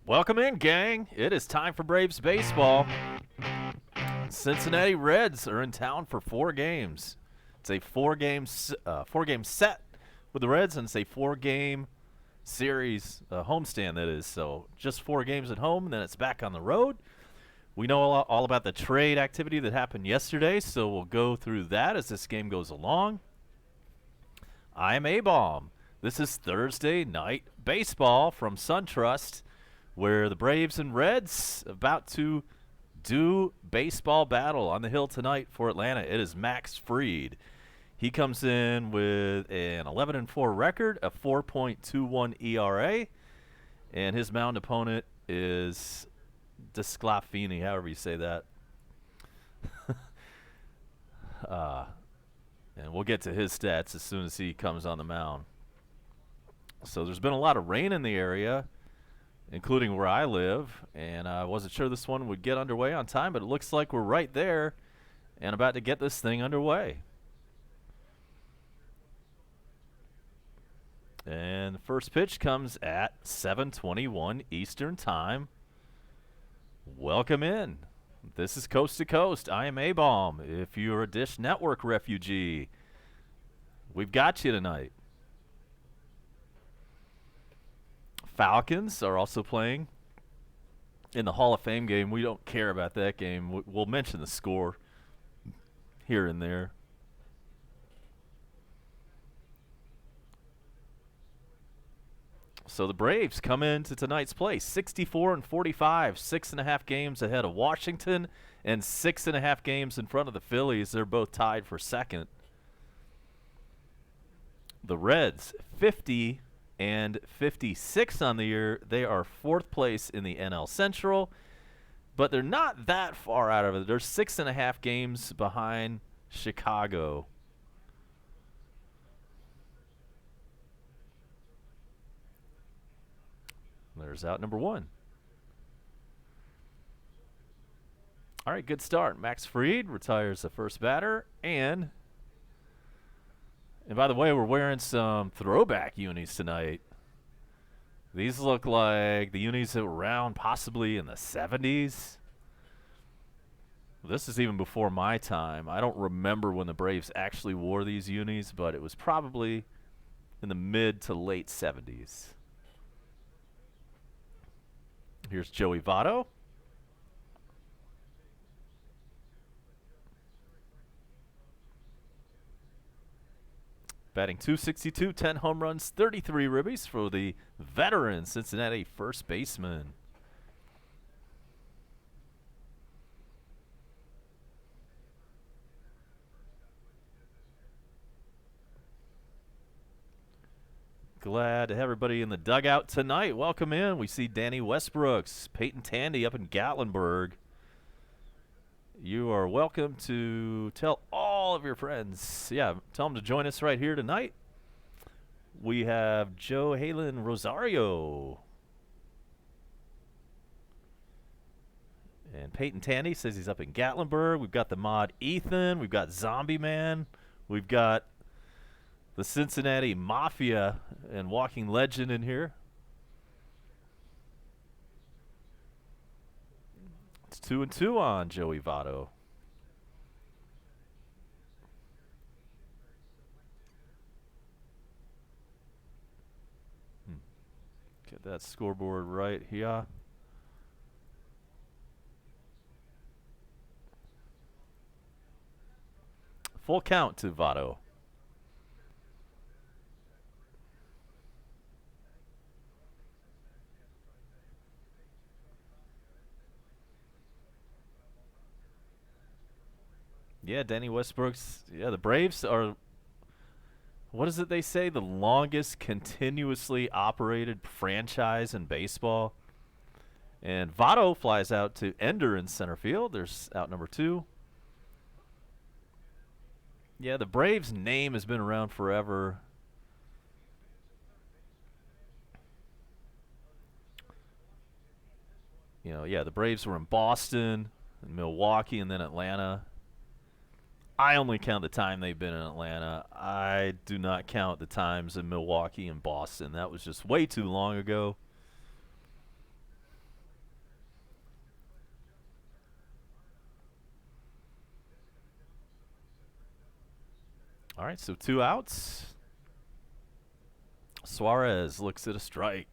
Welcome in, gang. It is time for Braves baseball. Cincinnati Reds are in town for 4 games. It's a four-game set with the Reds, and it's a 4-game series, homestand that is. So just 4 games at home, and then it's back on the road. We know all about the trade activity that happened yesterday, so we'll go through that as this game goes along. I'm A-Bomb. This is Thursday Night Baseball from SunTrust, where the Braves and Reds about to do baseball battle on the hill tonight for Atlanta. It is Max Fried. He comes in with an 11-4 record, a 4.21 ERA, and his mound opponent is Desclafini, however you say that. And we'll get to his stats as soon as he comes on the mound. So there's been a lot of rain in the area, including where I live, and I wasn't sure this one would get underway on time, but it looks like we're right there and about to get this thing underway. And the first pitch comes at 7:21 Eastern Time. Welcome in. This is Coast to Coast. I am A-Bomb. If you're a Dish Network refugee, we've got you tonight. Falcons are also playing in the Hall of Fame game. We don't care about that game. We'll mention the score here and there. So the Braves come into tonight's play 64-45, 6.5 games ahead of Washington, and 6.5 games in front of the Phillies. They're both tied for second. The Reds 50-56 on the year. They are fourth place in the NL Central, but they're not that far out of it. They're 6.5 games behind Chicago. There's out number one. All right, good start. Max Fried retires the first batter. And by the way, we're wearing some throwback unis tonight. These look like the unis that were around possibly in the 70s. This is even before my time. I don't remember when the Braves actually wore these unis, but it was probably in the mid to late 70s. Here's Joey Votto. Batting .262, 10 home runs, 33 ribbies for the veteran Cincinnati first baseman. Glad to have everybody in the dugout tonight. Welcome in. We see Danny Westbrooks, Peyton Tandy up in Gatlinburg. You are welcome to tell all of your friends. Yeah, tell them to join us right here tonight. We have Joe Halen Rosario. And Peyton Tandy says he's up in Gatlinburg. We've got the mod Ethan. We've got Zombie Man. We've got the Cincinnati Mafia and Walking Legend in here. It's 2-2 on Joey Votto. Get that scoreboard right here. Full count to Votto. Yeah, Danny Westbrooks. Yeah, the Braves are, what is it they say, the longest continuously operated franchise in baseball. And Votto flies out to Ender in center field. There's out number two. Yeah, the Braves' name has been around forever. You know, yeah, the Braves were in Boston, and Milwaukee, and then Atlanta. I only count the time they've been in Atlanta. I do not count the times in Milwaukee and Boston. That was just way too long ago. All right, so 2 outs. Suarez looks at a strike.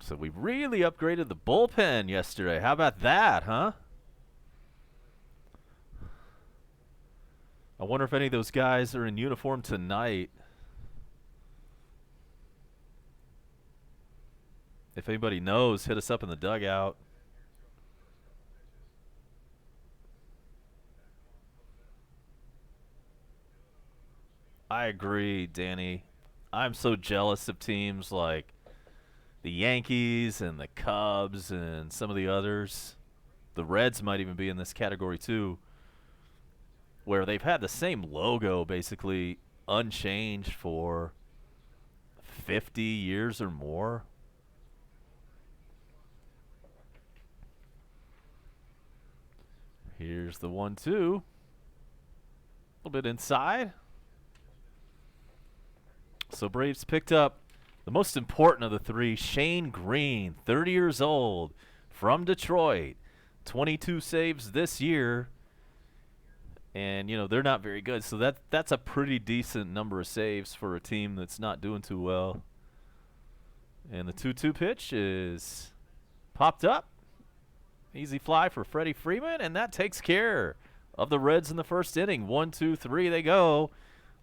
So we really upgraded the bullpen yesterday. How about that, huh? I wonder if any of those guys are in uniform tonight. If anybody knows, hit us up in the dugout. I agree, Danny. I'm so jealous of teams like the Yankees and the Cubs and some of the others. The Reds might even be in this category too, where they've had the same logo basically unchanged for 50 years or more. Here's the 1-2. A little bit inside. So Braves picked up the most important of the three, Shane Green, 30 years old, from Detroit. 22 saves this year. And, you know, they're not very good. So that's a pretty decent number of saves for a team that's not doing too well. And the 2-2 pitch is popped up. Easy fly for Freddie Freeman, and that takes care of the Reds in the first inning. 1-2-3 they go.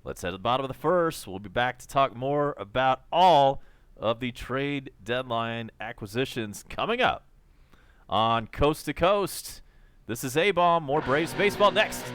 Let's head to the bottom of the first. We'll be back to talk more about all of the trade deadline acquisitions coming up on Coast to Coast. This is A-Bomb. More Braves baseball next.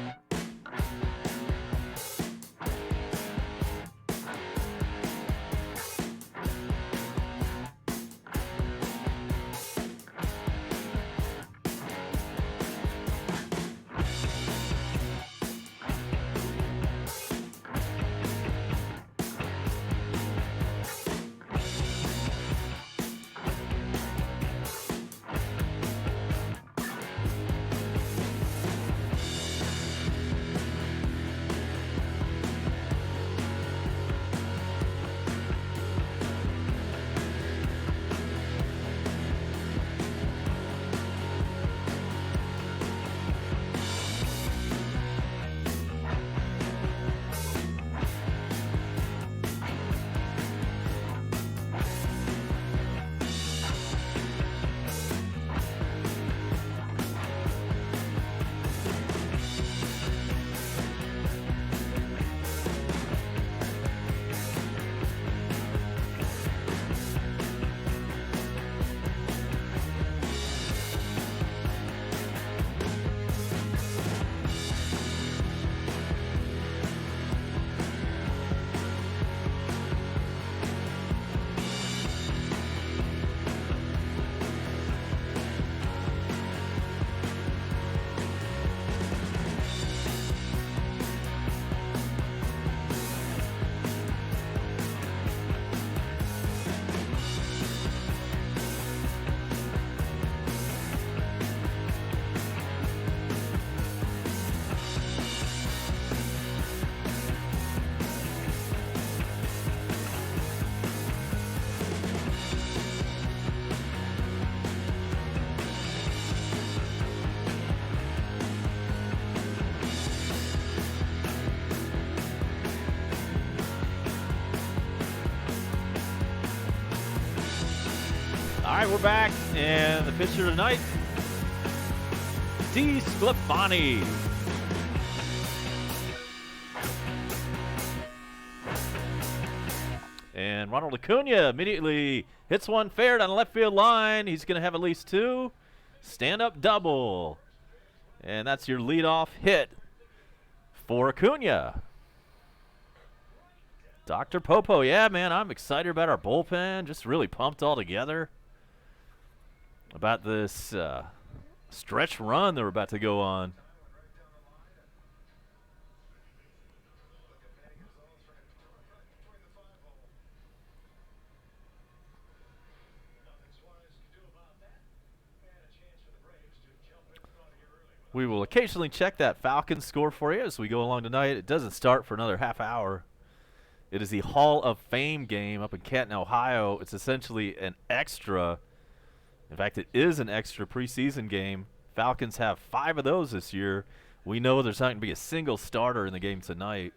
All right, we're back, and the pitcher tonight, D. Sclafani. And Ronald Acuna immediately hits one fair down the left field line. He's going to have at least two. Stand-up double. And that's your leadoff hit for Acuna. Dr. Popo, yeah, man, I'm excited about our bullpen. Just really pumped all together about this stretch run that we're about to go on. We will occasionally check that Falcons score for you as we go along tonight. It doesn't start for another half hour. It is the Hall of Fame game up in Canton, Ohio. It's essentially an extra. In fact, it is an extra preseason game. Falcons have 5 of those this year. We know there's not going to be a single starter in the game tonight,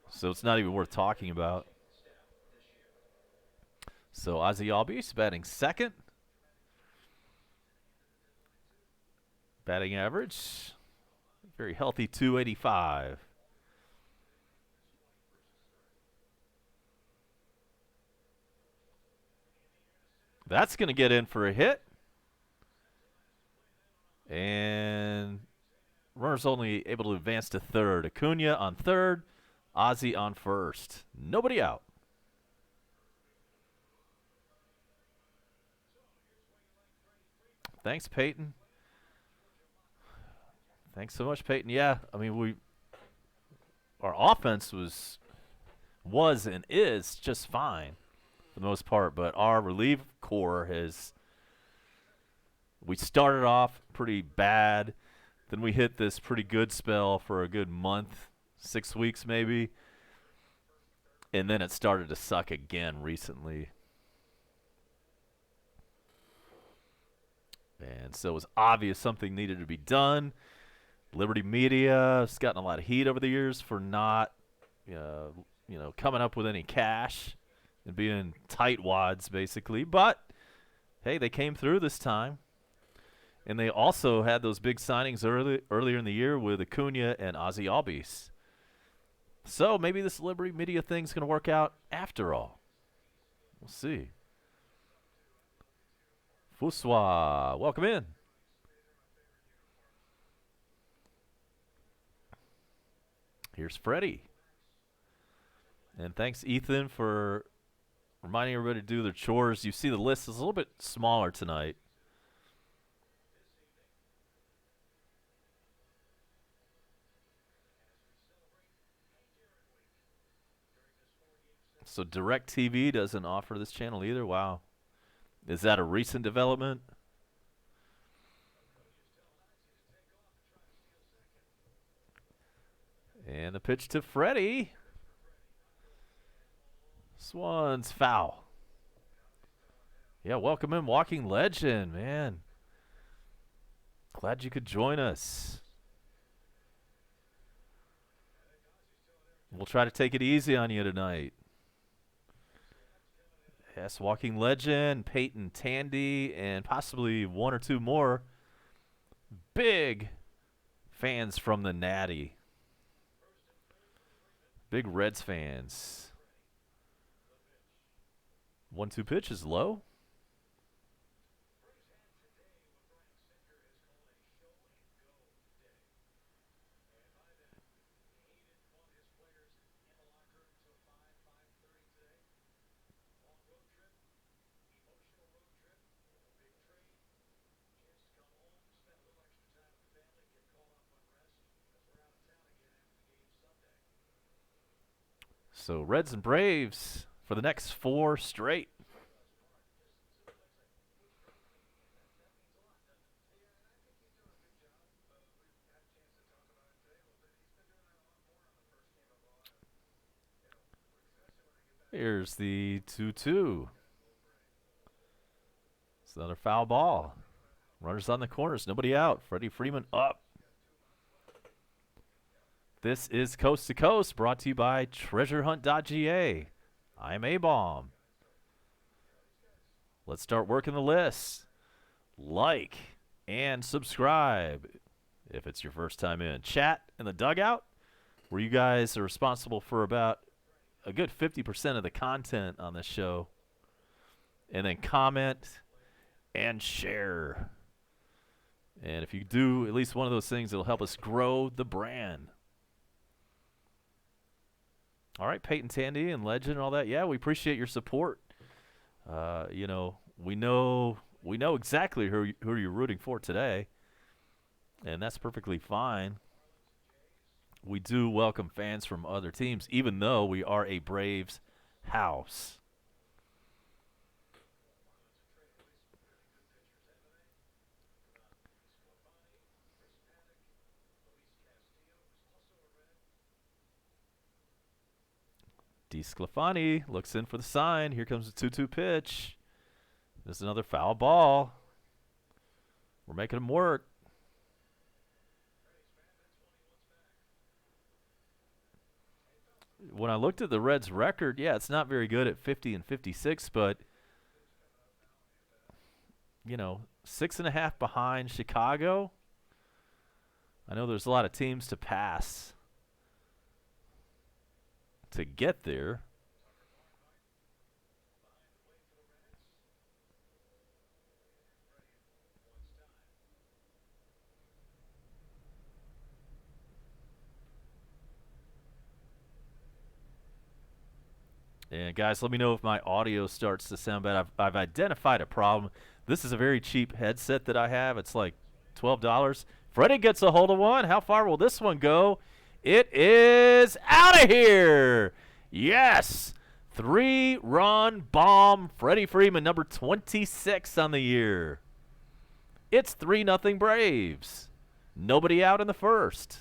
so it's not even worth talking about. So Ozzy Albies batting second. Batting average, very healthy 285. That's going to get in for a hit. And runner's only able to advance to third. Acuna on third, Ozzy on first. Nobody out. Thanks, Peyton. Thanks so much, Peyton. Yeah, I mean, our offense was and is just fine for the most part, but our relief core has. We started off pretty bad, then we hit this pretty good spell for a good month, 6 weeks maybe, and then it started to suck again recently. And so it was obvious something needed to be done. Liberty Media has gotten a lot of heat over the years for not, coming up with any cash and being tightwads, basically. But, hey, they came through this time. And they also had those big signings earlier in the year with Acuna and Ozzy Albies. So maybe this Liberty Media thing's going to work out after all. We'll see. Fuswa, welcome in. Here's Freddie. And thanks, Ethan, for reminding everybody to do their chores. You see the list is a little bit smaller tonight. So DirecTV doesn't offer this channel either? Wow. Is that a recent development? And the pitch to Freddie. Swans foul. Yeah, welcome in, Walking Legend, man. Glad you could join us. We'll try to take it easy on you tonight. Yes, Walking Legend, Peyton Tandy, and possibly 1 or 2 more big fans from the Natty. Big Reds fans. 1-2 pitch is low. So Reds and Braves for the next 4 straight. Here's the 2-2. It's another foul ball. Runners on the corners, nobody out. Freddie Freeman up. This is Coast to Coast, brought to you by TreasureHunt.ga. I'm A-Bomb. Let's start working the list. Like and subscribe if it's your first time in. Chat in the dugout, where you guys are responsible for about a good 50% of the content on this show. And then comment and share. And if you do at least one of those things, it'll help us grow the brand. All right, Peyton Tandy and Legend and all that. Yeah, we appreciate your support. We know exactly who you're rooting for today, and that's perfectly fine. We do welcome fans from other teams, even though we are a Braves house. DeSclafani looks in for the sign. Here comes the 2-2 pitch. There's another foul ball. We're making him work. When I looked at the Reds' record, yeah, it's not very good at 50 and 56, but, 6.5 behind Chicago. I know there's a lot of teams to pass to get there. And guys, let me know if my audio starts to sound bad. I've identified a problem. This is a very cheap headset that I have. It's like $12. Freddie gets a hold of one. How far will this one go? It is out of here. Yes. 3-run bomb. Freddie Freeman, number 26 on the year. It's 3-0 Braves. Nobody out in the first.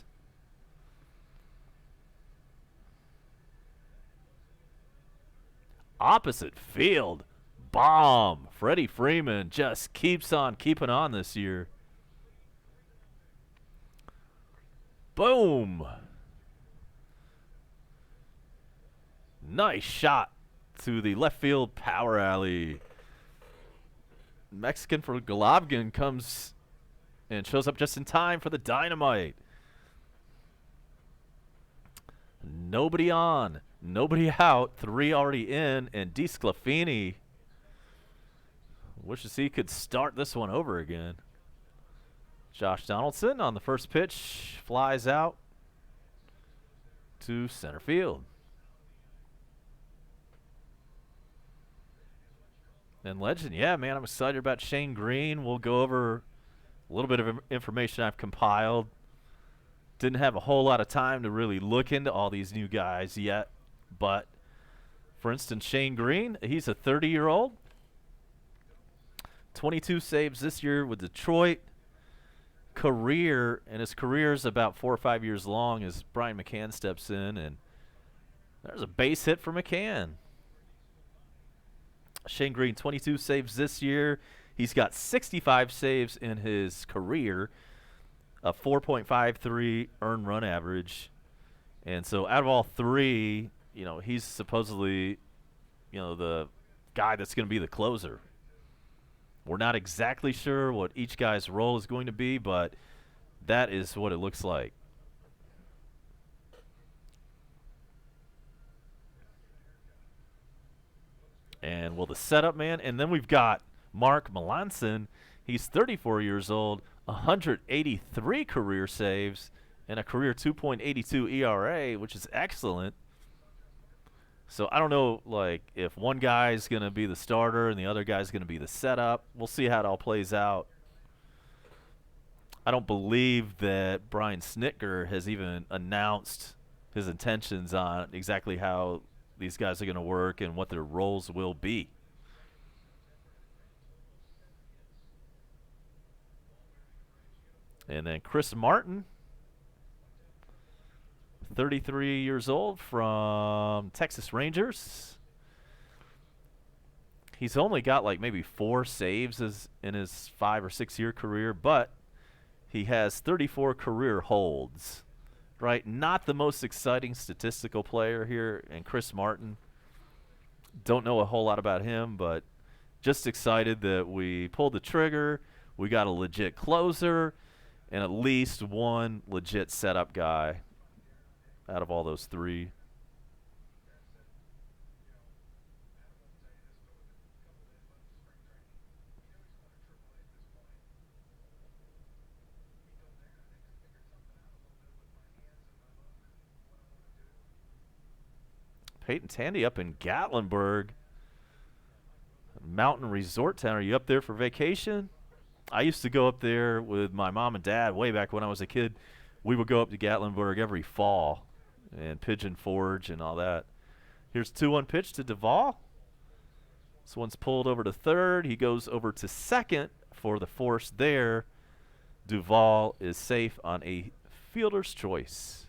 Opposite field. Bomb. Freddie Freeman just keeps on keeping on this year. Boom. Nice shot to the left field power alley. Mexican for Golovkin comes and shows up just in time for the dynamite. Nobody on. Nobody out. 3 already in. And DeSclafani wishes he could start this one over again. Josh Donaldson on the first pitch flies out to center field. And Legend, yeah, man, I'm excited about Shane Green. We'll go over a little bit of information I've compiled. Didn't have a whole lot of time to really look into all these new guys yet. But, for instance, Shane Green, he's a 30-year-old. 22 saves this year with Detroit. His career is about 4 or 5 years long as Brian McCann steps in. And there's a base hit for McCann. Shane Green, 22 saves this year. He's got 65 saves in his career, a 4.53 earned run average. And so out of all 3, he's supposedly, the guy that's going to be the closer. We're not exactly sure what each guy's role is going to be, but that is what it looks like. And, the setup, man. And then we've got Mark Melancon. He's 34 years old, 183 career saves, and a career 2.82 ERA, which is excellent. So I don't know, if one guy's going to be the starter and the other guy's going to be the setup. We'll see how it all plays out. I don't believe that Brian Snitker has even announced his intentions on exactly how these guys are going to work and what their roles will be. And then Chris Martin, 33 years old, from Texas Rangers. He's only got maybe 4 saves in his 5 or 6 year career, but he has 34 career holds. Right? Not the most exciting statistical player here. And Chris Martin, don't know a whole lot about him, but just excited that we pulled the trigger. We got a legit closer and at least one legit setup guy out of all those 3. Peyton Tandy up in Gatlinburg, mountain resort town. Are you up there for vacation? I used to go up there with my mom and dad way back when I was a kid. We would go up to Gatlinburg every fall and Pigeon Forge and all that. Here's 2-1 pitch to Duvall. This one's pulled over to third. He goes over to second for the force there. Duvall is safe on a fielder's choice.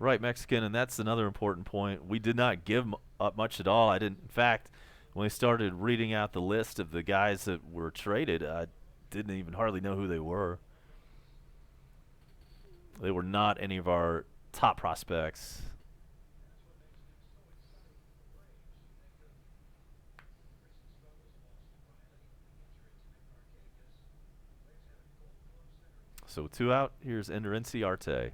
Right, Mexican, and that's another important point. We did not give up much at all. I didn't. In fact, when we started reading out the list of the guys that were traded, I didn't even hardly know who they were. They were not any of our top prospects. So 2 out. Here's Ender Inciarte.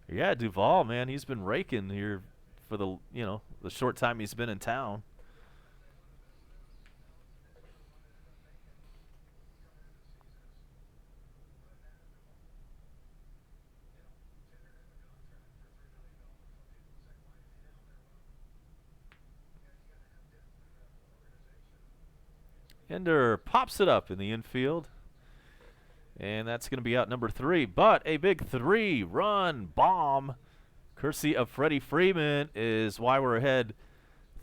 Yeah, Duvall, man, he's been raking here for the short time he's been in town. Ender pops it up in the infield. And that's going to be out number 3. But a big 3-run bomb, courtesy of Freddie Freeman, is why we're ahead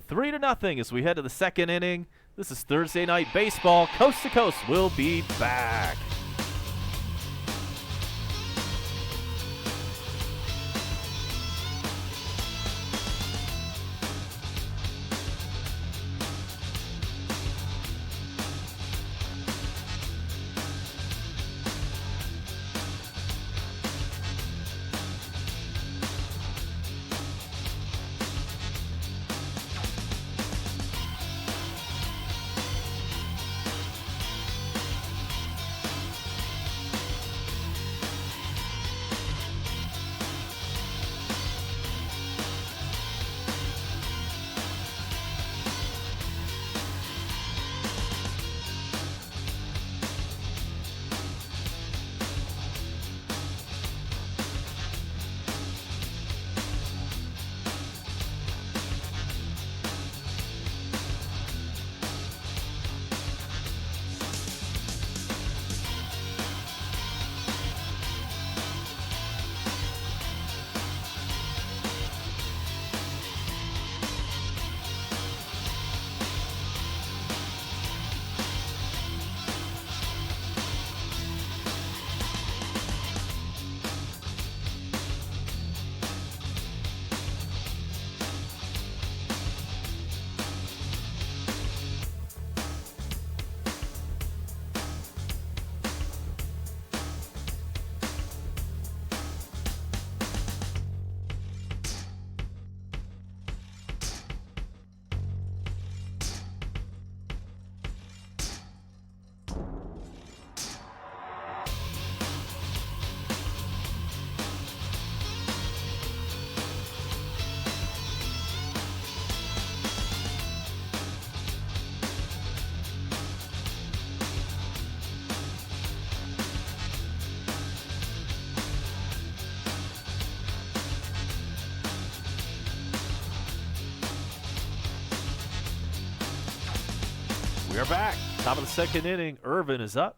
3-0 as we head to the second inning. This is Thursday Night Baseball. Coast to Coast will be back. We are back. Top of the second inning. Irvin is up.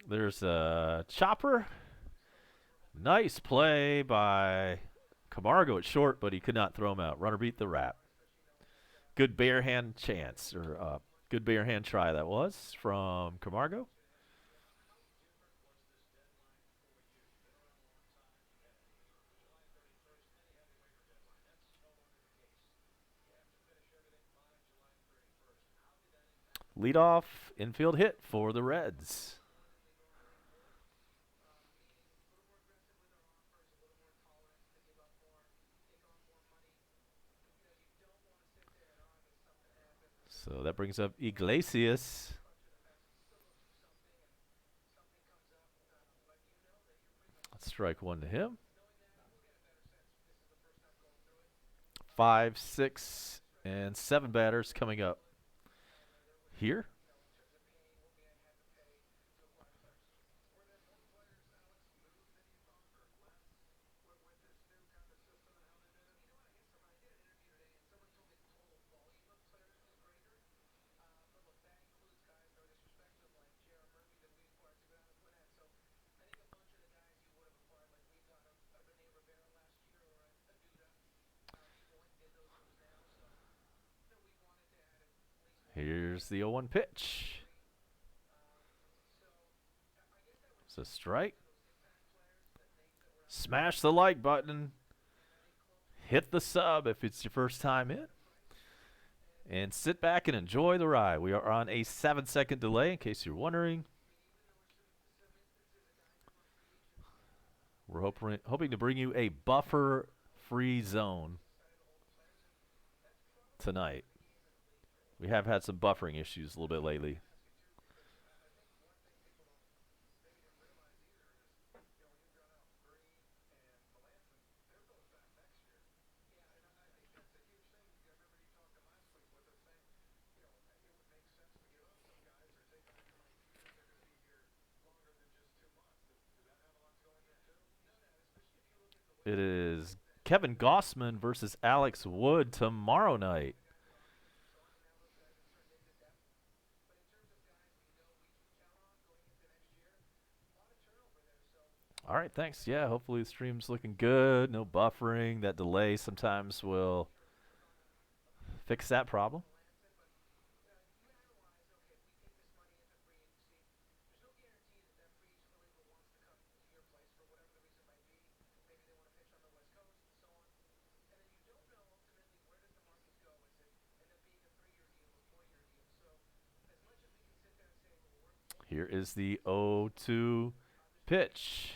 There's a chopper. Nice play by Camargo at short, but he could not throw him out. Runner beat the wrap. Good bare hand chance, or good bare hand try that was from Camargo. Leadoff infield hit for the Reds. So that brings up Iglesias. Strike one to him. 5, 6, and 7 batters coming up here. Here's the 0-1 pitch. It's a strike. Smash the like button. Hit the sub if it's your first time in. And sit back and enjoy the ride. We are on a 7-second delay, in case you're wondering. We're hoping to bring you a buffer-free zone tonight. We have had some buffering issues a little bit lately. It is Kevin Gossman versus Alex Wood tomorrow night. All right, thanks. Yeah, hopefully the stream's looking good. No buffering. That delay sometimes will fix that problem. Here is the 0-2 pitch.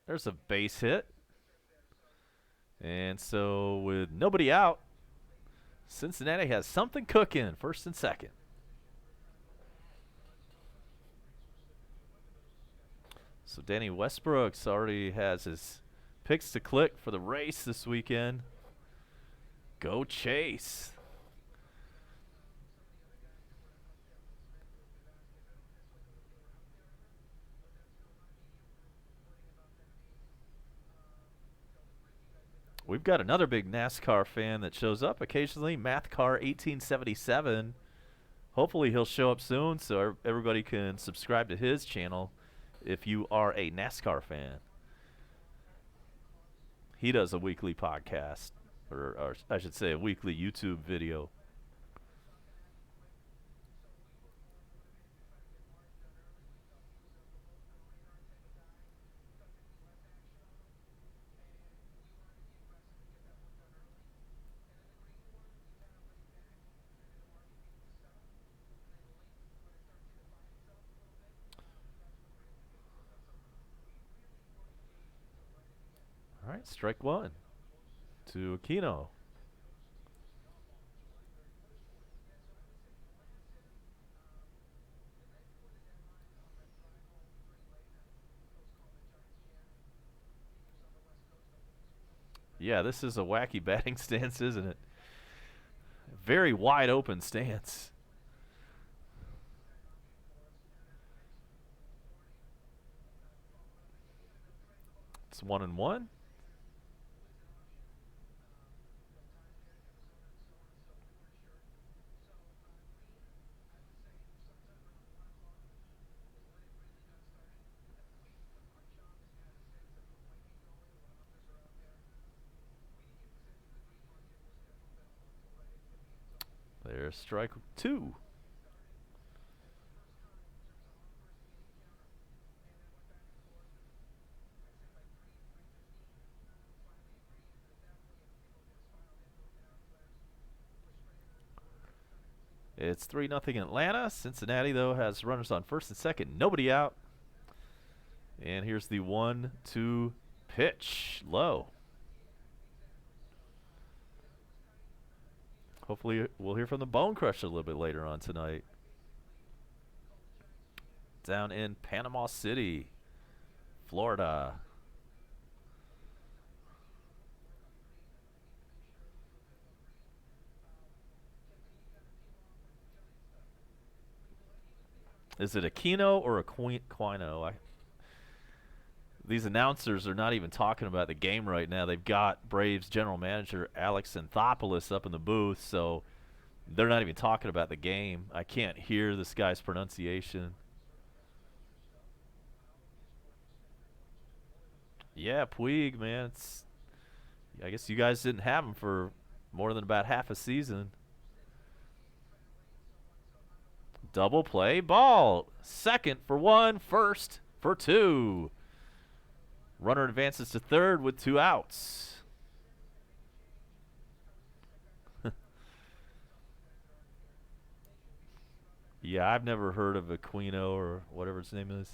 There's a base hit. And so with nobody out, Cincinnati has something cooking, first and second. So Danny Westbrook's already has his picks to click for the race this weekend. Go Chase. We've got another big NASCAR fan that shows up occasionally, Mathcar 1877. Hopefully he'll show up soon so everybody can subscribe to his channel if you are a NASCAR fan. He does a weekly podcast, or I should say a weekly YouTube video. All right, strike one to Aquino. Yeah, this is a wacky batting stance, isn't it? Very wide open stance. It's 1-1. There's strike two. It's 3-0 Atlanta. Cincinnati, though, has runners on first and second. Nobody out. And here's the 1-2 pitch. Low. Hopefully we'll hear from the Bone Crusher a little bit later on tonight. Down in Panama City, Florida. Is it Aquino or Aquino? These announcers are not even talking about the game right now. They've got Braves general manager Alex Anthopoulos up in the booth, so they're not even talking about the game. I can't hear this guy's pronunciation. Yeah, Puig, man. I guess you guys didn't have him for more than about half a season. Double play ball. Second for 1, first for 2. Runner advances to third with 2 outs. Yeah, I've never heard of Aquino or whatever his name is.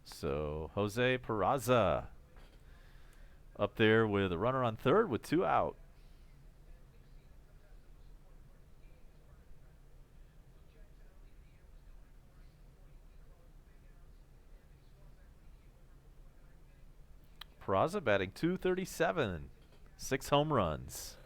So Jose Peraza up there with a runner on third with 2 out. Peraza batting .237, 6 home runs.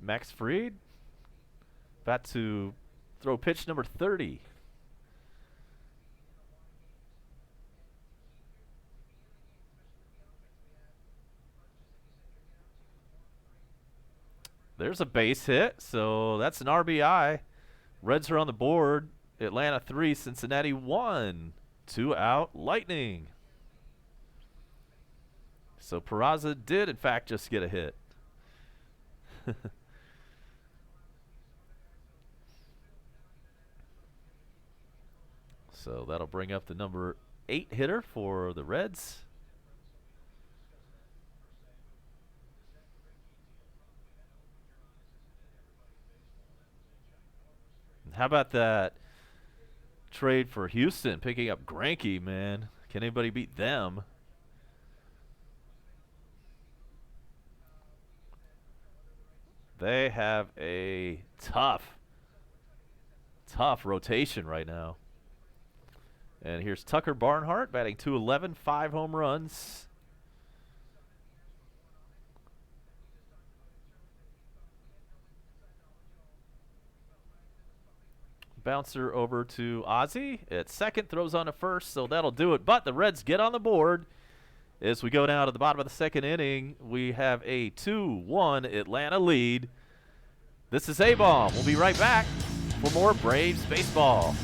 Max Fried about to throw pitch number 30. There's a base hit, so that's an RBI. Reds are on the board. Atlanta 3, Cincinnati 1. 2 out, Lightning. So Peraza did, in fact, just get a hit. So that'll bring up the number 8 hitter for the Reds. How about that trade for Houston, picking up Greinke, man? Can anybody beat them? They have a tough rotation right now. And here's Tucker Barnhart batting .211, 5 home runs. Bouncer over to Ozzie at second, throws on to first, so that'll do it. But the Reds get on the board. As we go down to the bottom of the second inning, we have a 2-1 Atlanta lead. This is A-Bomb. We'll be right back for more Braves baseball.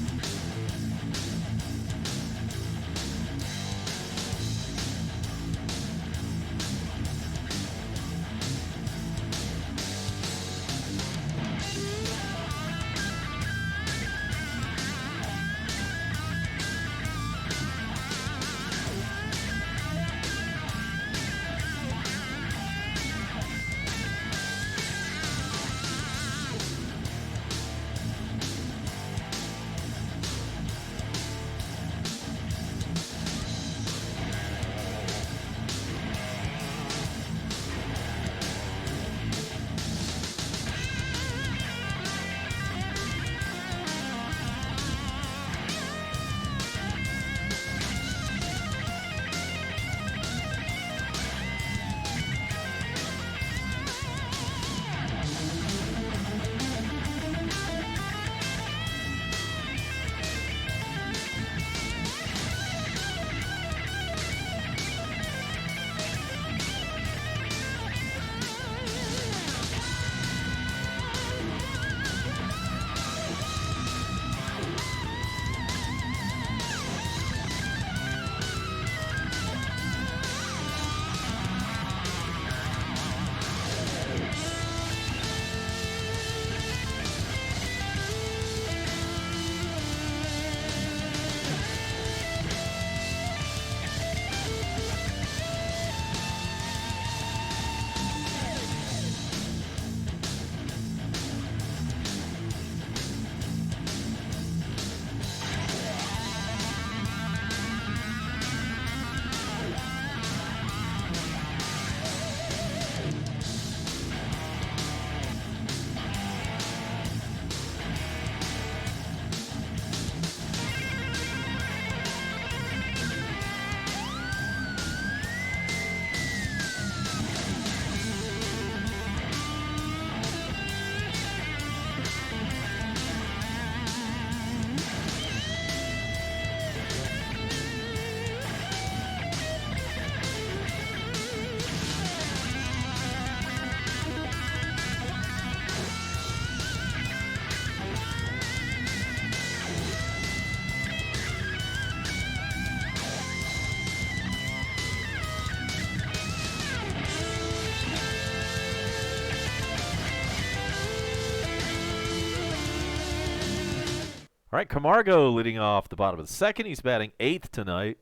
All right, Camargo leading off the bottom of the second. He's batting 8th tonight.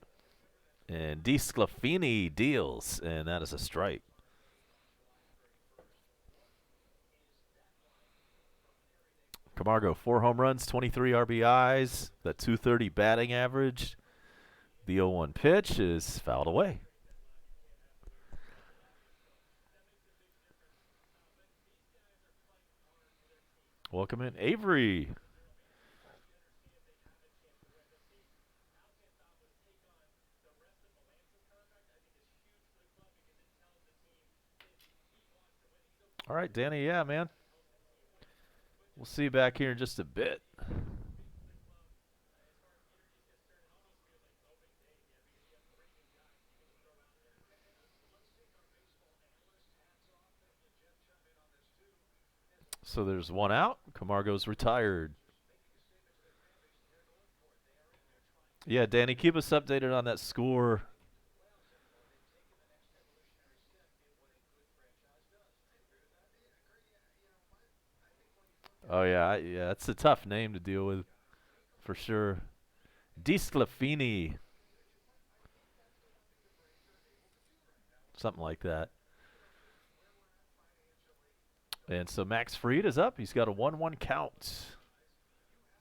And DeSclafani deals, and that is a strike. Camargo, 4 home runs, 23 RBIs, that 230 batting average. The 0-1 pitch is fouled away. Welcome in, Avery. All right, Danny, yeah, man. We'll see you back here in just a bit. So there's 1 out. Camargo's retired. Yeah, Danny, keep us updated on that score. Oh, yeah, yeah, that's a tough name to deal with, for sure. DeSclafani. Something like that. And so Max Fried is up. He's got a 1-1 count.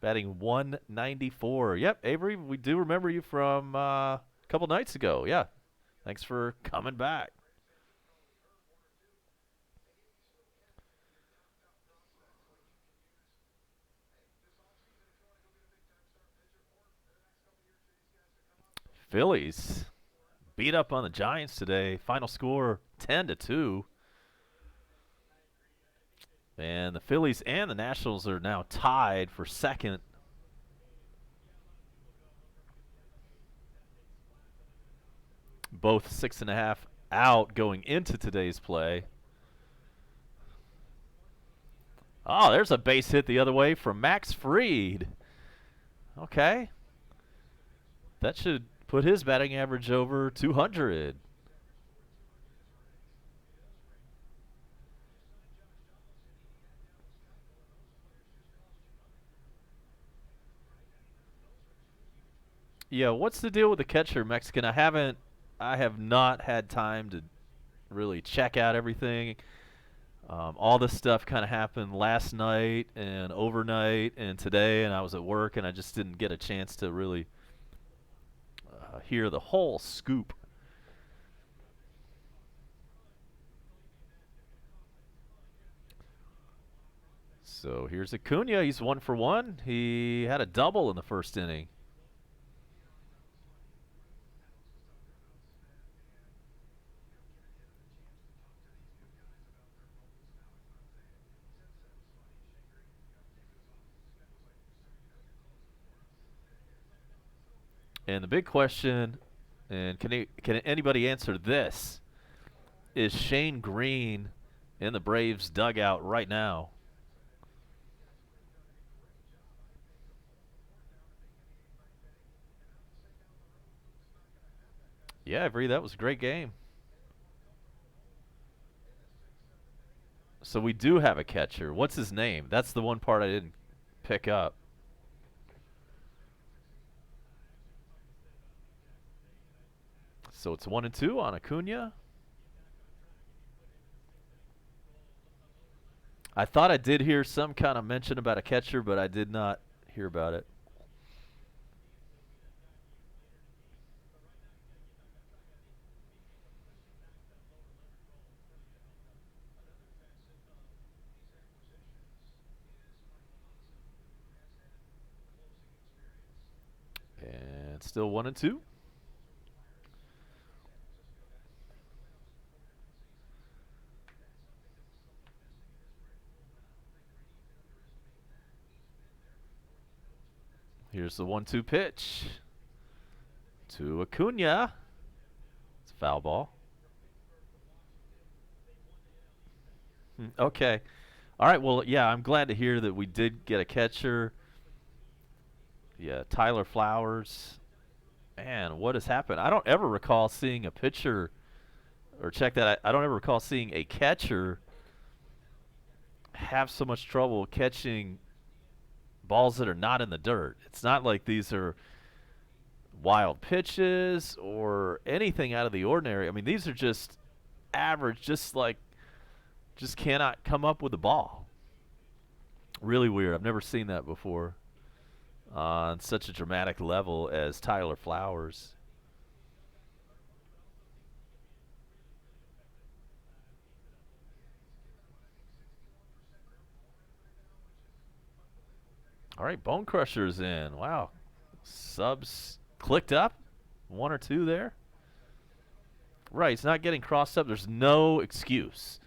Batting 194. Yep, Avery, we do remember you from a couple nights ago. Yeah, thanks for coming back. Phillies beat up on the Giants today. Final score 10-2. And the Phillies and the Nationals are now tied for second. Both 6.5 out going into today's play. Oh, there's a base hit the other way from Max Fried. Okay. That should put his batting average over 200. Yeah, what's the deal with the catcher, Mexican? I have not had time to really check out everything. All this stuff kind of happened last night and overnight and today, and I was at work, and I just didn't get a chance to really hear the whole scoop. So here's Acuna. He's 1 for 1. He had a double in the first inning. And the big question, and can anybody answer this? Is Shane Green in the Braves dugout right now? Yeah, I agree. That was a great game. So we do have a catcher. What's his name? That's the one part I didn't pick up. So it's 1-2 on Acuna. I thought I did hear some kind of mention about a catcher, but I did not hear about it. And still 1-2. Here's the 1-2 pitch to Acuna. It's a foul ball. Okay. All right. Well, yeah, I'm glad to hear that we did get a catcher. Yeah, Tyler Flowers. Man, what has happened? I don't ever recall seeing a pitcher, or check that. I don't ever recall seeing a catcher have so much trouble catching balls that are not in the dirt. It's not like these are wild pitches or anything out of the ordinary. I mean, these are just average, just cannot come up with the ball. Really weird. I've never seen that before on such a dramatic level as Tyler Flowers. All right, Bone Crusher's in. Wow. Subs clicked up. 1 or 2 there. Right, it's not getting crossed up. There's no excuse.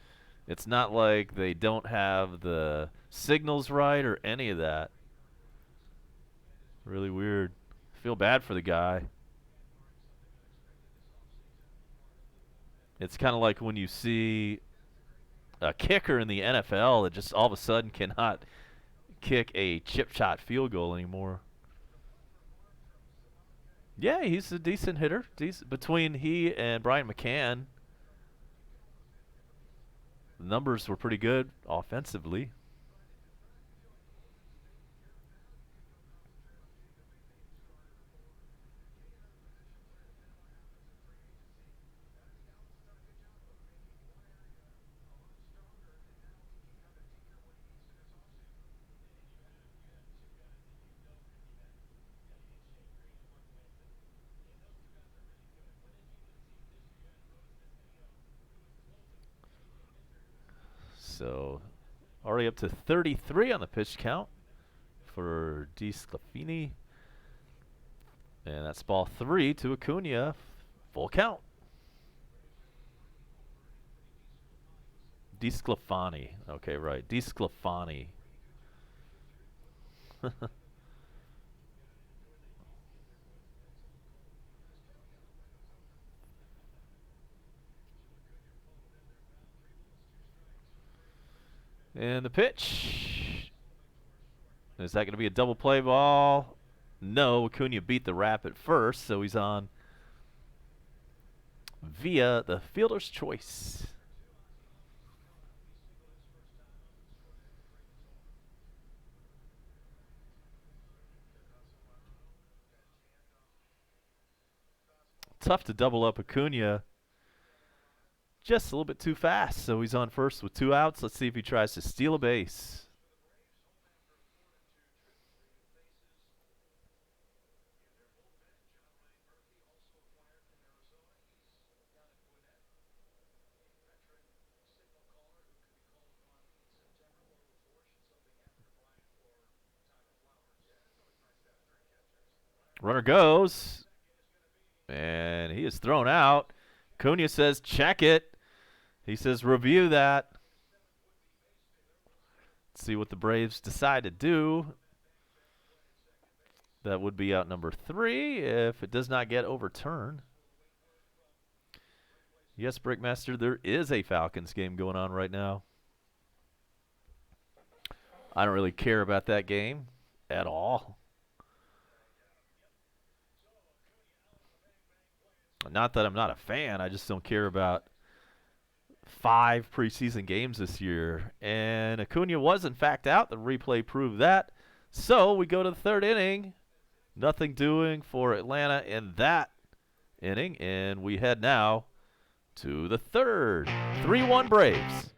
It's not like they don't have the signals right or any of that. Really weird. Feel bad for the guy. It's kind of like when you see a kicker in the NFL that just all of a sudden cannot kick a chip shot field goal anymore. Yeah, he's a decent hitter. Between he and Brian McCann, the numbers were pretty good offensively. So already up to 33 on the pitch count for DeSclafani. And that's ball 3 to Acuna. Full count. DeSclafani. Okay, right. DeSclafani. And the pitch. Is that going to be a double play ball? No, Acuna beat the wrap at first, so he's on via the fielder's choice. Tough to double up Acuna. Just a little bit too fast, so he's on first with 2 outs. Let's see if he tries to steal a base. Runner goes, and he is thrown out. Acuna says, check it. He says, review that. Let's see what the Braves decide to do. That would be out number 3 if it does not get overturned. Yes, Brickmaster, there is a Falcons game going on right now. I don't really care about that game at all. Not that I'm not a fan. I just don't care about 5 preseason games this year. And Acuna was, in fact, out. The replay proved that. So we go to the 3rd inning. Nothing doing for Atlanta in that inning. And we head now to the 3rd. 3-1 Braves.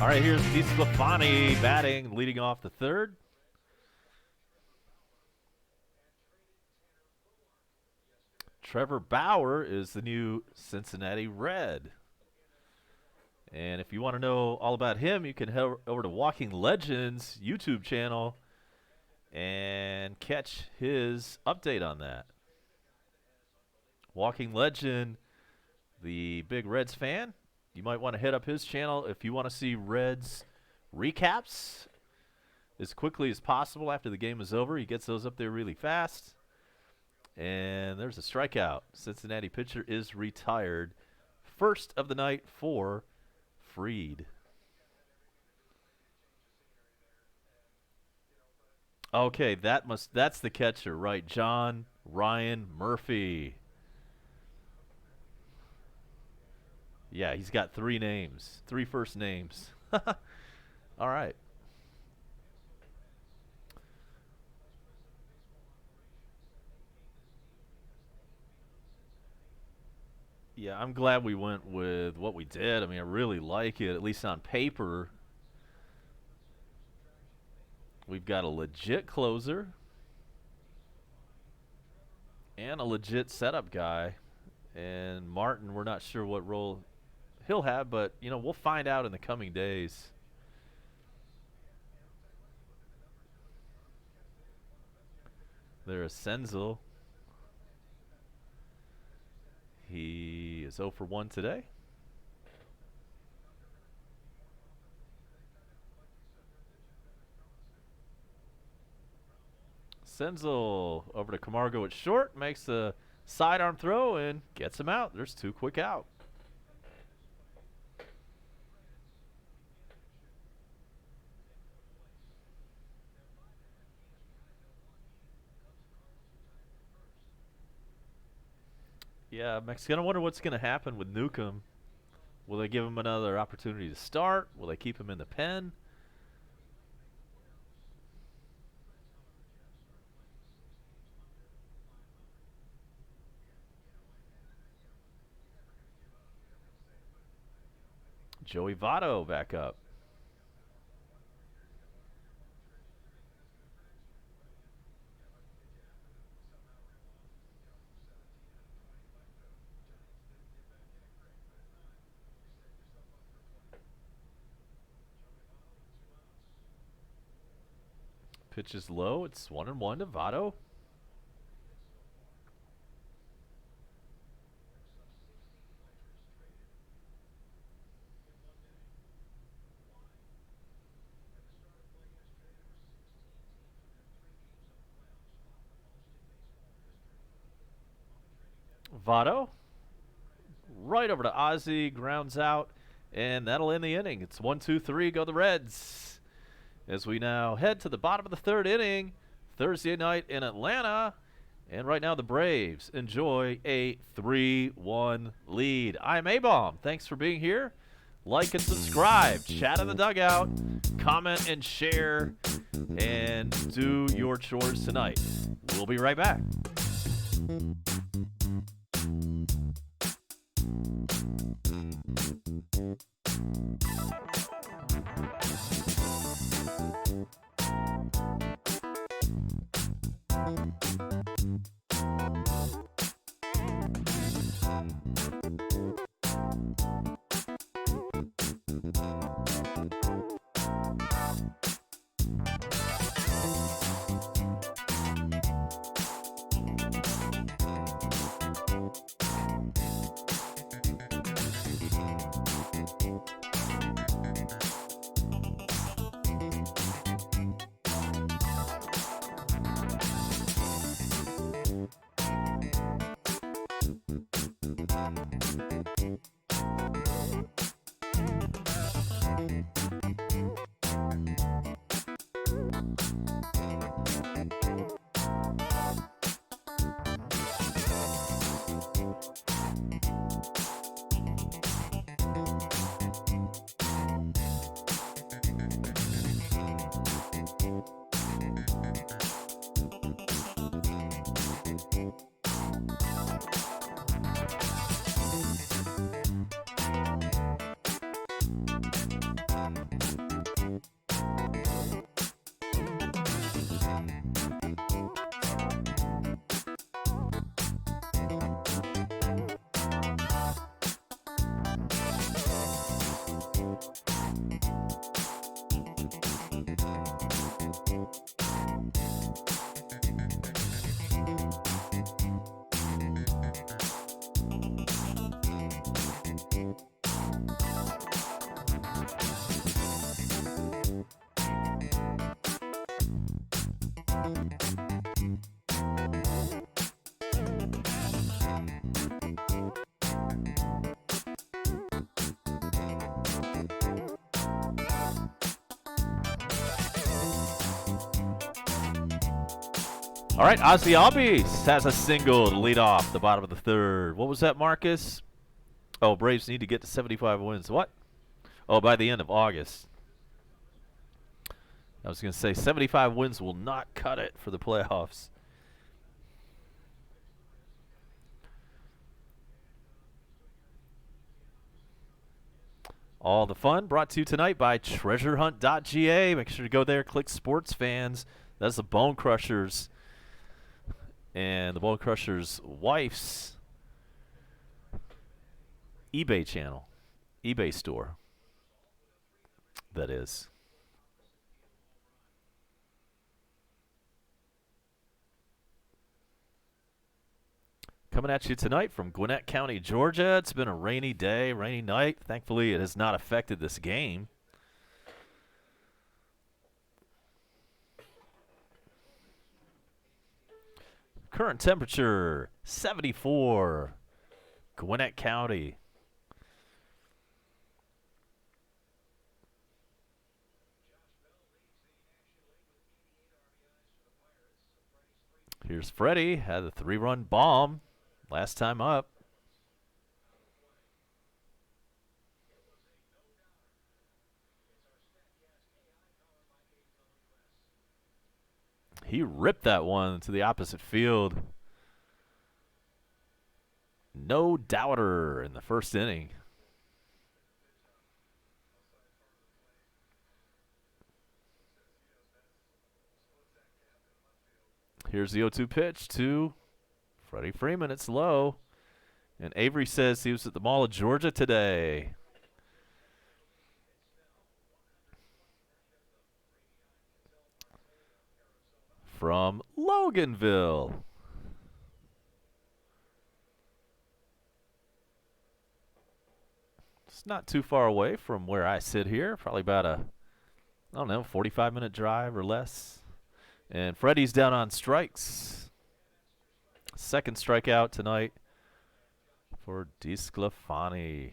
All right, here's DeSclafani batting, leading off the third. Trevor Bauer is the new Cincinnati Red. And if you want to know all about him, you can head over to Walking Legends YouTube channel and catch his update on that. Walking Legend, the big Reds fan, you might want to hit up his channel if you want to see Reds recaps as quickly as possible after the game is over. He gets those up there really fast. And there's a strikeout. Cincinnati pitcher is retired. First of the night for Freed. Okay, that's the catcher, right? John Ryan Murphy. Yeah, he's got 3 names, 3 first names. All right. Yeah, I'm glad we went with what we did. I mean, I really like it, at least on paper. We've got a legit closer and a legit setup guy. And Martin, we're not sure what role he'll have, but, you know, we'll find out in the coming days. There's Senzel. He is 0 for 1 today. Senzel over to Camargo at short, makes the sidearm throw and gets him out. There's 2 quick out. Yeah, Mexican. I wonder what's going to happen with Newcomb. Will they give him another opportunity to start? Will they keep him in the pen? Joey Votto back up. Pitch is low. It's 1-1 to Votto. Votto right over to Ozzie, grounds out, and that'll end the inning. It's 1-2-3, go the Reds. As we now head to the bottom of the third inning, Thursday night in Atlanta. And right now the Braves enjoy a 3-1 lead. I'm A-Bomb. Thanks for being here. Like and subscribe. Chat in the dugout. Comment and share. And do your chores tonight. We'll be right back. All right, Ozzy Albies has a single to lead off the bottom of the third. What was that, Marcus? Oh, Braves need to get to 75 wins. What? Oh, by the end of August. I was going to say 75 wins will not cut it for the playoffs. All the fun brought to you tonight by treasurehunt.ga. Make sure to go there, click Sports Fans. That's the Bone Crushers and the Bone Crushers' wife's eBay channel, eBay store, that is. Coming at you tonight from Gwinnett County, Georgia. It's been a rainy day, rainy night. Thankfully, it has not affected this game. Current temperature, 74, Gwinnett County. Here's Freddie, had a 3-run bomb last time up. He ripped that one to the opposite field. No doubter in the first inning. Here's the 0-2 pitch to Freddie Freeman. It's low. And Avery says he was at the Mall of Georgia today. From Loganville. It's not too far away from where I sit here. Probably about a, 45-minute drive or less. And Freddie's down on strikes. Second strikeout tonight for DeSclafani.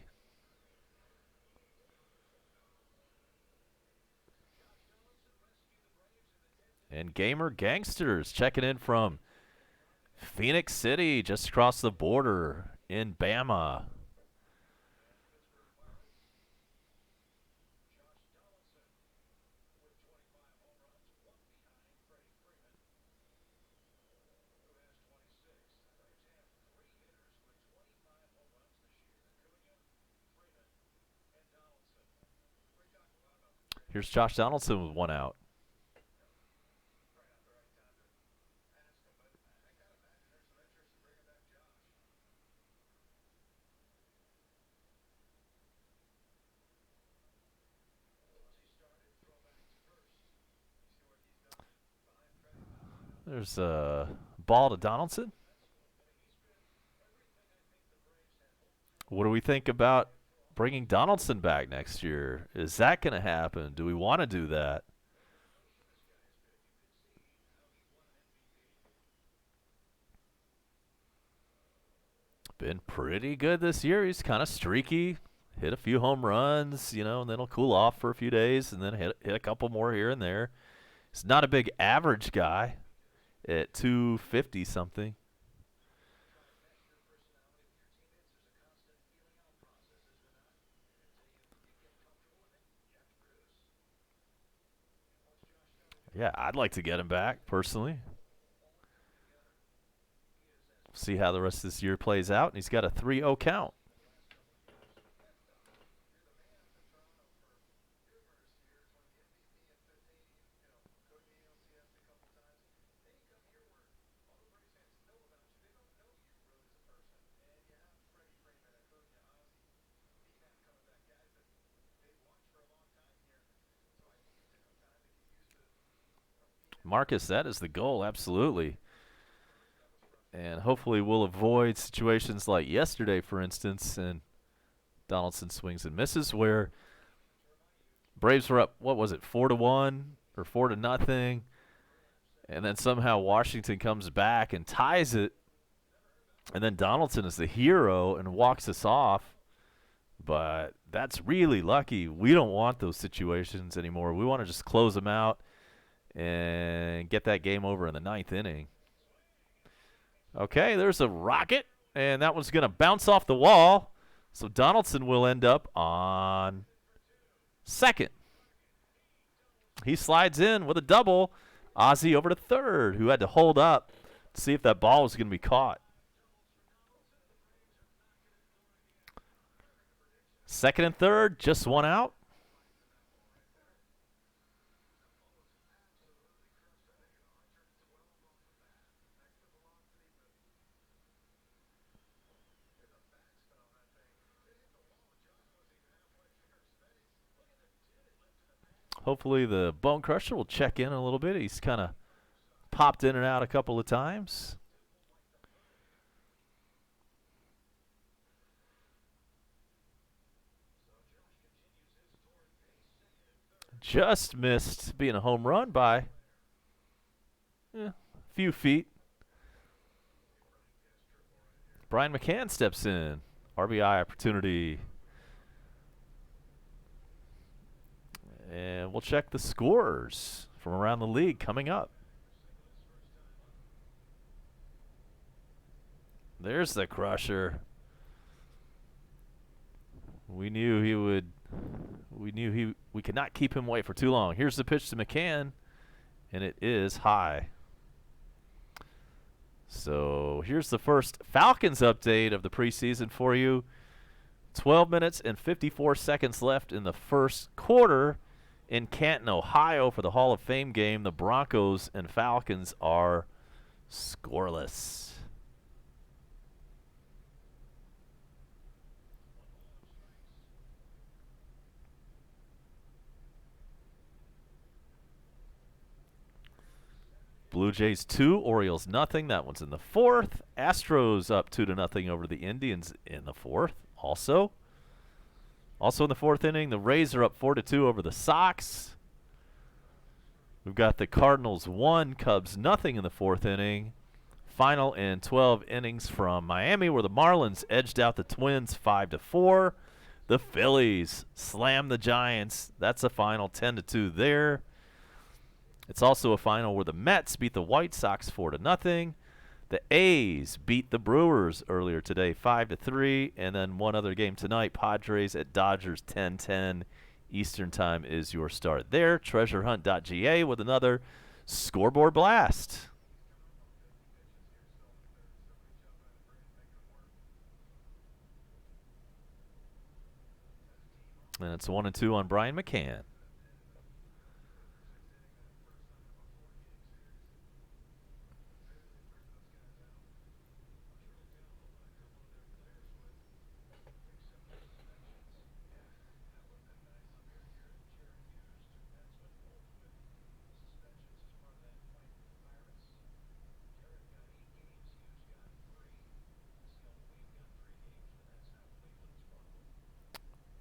And Gamer Gangsters checking in from Phoenix City, just across the border in Bama. Here's Josh Donaldson with one out. There's a ball to Donaldson. What do we think about bringing Donaldson back next year? Is that going to happen? Do we want to do that? Been pretty good this year. He's kind of streaky. Hit a few home runs, and then he'll cool off for a few days and then hit a couple more here and there. He's not a big average guy at 250 something. Yeah, I'd like to get him back personally. See how the rest of this year plays out. And he's got a 3-0 count. Marcus, that is the goal, absolutely. And hopefully we'll avoid situations like yesterday, for instance, and Donaldson swings and misses, where Braves were up, 4-1 or 4-0, and then somehow Washington comes back and ties it, and then Donaldson is the hero and walks us off. But that's really lucky. We don't want those situations anymore. We want to just close them out and get that game over in the 9th inning. Okay, there's a rocket, and that one's going to bounce off the wall. So Donaldson will end up on second. He slides in with a double. Ozzie over to third, who had to hold up to see if that ball was going to be caught. Second and third, just one out. Hopefully the Bone Crusher will check in a little bit. He's kind of popped in and out a couple of times. Just missed being a home run by a few feet. Brian McCann steps in. RBI opportunity. And we'll check the scores from around the league coming up. There's the Crusher. We knew he would. We could not keep him away for too long. Here's the pitch to McCann, and it is high. So here's the first Falcons update of the preseason for you. 12 minutes and 54 seconds left in the first quarter in Canton, Ohio for the Hall of Fame game. The Broncos and Falcons are scoreless. Blue Jays 2, Orioles nothing. That one's in the fourth. Astros up 2-0 over the Indians in the fourth. Also in the fourth inning, the Rays are up 4-2 over the Sox. We've got the Cardinals 1, Cubs nothing in the fourth inning. Final in 12 innings from Miami, where the Marlins edged out the Twins 5-4. The Phillies slammed the Giants. That's a final 10-2 there. It's also a final where the Mets beat the White Sox 4-0. The A's beat the Brewers earlier today 5-3. And then one other game tonight, Padres at Dodgers 10-10. Eastern time is your start there. TreasureHunt.ga with another scoreboard blast. And it's 1-2 on Brian McCann.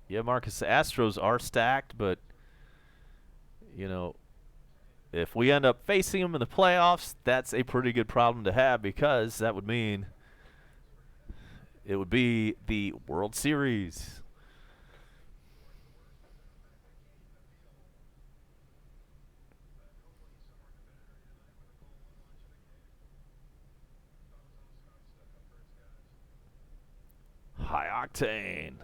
Yeah, Marcus, the Astros are stacked, but, you know, if we end up facing them in the playoffs, that's a pretty good problem to have, because that would mean it would be the World Series. High octane.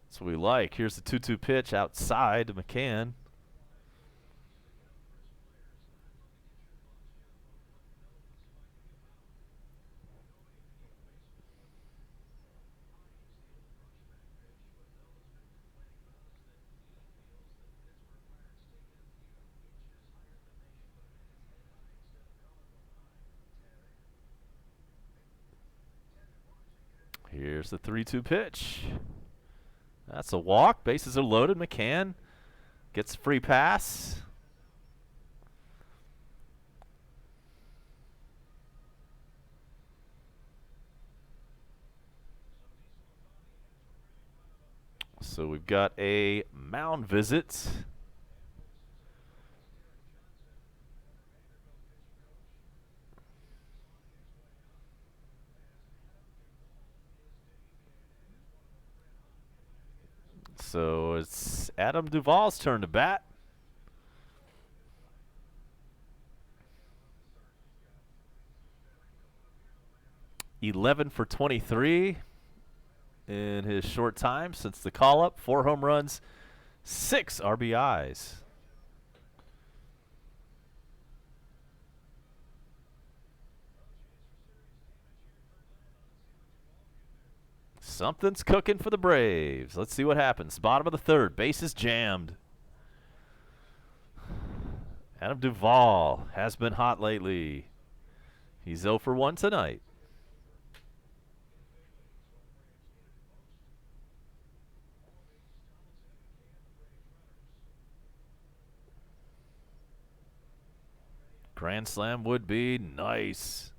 That's what we like. Here's the 2-2 pitch outside to McCann. Here's the 3-2 pitch. That's a walk. Bases are loaded. McCann gets a free pass. So we've got a mound visit. So it's Adam Duvall's turn to bat. 11 for 23 in his short time since the call-up. 4 home runs, 6 RBIs. Something's cooking for the Braves. Let's see what happens. Bottom of the third. Base is jammed. Adam Duvall has been hot lately. He's 0 for 1 tonight. Grand slam would be nice.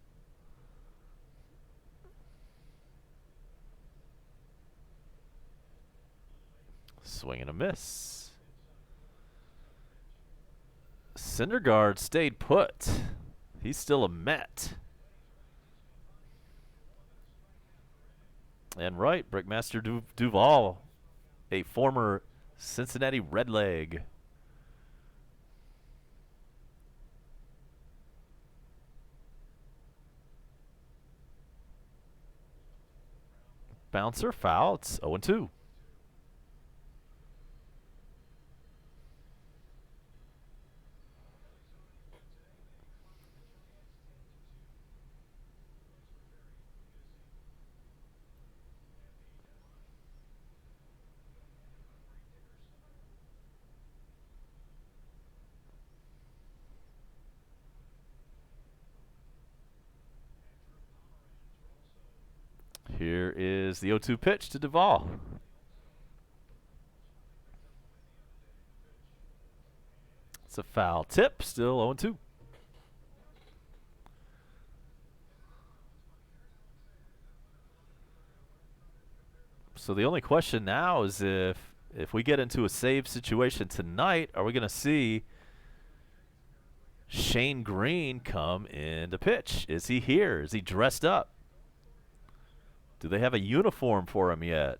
Swing and a miss. Syndergaard stayed put. He's still a Met. And right, Brickmaster Duvall, a former Cincinnati Redleg. Bouncer foul. It's 0-2. Here is the 0-2 pitch to Duvall. It's a foul tip, still 0-2. So the only question now is if we get into a save situation tonight, are we going to see Shane Green come in to pitch? Is he here? Is he dressed up? Do they have a uniform for him yet?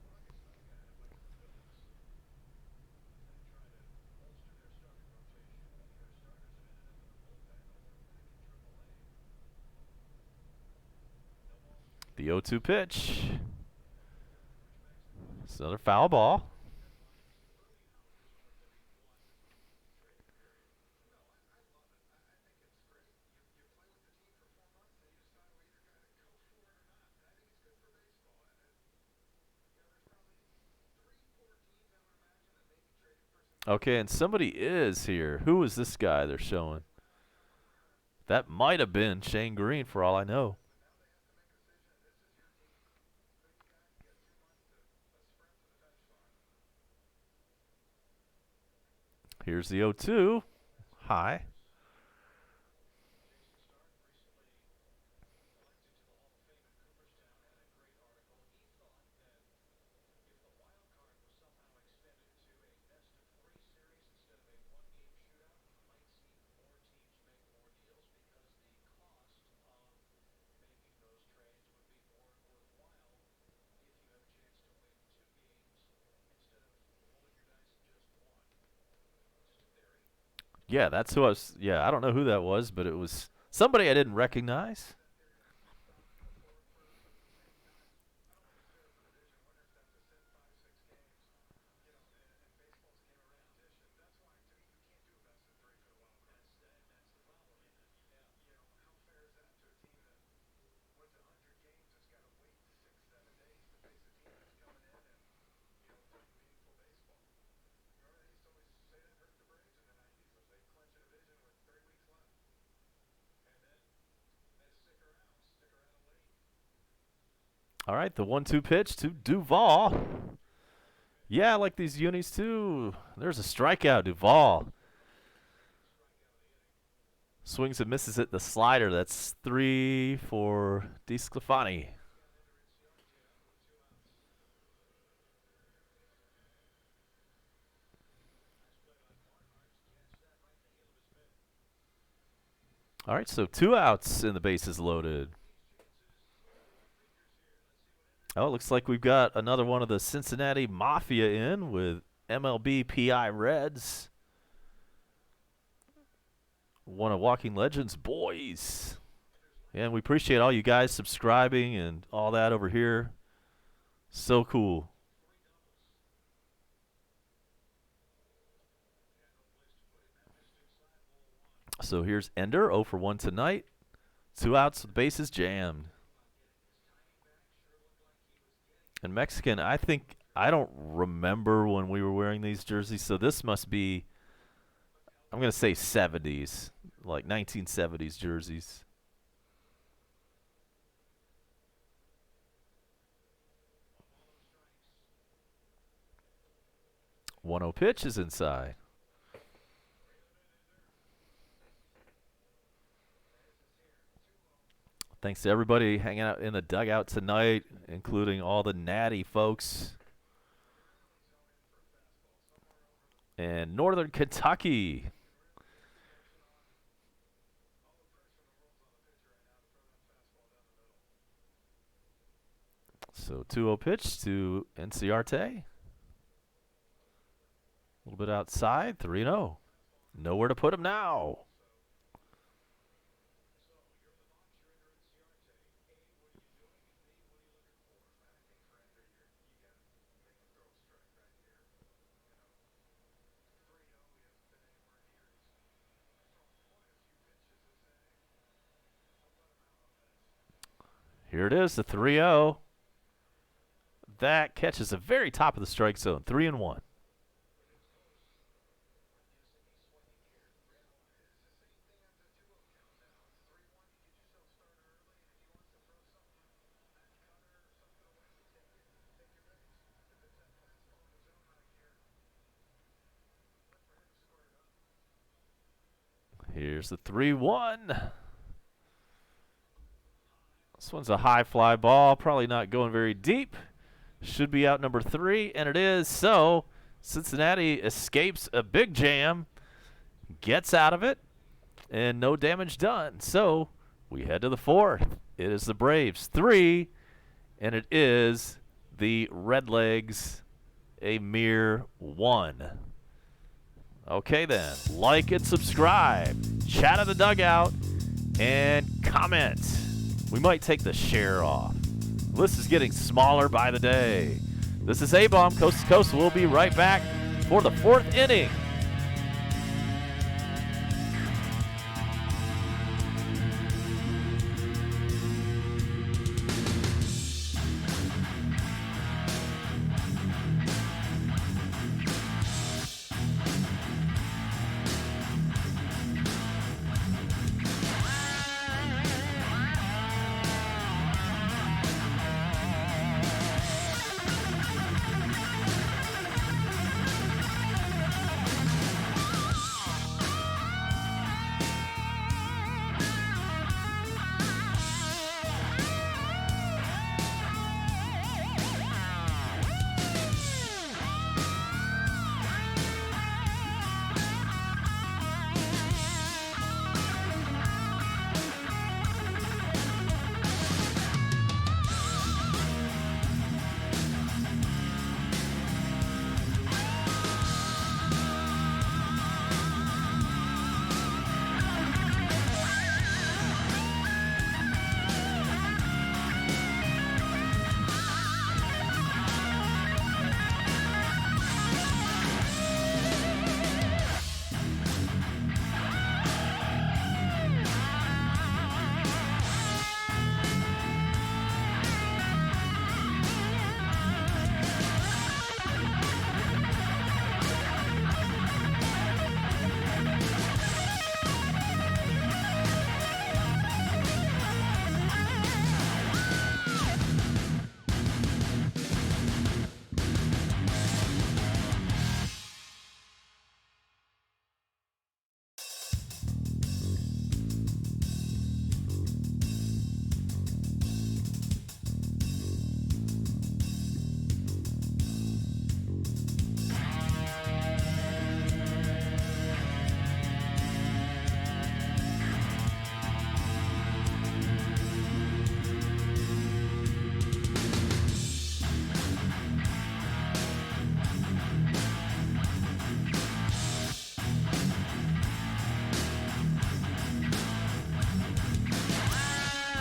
The 0-2 pitch. It's another foul ball. Okay, and somebody is here. Who is this guy they're showing? That might have been Shane Green for all I know. Here's the 0-2. High. Yeah, that's who I was. Yeah, I don't know who that was, but it was somebody I didn't recognize. All right, the 1-2 pitch to Duvall. Yeah, I like these unis too. There's a strikeout, Duvall. Swings and misses at the slider. That's 3 for DeSclafani. All right, so 2 outs and the bases loaded. Oh, it looks like we've got another one of the Cincinnati Mafia in with MLB PI Reds. One of Walking Legends' boys. And we appreciate all you guys subscribing and all that over here. So cool. So here's Ender, 0 for 1 tonight. 2 outs with bases jammed. And Mexican, I don't remember when we were wearing these jerseys, so this must be, I'm going to say 70s, like 1970s jerseys. 1-0 pitch is inside. Thanks to everybody hanging out in the dugout tonight, including all the Natty folks. And Northern Kentucky. So 2-0 pitch to Enciarte. A little bit outside, 3-0. Nowhere to put him now. Here it is, the 3-0. That catches the very top of the strike zone, 3-1. Here's the 3-1. This one's a high fly ball, probably not going very deep. Should be out number 3, and it is. So Cincinnati escapes a big jam, gets out of it, and no damage done. So we head to the 4th. It is the Braves 3, and it is the Redlegs a mere 1. Okay then, like and subscribe, chat in the dugout, and comment. We might take the share off. The list is getting smaller by the day. This is A-Bomb, Coast to Coast. We'll be right back for the 4th inning.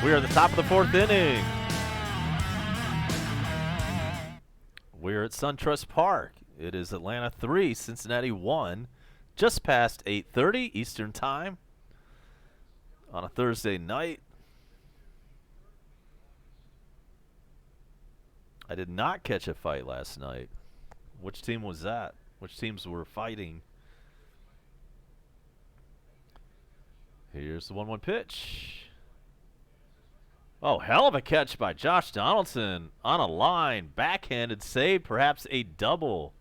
We are at the top of the 4th inning. We're at SunTrust Park. It is Atlanta 3, Cincinnati 1. Just past 8:30 Eastern Time on a Thursday night. I did not catch a fight last night. Which team was that? Which teams were fighting? Here's the 1-1 pitch. Oh, hell of a catch by Josh Donaldson on a line. Backhanded save, perhaps a double.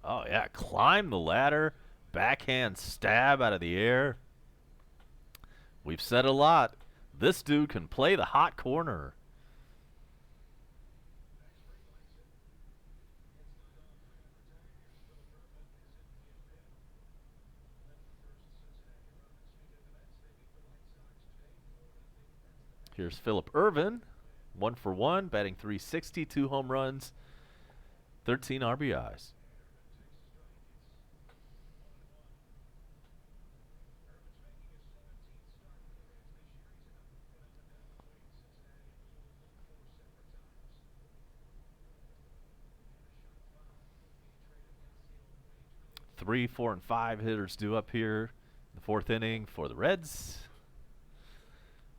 Oh, yeah, climb the ladder. Backhand stab out of the air. We've said a lot. This dude can play the hot corner. Here's Phillip Ervin, 1 for 1, batting .360, 2 home runs, 13 RBIs. Three, 4, and 5 hitters due up here in the 4th inning for the Reds.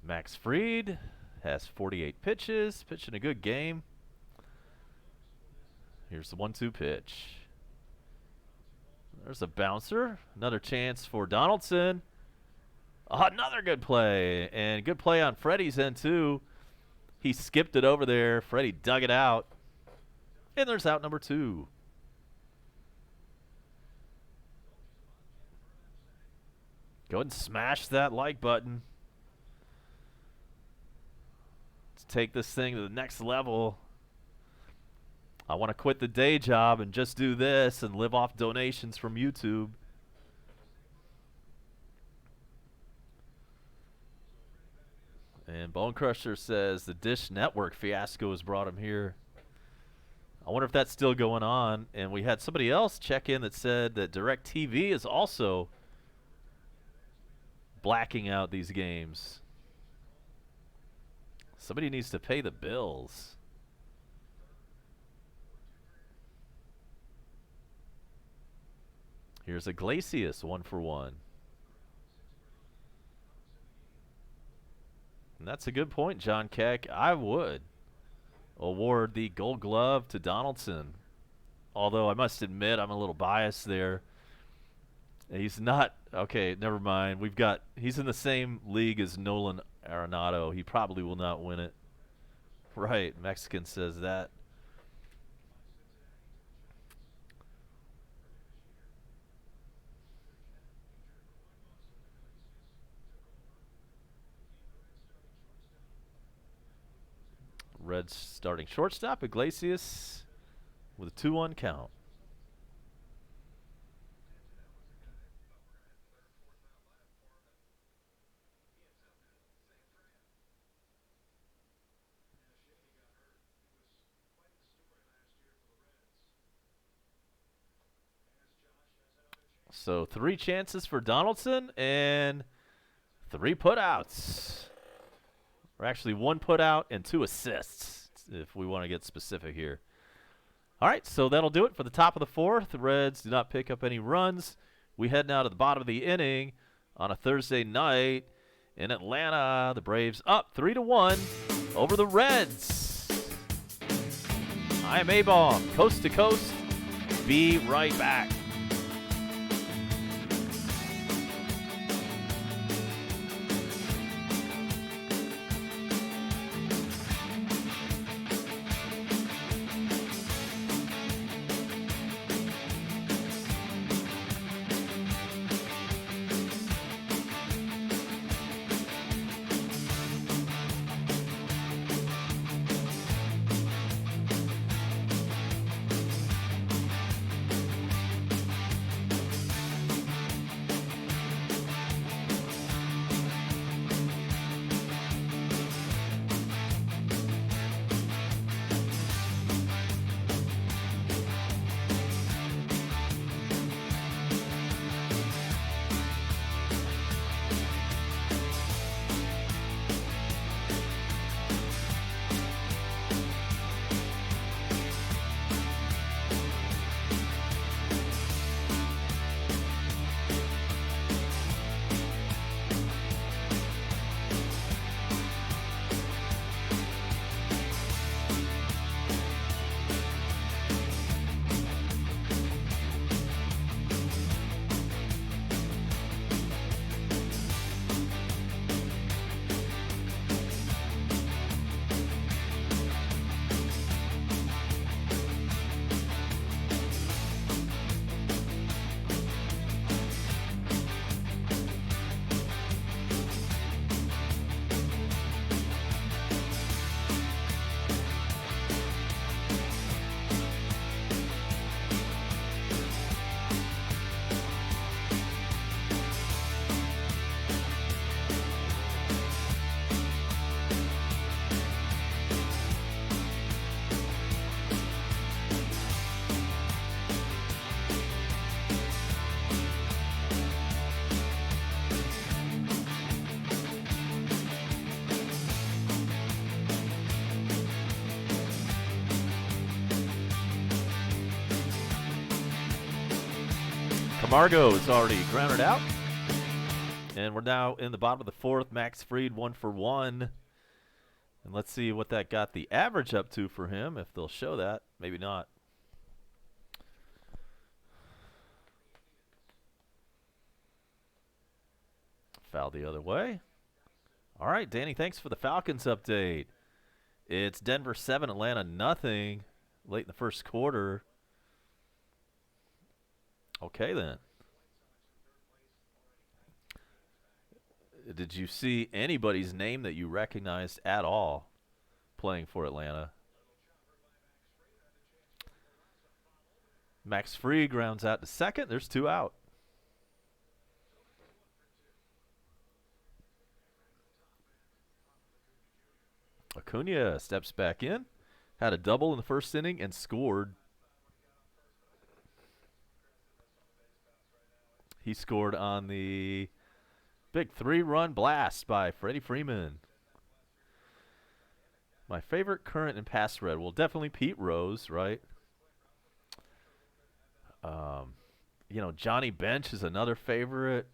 Max Fried has 48 pitches, pitching a good game. Here's the 1-2 pitch. There's a bouncer. Another chance for Donaldson. Another good play. And good play on Freddie's end, too. He skipped it over there. Freddie dug it out. And there's out number 2. Go ahead and smash that like button. Let's take this thing to the next level. I want to quit the day job and just do this and live off donations from YouTube. And Bone Crusher says the Dish Network fiasco has brought him here. I wonder if that's still going on. And we had somebody else check in that said that DirecTV is also blacking out these games. Somebody needs to pay the bills. Here's Iglesias, 1 for 1. And that's a good point, John Keck. I would award the Gold Glove to Donaldson. Although I must admit I'm a little biased there. He's not, okay, never mind. He's in the same league as Nolan Arenado. He probably will not win it. Right, Mexican says that. Reds starting shortstop, Iglesias, with a 2-1 count. So 3 chances for Donaldson and 3 putouts. Or actually 1 putout and 2 assists, if we want to get specific here. All right, so that'll do it for the top of the 4th. The Reds do not pick up any runs. We head now to the bottom of the inning on a Thursday night in Atlanta. The Braves up 3-1 over the Reds. I am A-Bomb, coast to coast. Be right back. Margot is already grounded out. And we're now in the bottom of the fourth. Max Fried 1 for 1. And let's see what that got the average up to for him, if they'll show that. Maybe not. Foul the other way. All right, Danny, thanks for the Falcons update. It's Denver 7, Atlanta nothing late in the first quarter. Okay, then. Did you see anybody's name that you recognized at all playing for Atlanta? Max Fried grounds out to second. There's 2 out. Acuna steps back in, had a double in the first inning, and scored. He scored on the big 3-run blast by Freddie Freeman. My favorite current and past Red. Well, definitely Pete Rose, right? You know, Johnny Bench is another favorite.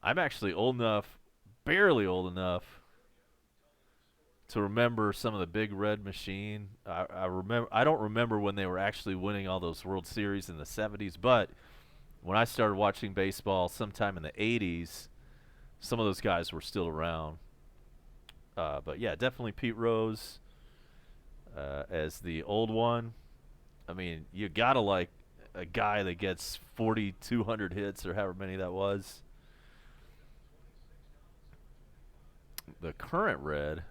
I'm actually old enough, barely old enough, to remember some of the big red machine. I don't remember when they were actually winning all those World Series in the 70s, but when I started watching baseball sometime in the 80s, some of those guys were still around. But yeah, definitely Pete Rose as the old one. I mean, you gotta like a guy that gets 4,200 hits or however many that was. The current red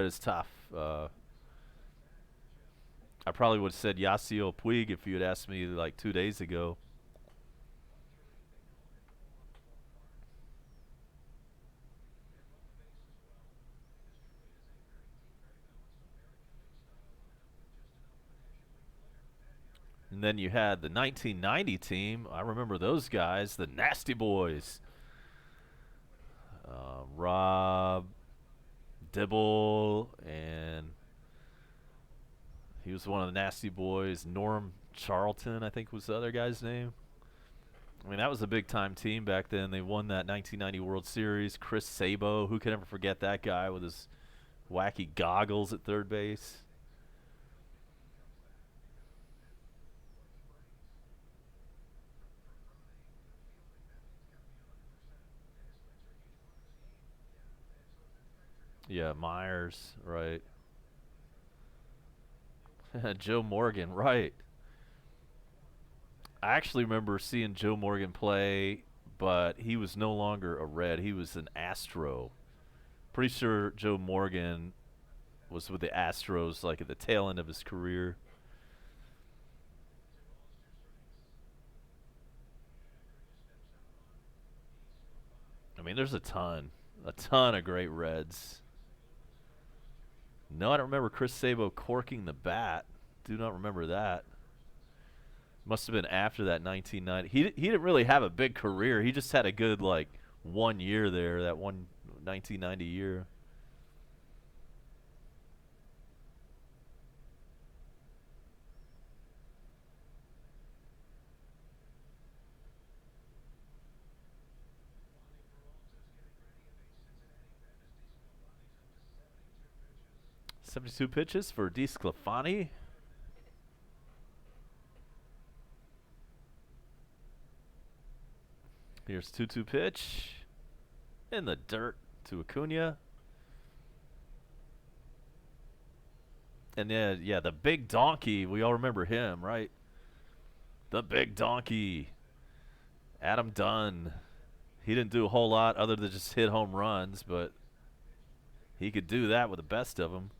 is tough. I probably would have said Yasiel Puig if you had asked me like 2 days ago. And then you had the 1990 team. I remember those guys, the Nasty Boys. Rob Dibble, and he was one of the Nasty Boys. Norm Charlton, I think was the other guy's name. I mean, that was a big-time team back then. They won that 1990 World Series. Chris Sabo, who can ever forget that guy with his wacky goggles at third base? Yeah, Myers, right. Joe Morgan, right. I actually remember seeing Joe Morgan play, but he was no longer a Red. He was an Astro. Pretty sure Joe Morgan was with the Astros like at the tail end of his career. I mean, there's a ton of great Reds. No, I don't remember Chris Sabo corking the bat. Do not remember that. Must have been after that 1990. He didn't really have a big career. He just had a good like 1 year there, that one 1990 year. .72 pitches for DeSclafani. Here's 2-2 pitch in the dirt to Acuna. And then, yeah, the big donkey. We all remember him, right? The big donkey. Adam Dunn. He didn't do a whole lot other than just hit home runs, but he could do that with the best of them.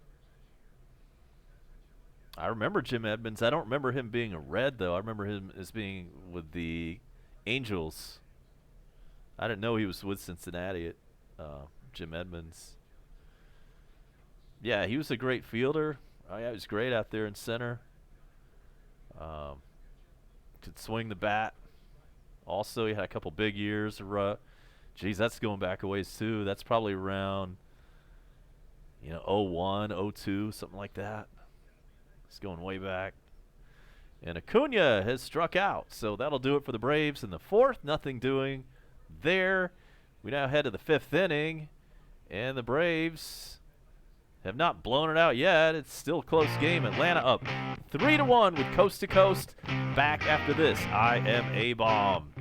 I remember Jim Edmonds. I don't remember him being a Red, though. I remember him as being with the Angels. I didn't know he was with Cincinnati Jim Edmonds. Yeah, he was a great fielder. Oh, yeah, he was great out there in center. Could swing the bat. Also, he had a couple big years. Geez, that's going back a ways, too. That's probably around, 01, 02, something like that. It's going way back. And Acuna has struck out. So that'll do it for the Braves in the fourth. Nothing doing there. We now head to the fifth inning. And the Braves have not blown it out yet. It's still a close game. Atlanta up 3-1 with Coast to Coast. Back after this. I am A-Bomb.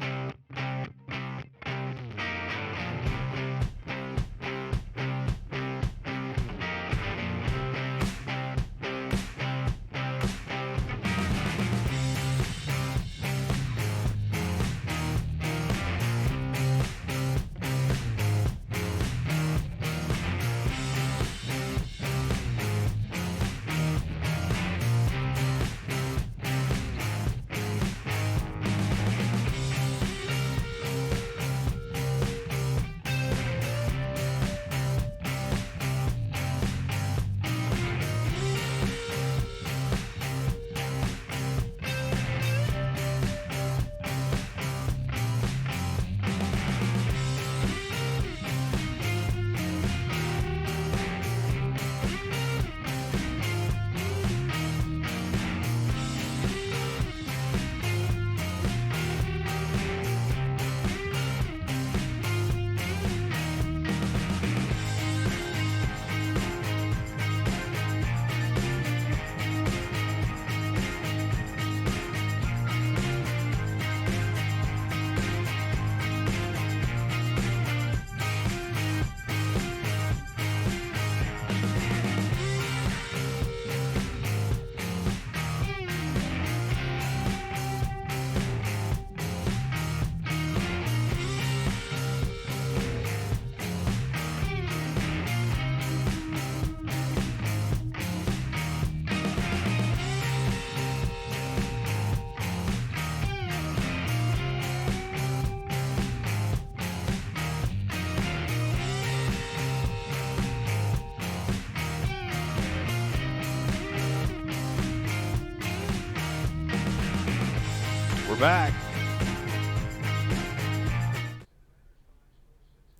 Back.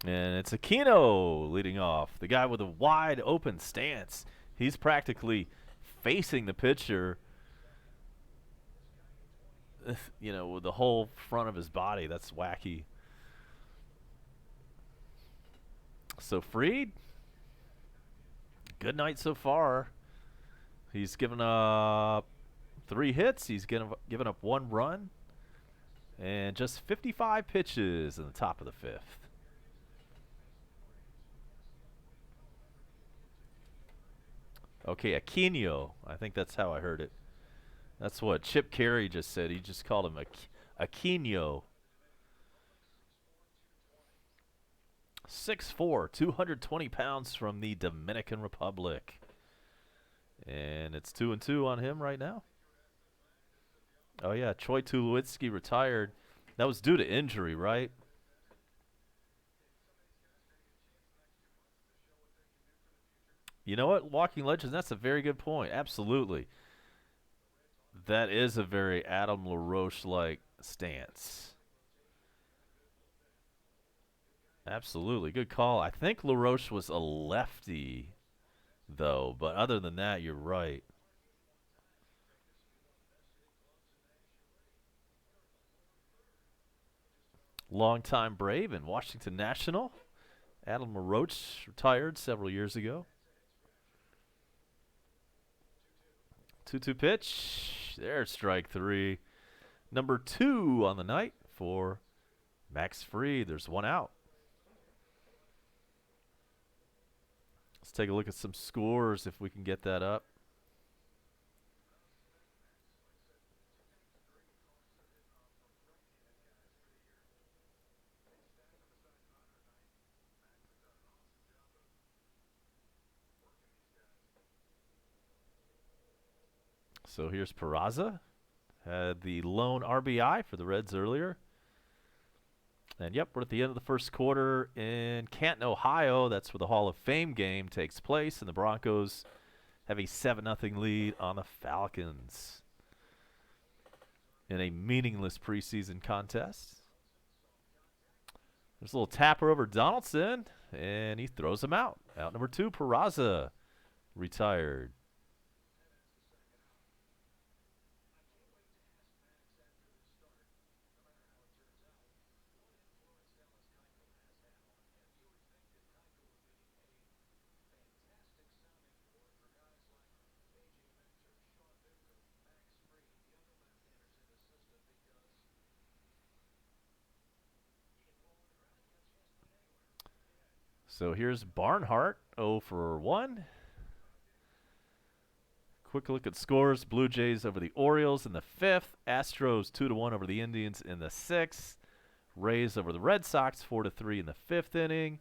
And it's Aquino leading off. The guy with a wide open stance. He's practically facing the pitcher, you know, with the whole front of his body. That's wacky. So Fried, good night so far. He's given up 3 hits. He's given up 1 run. And just 55 pitches in the top of the fifth. Okay, Aquino. I think that's how I heard it. That's what Chip Carey just said. He just called him Aquino. 6'4", 220 pounds from the Dominican Republic. And it's 2-2 on him right now. Oh, yeah, Troy Tulowitzki retired. That was due to injury, right? You know what, Walking Legends, that's a very good point. Absolutely. That is a very Adam LaRoche-like stance. Absolutely. Good call. I think LaRoche was a lefty, though. But other than that, you're right. Longtime Brave and Washington National. Adam LaRoche retired several years ago. 2-2 pitch. There's strike 3. Number 2 on the night for Max Fried. There's 1 out. Let's take a look at some scores if we can get that up. So here's Peraza. Had the lone RBI for the Reds earlier. And, yep, we're at the end of the first quarter in Canton, Ohio. That's where the Hall of Fame game takes place. And the Broncos have a 7-0 lead on the Falcons in a meaningless preseason contest. There's a little tapper over Donaldson, and he throws him out. Out number 2, Peraza, retired. So here's Barnhart, 0 for 1. Quick look at scores. Blue Jays over the Orioles in the 5th. Astros 2-1 over the Indians in the 6th. Rays over the Red Sox 4-3 in the 5th inning.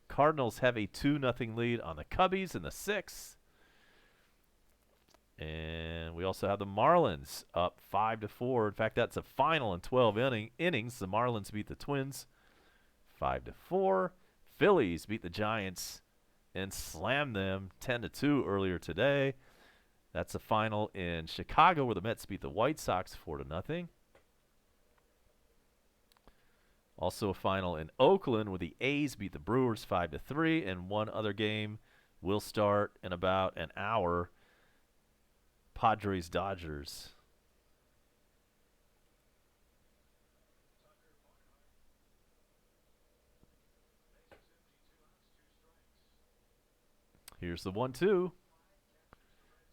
Cardinals have a 2-0 lead on the Cubbies in the 6th. And we also have the Marlins up 5-4. In fact, that's a final in 12 innings. The Marlins beat the Twins 5-4. Phillies beat the Giants and slammed them 10-2 earlier today. That's a final in Chicago where the Mets beat the White Sox 4-0. Also a final in Oakland where the A's beat the Brewers 5-3. And one other game will start in about an hour. Padres-Dodgers. Here's the 1-2.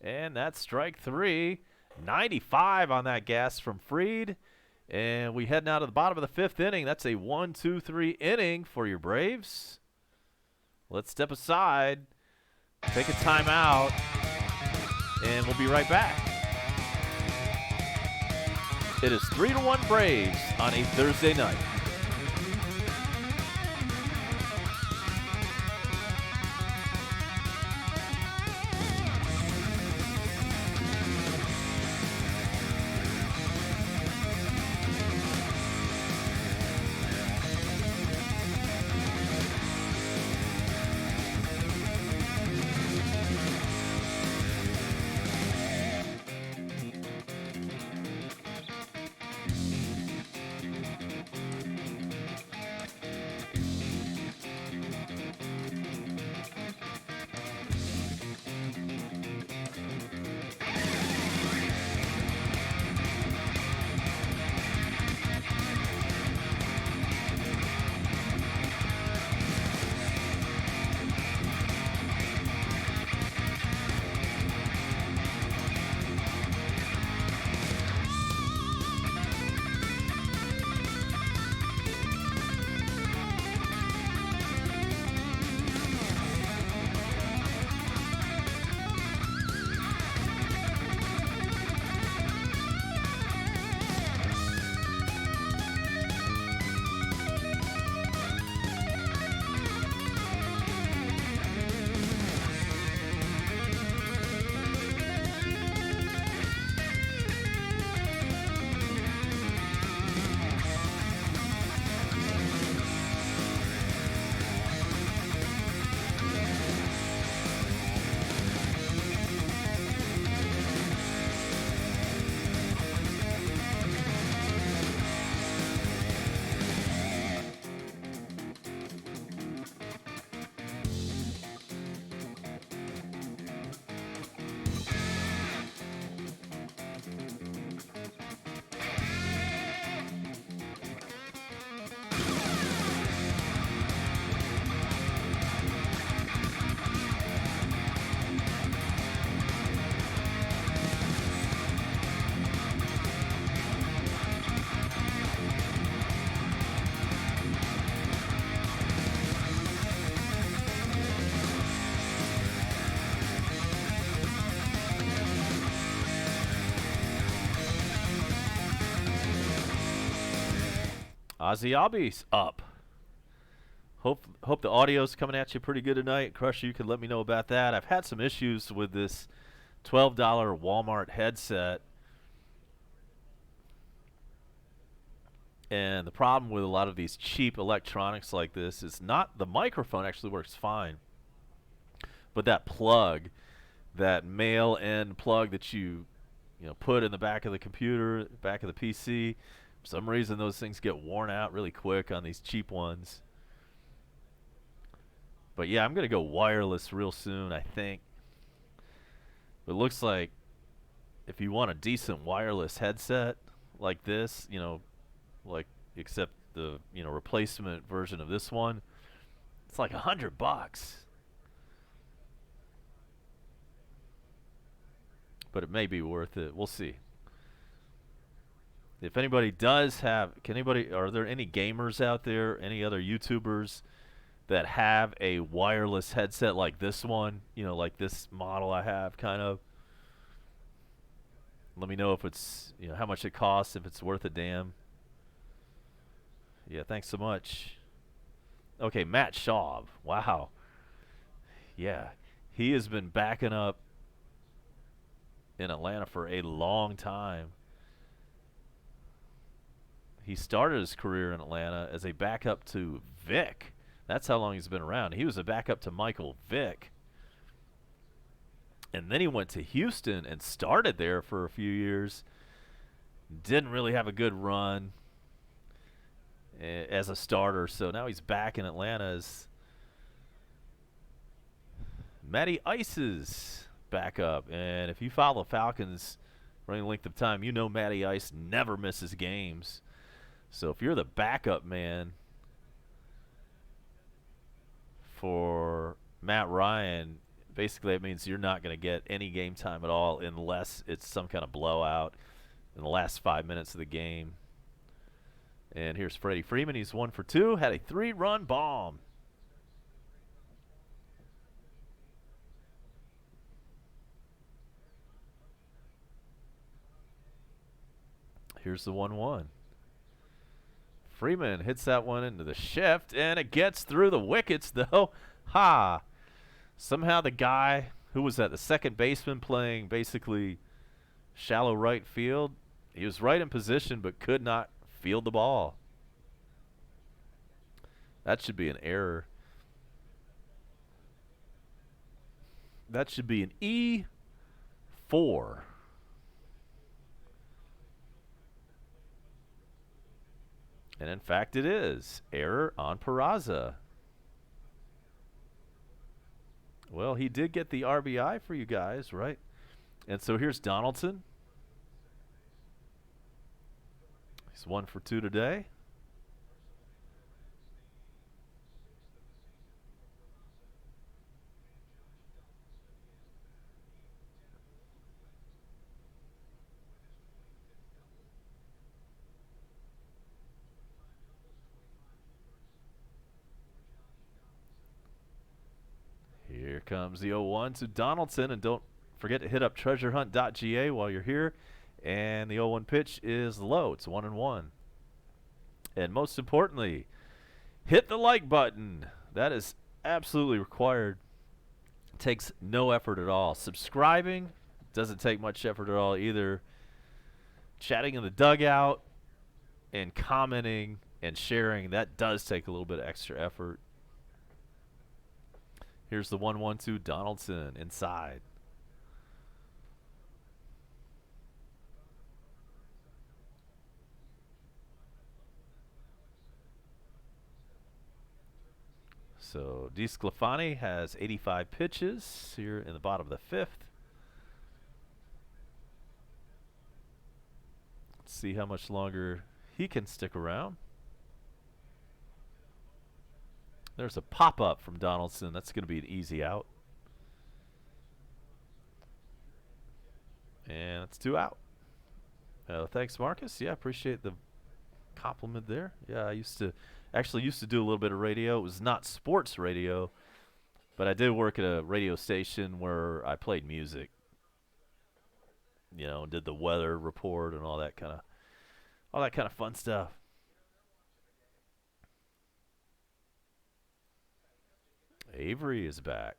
And that's strike 3. 95 on that gas from Fried. And we head now to the bottom of the 5th inning. That's a 1-2-3 inning for your Braves. Let's step aside, take a timeout, and we'll be right back. It is 3-1 Braves on a Thursday night. Ozzy Albies up. Hope the audio's coming at you pretty good tonight. Crusher, you can let me know about that. I've had some issues with this $12 Walmart headset. And the problem with a lot of these cheap electronics like this is not the microphone actually works fine, but that plug, that male end plug that you put in the back of the computer, back of the PC, for some reason those things get worn out really quick on these cheap ones. But yeah, I'm going to go wireless real soon, I think. But it looks like if you want a decent wireless headset like this, like except the replacement version of this one, it's like $100. But it may be worth it. We'll see. If anybody does have, are there any gamers out there, any other YouTubers that have a wireless headset like this one, like this model I have, kind of. Let me know if it's, how much it costs, if it's worth a damn. Yeah, thanks so much. Okay, Matt Schaub. Wow. Yeah, he has been backing up in Atlanta for a long time. He started his career in Atlanta as a backup to Vic. That's how long he's been around. He was a backup to Michael Vick. And then he went to Houston and started there for a few years. Didn't really have a good run as a starter, so now he's back in Atlanta as Matty Ice's backup. And if you follow the Falcons for any length of time, you know Matty Ice never misses games. So if you're the backup man for Matt Ryan, basically that means you're not going to get any game time at all unless it's some kind of blowout in the last 5 minutes of the game. And here's Freddie Freeman. He's 1 for 2. Had a 3-run bomb. Here's the 1-1. Freeman hits that one into the shift, and it gets through the wickets, though. Ha! Somehow the guy who was at the second baseman playing basically shallow right field, he was right in position but could not field the ball. That should be an error. That should be an E4. And in fact, it is. Error on Peraza. Well, he did get the RBI for you guys, right? And so here's Donaldson. He's 1 for 2 today. Here comes the 0-1 to Donaldson, and don't forget to hit up treasurehunt.ga while you're here. And the 0-1 pitch is low. It's 1-1. And most importantly, hit the like button. That is absolutely required. It takes no effort at all. Subscribing doesn't take much effort at all either. Chatting in the dugout and commenting and sharing, that does take a little bit of extra effort. Here's the 1-1 Donaldson inside. So DeSclafani has 85 pitches here in the bottom of the 5th. Let's see how much longer he can stick around. There's a pop-up from Donaldson. That's going to be an easy out. And it's 2 out. Thanks, Marcus. Yeah, appreciate the compliment there. Yeah, I used to do a little bit of radio. It was not sports radio, but I did work at a radio station where I played music. Did the weather report and all that kind of fun stuff. Avery is back.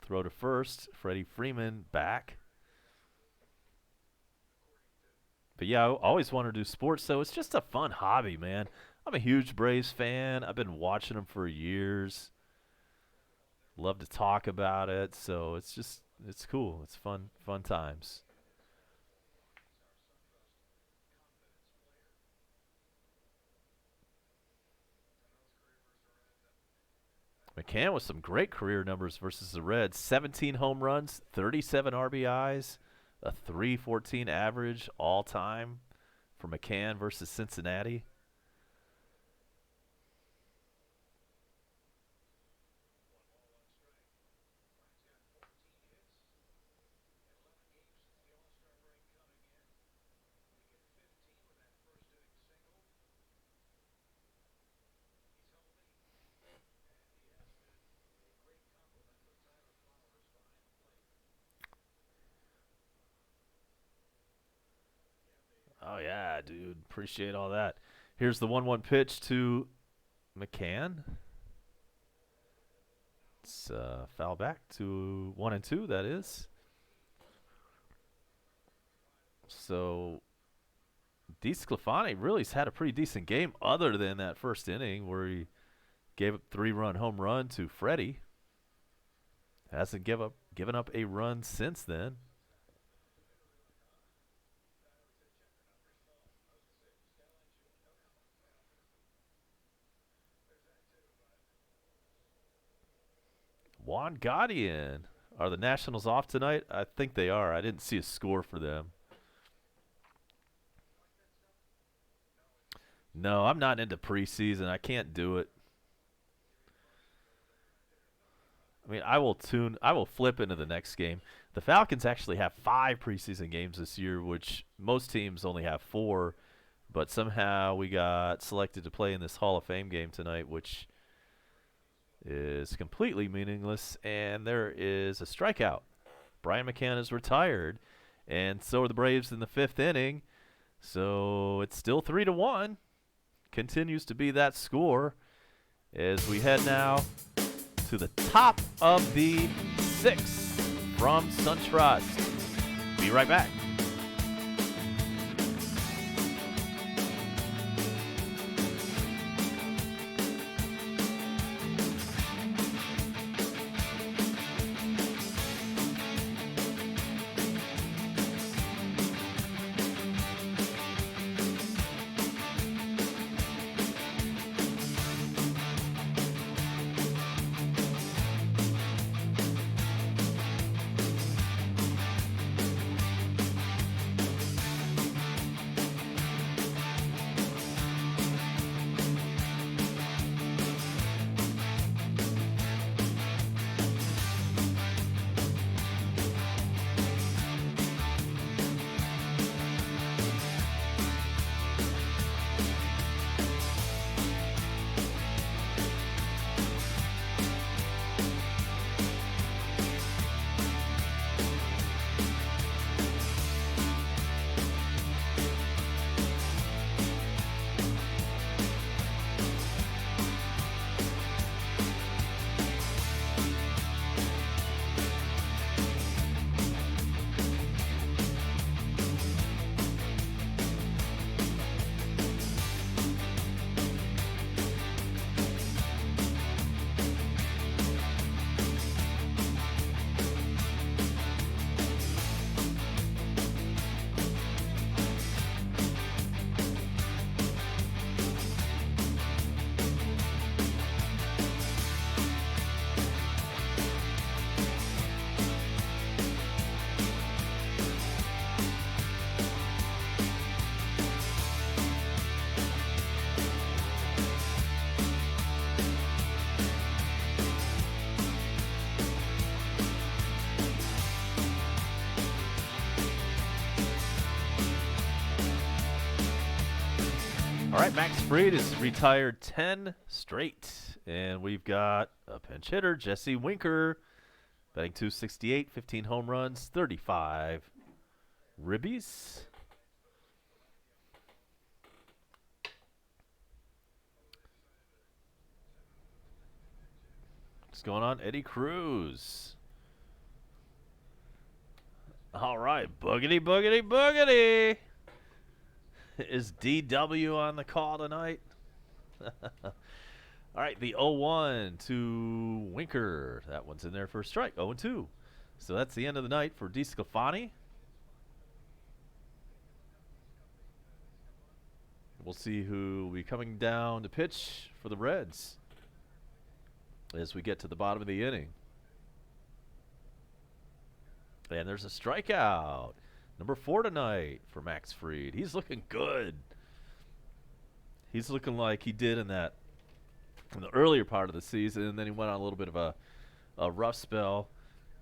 Throw to first. Freddie Freeman back. But yeah, I always wanted to do sports, so it's just a fun hobby, man. I'm a huge Braves fan. I've been watching them for years. Love to talk about it, so it's cool. It's fun times. McCann with some great career numbers versus the Reds. 17 home runs, 37 RBIs, a 3.14 average all time for McCann versus Cincinnati. dude. Appreciate all that. Here's the 1-1 pitch to McCann. It's foul back to 1-2, that is. So DeSclafani really has had a pretty decent game other than that first inning where he gave up 3-run home run to Freddie. Hasn't given up a run since then. Juan Gaudian. Are the Nationals off tonight? I think they are. I didn't see a score for them. No, I'm not into preseason. I can't do it. I mean, I will flip into the next game. The Falcons actually have 5 preseason games this year, which most teams only have 4. But somehow we got selected to play in this Hall of Fame game tonight, which is completely meaningless. And there is a strikeout. Brian McCann is retired, and so are the Braves in the 5th inning. So it's still 3-1. Continues to be that score as we head now to the top of the 6th from SunTrust. Be right back. All right, Max Fried is retired 10 straight. And we've got a pinch hitter, Jesse Winker, batting .268, 15 home runs, 35 ribbies. What's going on? Eddie Cruz. All right, boogity, boogity, boogity. Is DW on the call tonight? All right, the 0-1 to Winker. That one's in there for a strike, 0-2. So that's the end of the night for DeSclafani. We'll see who will be coming down to pitch for the Reds as we get to the bottom of the inning. And there's a strikeout. Number 4 tonight for Max Fried. He's looking good. He's looking like he did in the earlier part of the season, and then he went on a little bit of a rough spell.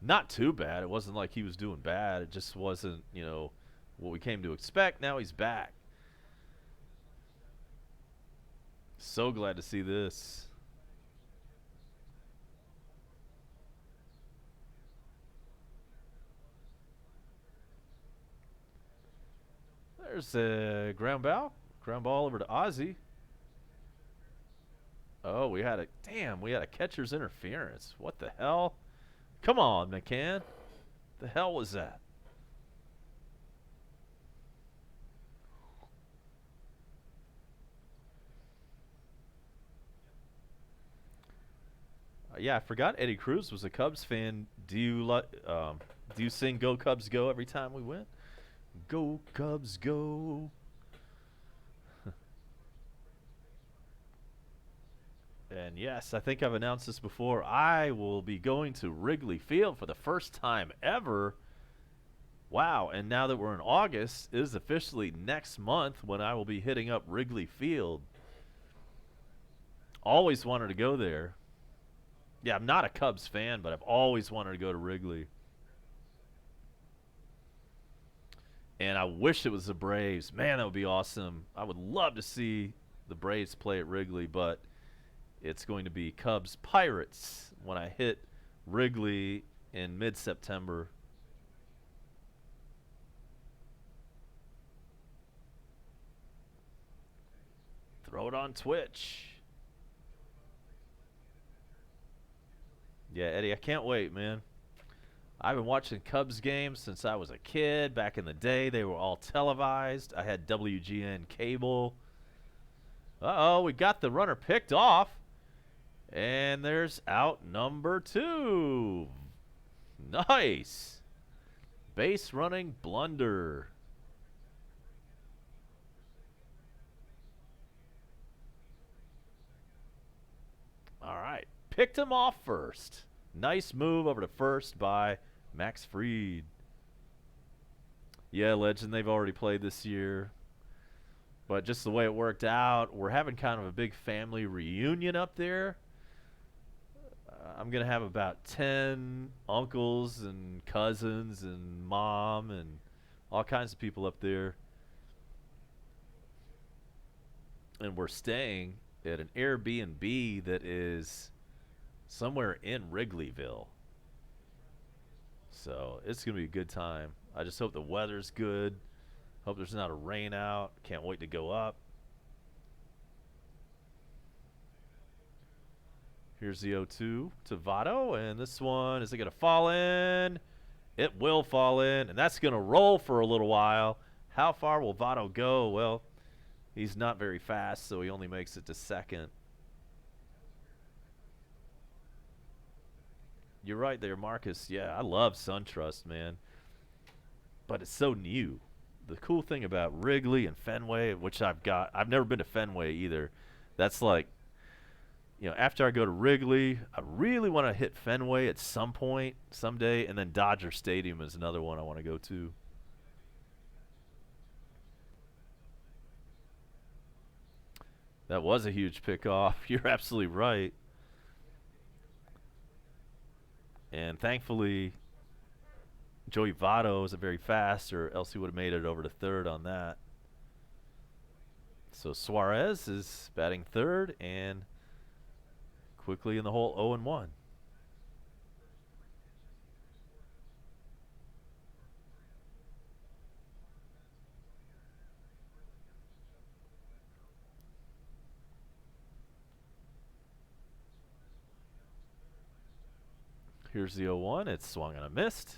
Not too bad. It wasn't like he was doing bad. It just wasn't, what we came to expect. Now he's back. So glad to see this. There's a ground ball. Ground ball over to Ozzie. Oh, we had a catcher's interference. What the hell? Come on, McCann. The hell was that? Yeah, I forgot Eddie Cruz was a Cubs fan. Do you sing "Go Cubs Go" every time we win? Go Cubs Go. And yes, I think I've announced this before. I will be going to Wrigley Field for the first time ever. Wow, and now that we're in August, it is officially next month when I will be hitting up Wrigley Field. Always wanted to go there. Yeah, I'm not a Cubs fan, but I've always wanted to go to Wrigley. And I wish it was the Braves. Man, that would be awesome. I would love to see the Braves play at Wrigley, but it's going to be Cubs Pirates when I hit Wrigley in mid-September. Throw it on Twitch. Yeah, Eddie, I can't wait, man. I've been watching Cubs games since I was a kid. Back in the day, they were all televised. I had WGN cable. Uh-oh, we got the runner picked off. And there's out number 2. Nice. Base running blunder. All right. Picked him off first. Nice move over to first by Max Fried. Yeah, Legend, they've already played this year. But just the way it worked out, we're having kind of a big family reunion up there. I'm going to have about 10 uncles and cousins and mom and all kinds of people up there. And we're staying at an Airbnb that is somewhere in Wrigleyville. So it's going to be a good time. I just hope the weather's good. Hope there's not a rain out. Can't wait to go up. Here's the 0-2 to Votto, and this one, is it going to fall in? It will fall in, and that's going to roll for a little while. How far will Votto go? Well, he's not very fast, so he only makes it to second. You're right there, Marcus. Yeah, I love SunTrust, man. But it's so new. The cool thing about Wrigley and Fenway, which I've never been to Fenway either. That's like, you know, after I go to Wrigley, I really want to hit Fenway at some point, someday, and then Dodger Stadium is another one I want to go to. That was a huge pickoff. You're absolutely right. And thankfully, Joey Votto isn't very fast, or else he would have made it over to third on that. So Suarez is batting third and quickly in the hole 0-1. Here's the 0-1. It's swung and a missed.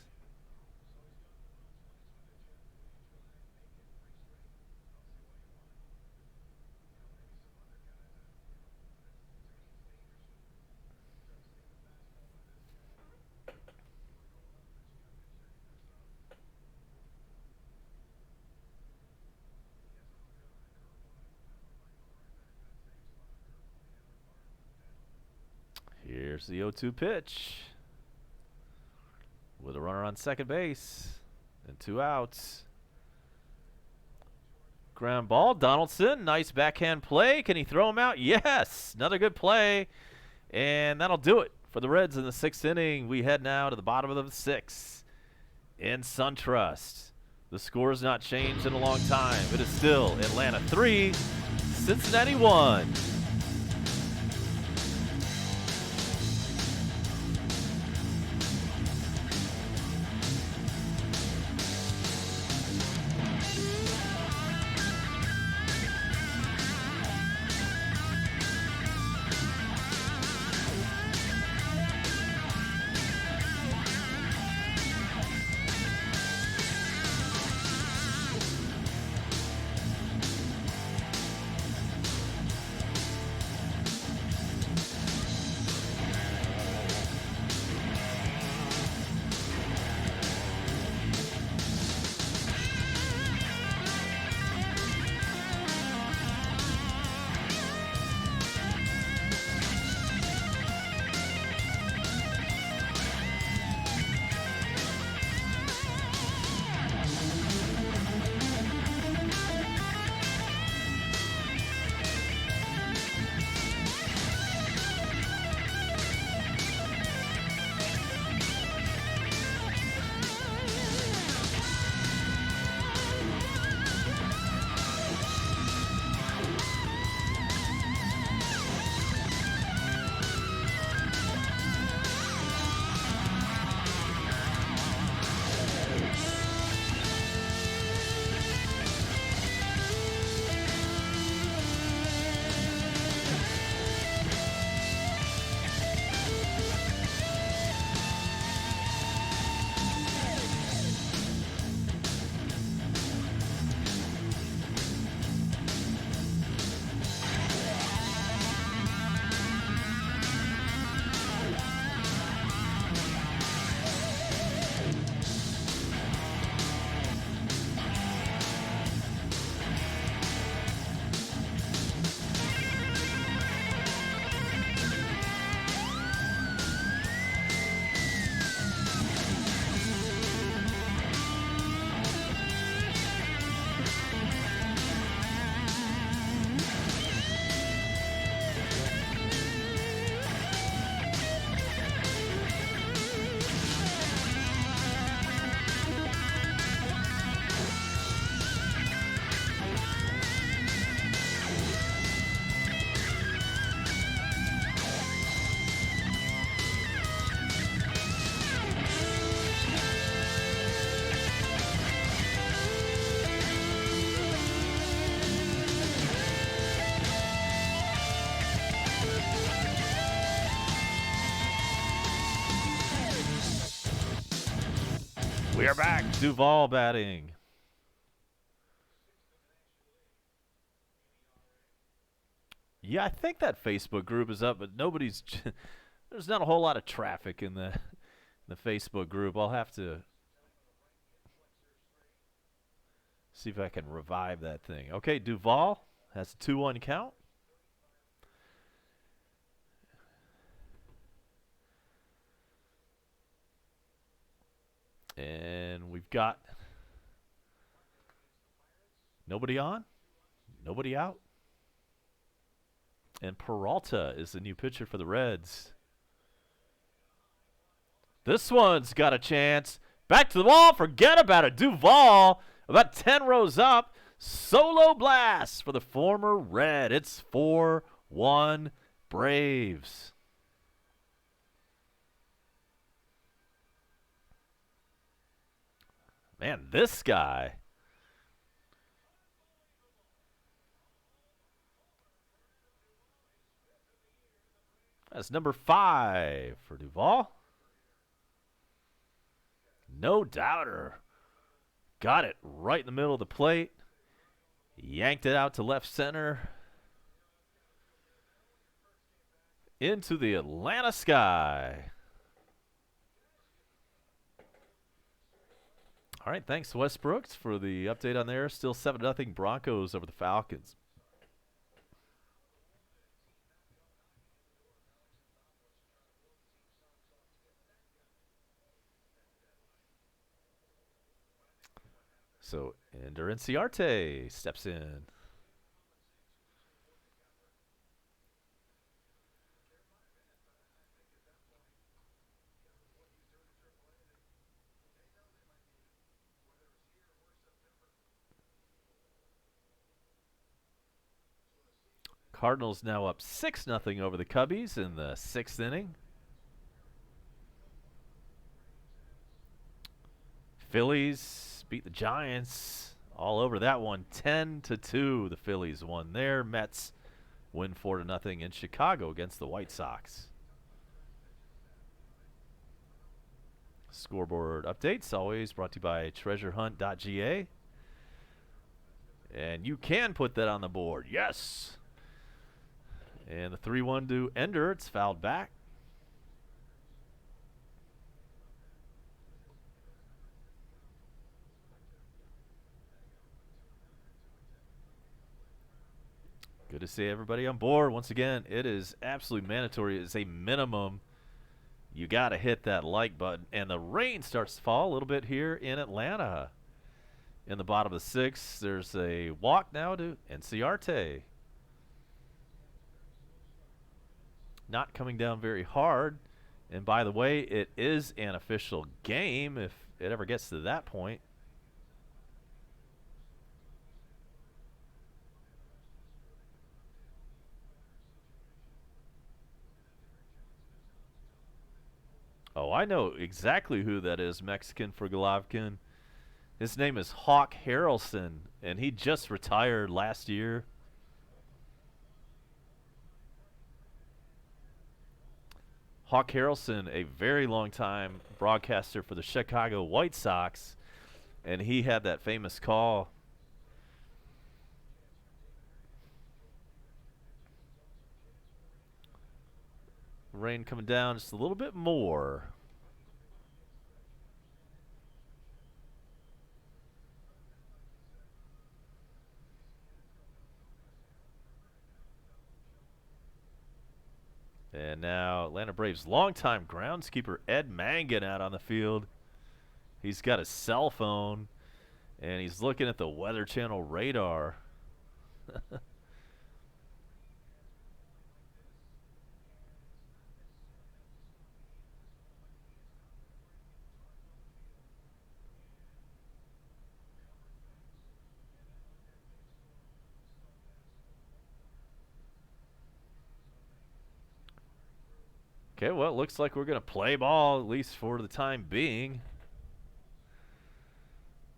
Here's the 0-2 pitch with a runner on second base and 2 outs. Ground ball, Donaldson, nice backhand play. Can he throw him out? Yes, another good play. And that'll do it for the Reds in the 6th inning. We head now to the bottom of the 6th in SunTrust. The score's not changed in a long time. It is still Atlanta 3, Cincinnati 1. We are back. Duvall batting. Yeah, I think that Facebook group is up, but nobody's. There's not a whole lot of traffic in the Facebook group. I'll have to see if I can revive that thing. Okay, Duvall has a 2-1 count. And we've got nobody on, nobody out. And Peralta is the new pitcher for the Reds. This one's got a chance. Back to the wall. Forget about it. Duvall, about 10 rows up. Solo blast for the former Red. It's 4-1 Braves. Man, this guy. That's number 5 for Duvall. No doubter. Got it right in the middle of the plate. Yanked it out to left center. Into the Atlanta sky. All right, thanks, Wes Brooks, for the update on there. Still 7-0 Broncos over the Falcons. So, Ender Inciarte steps in. Cardinals now up 6-0 over the Cubbies in the 6th inning. Phillies beat the Giants all over that one. 10-2 the Phillies won there. Mets win 4-0 in Chicago against the White Sox. Scoreboard updates always brought to you by treasurehunt.ga. And you can put that on the board. Yes. And the 3-1 to Ender. It's fouled back. Good to see everybody on board. Once again, it is absolutely mandatory. It's a minimum. You got to hit that like button. And the rain starts to fall a little bit here in Atlanta. In the bottom of the 6th, there's a walk now to Inciarte. Not coming down very hard. And by the way, it is an official game if it ever gets to that point. Oh, I know exactly who that is, Mexican for Golovkin. His name is Hawk Harrelson, and he just retired last year. Hawk Harrelson, a very long time broadcaster for the Chicago White Sox, and he had that famous call. Rain coming down just a little bit more. And now Atlanta Braves longtime groundskeeper Ed Mangan out on the field. He's got a cell phone, and he's looking at the Weather Channel radar. Okay, well, it looks like we're going to play ball, at least for the time being.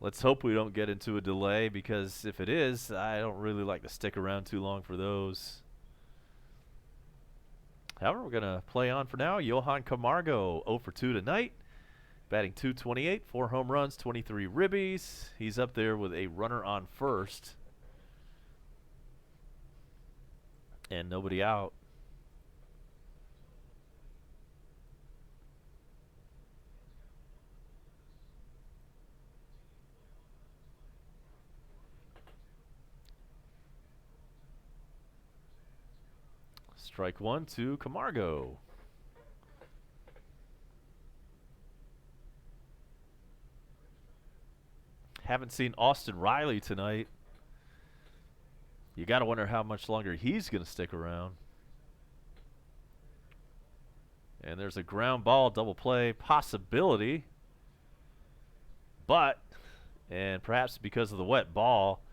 Let's hope we don't get into a delay, because if it is, I don't really like to stick around too long for those. However, we're going to play on for now. Johan Camargo 0 for 2 tonight. Batting .228, 4 home runs, 23 ribbies. He's up there with a runner on first. And nobody out. Strike one to Camargo. Haven't seen Austin Riley tonight. You got to wonder how much longer he's going to stick around. And there's a ground ball double play possibility. But, and perhaps because of the wet ball,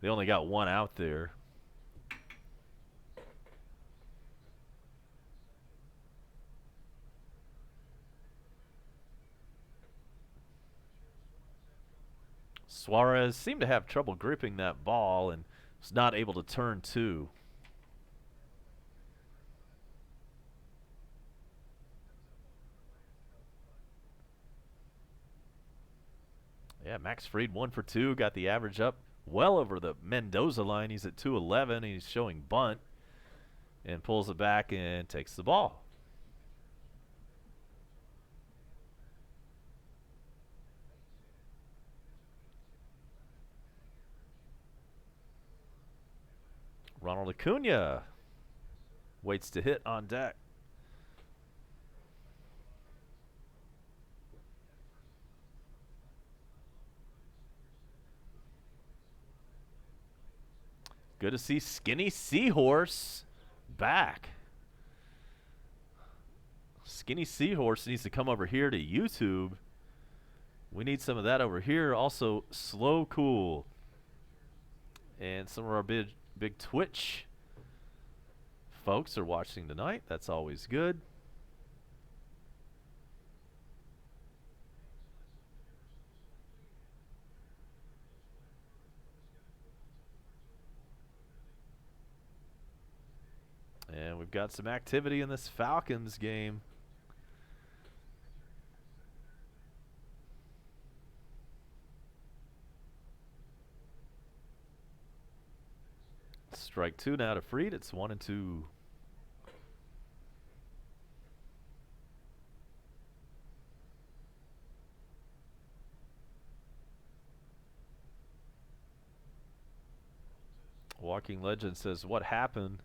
they only got one out there. Suarez seemed to have trouble gripping that ball and was not able to turn two. Yeah, Max Fried 1 for 2, got the average up well over the Mendoza line. He's at 211, and he's showing bunt and pulls it back and takes the ball. Ronald Acuna waits to hit on deck. Good to see Skinny Seahorse back. Skinny Seahorse needs to come over here to YouTube. We need some of that over here. Also, Slow Cool. And some of our big Twitch folks are watching tonight. That's always good. And we've got some activity in this Falcons game. Strike two now to Fried. It's 1-2. Walking Legend says, what happened?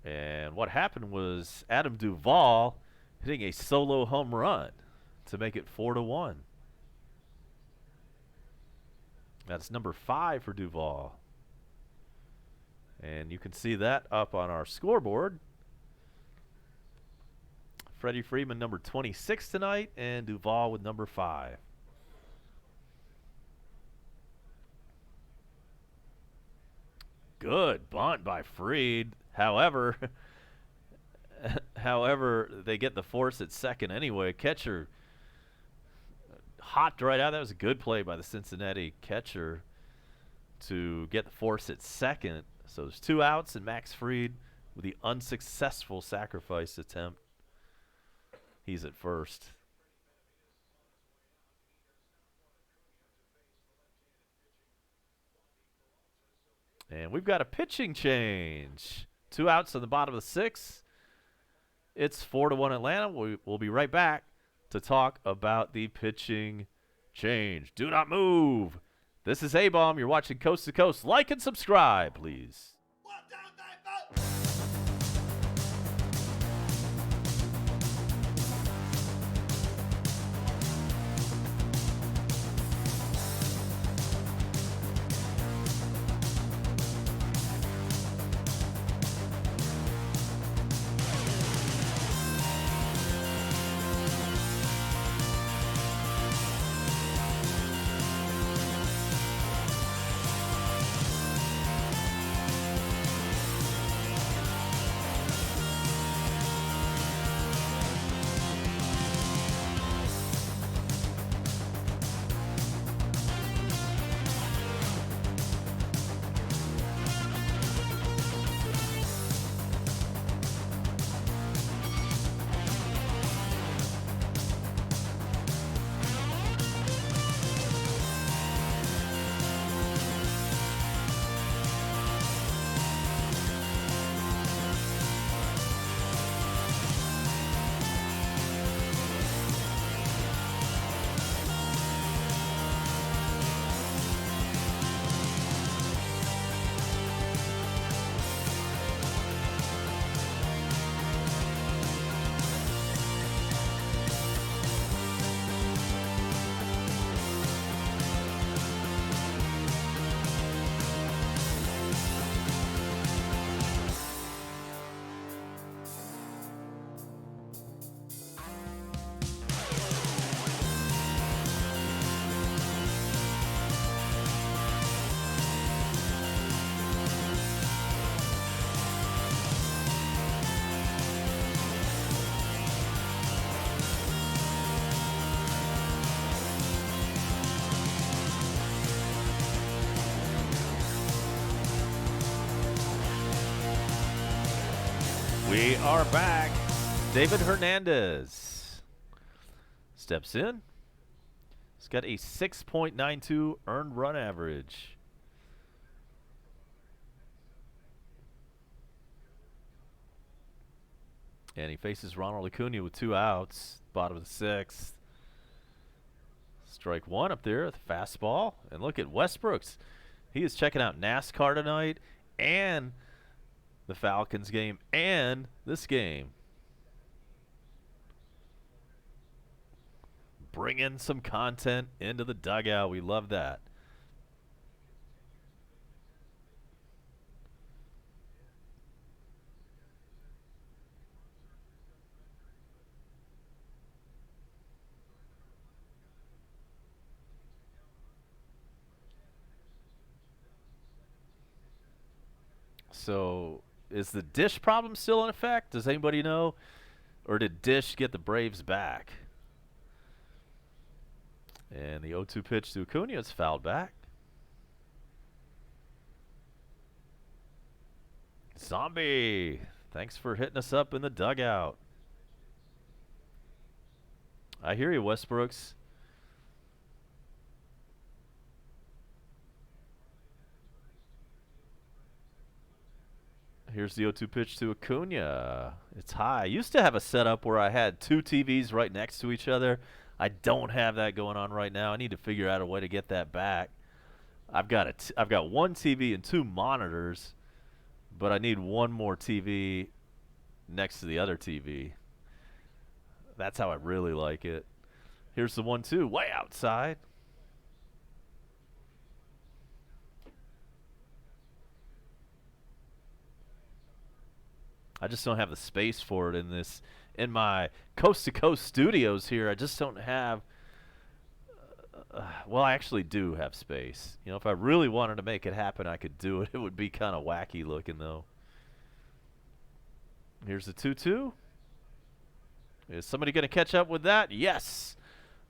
And what happened was Adam Duvall hitting a solo home run to make it 4-1. That's number 5 for Duvall. And you can see that up on our scoreboard. Freddie Freeman number 26 tonight, and Duvall with number 5. Good bunt by Fried. However, they get the force at second anyway. Catcher hopped right out. That was a good play by the Cincinnati catcher to get the force at second. So there's 2 outs, and Max Fried with the unsuccessful sacrifice attempt. He's at first. And we've got a pitching change. 2 outs in the bottom of the 6th. It's 4-1 Atlanta. We'll be right back to talk about the pitching change. Do not move. This is A-Bomb. You're watching Coast to Coast. Like and subscribe, please. 1, 2, 3, 4. We are back. David Hernandez steps in. He's got a 6.92 earned run average. And he faces Ronald Acuna with 2 outs, bottom of the 6th. Strike 1 up there with a fastball. And look at Westbrooks. He is checking out NASCAR tonight and the Falcons game and this game. Bring in some content into the dugout. We love that. So, is the Dish problem still in effect? Does anybody know? Or did Dish get the Braves back? And the 0-2 pitch to Acuna is fouled back. Zombie, thanks for hitting us up in the dugout. I hear you, Westbrooks. Here's the 0-2 pitch to Acuna. It's high. I used to have a setup where I had 2 TVs right next to each other. I don't have that going on right now. I need to figure out a way to get that back. I've got 1 TV and 2 monitors, but I need 1 more TV next to the other TV. That's how I really like it. Here's the 1-2, way outside. I just don't have the space for it in my coast-to-coast studios here. I just don't have well, I actually do have space. You know, if I really wanted to make it happen, I could do it. It would be kind of wacky looking, though. Here's the 2-2. Is somebody going to catch up with that? Yes.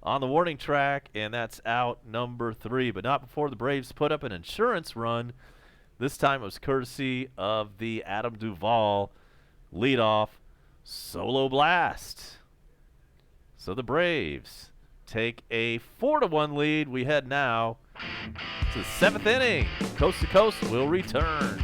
On the warning track, and that's out number 3. But not before the Braves put up an insurance run. This time it was courtesy of the Adam Duvall leadoff solo blast. So the Braves take a 4-1 lead. We head now to the 7th inning. Coast to Coast will return.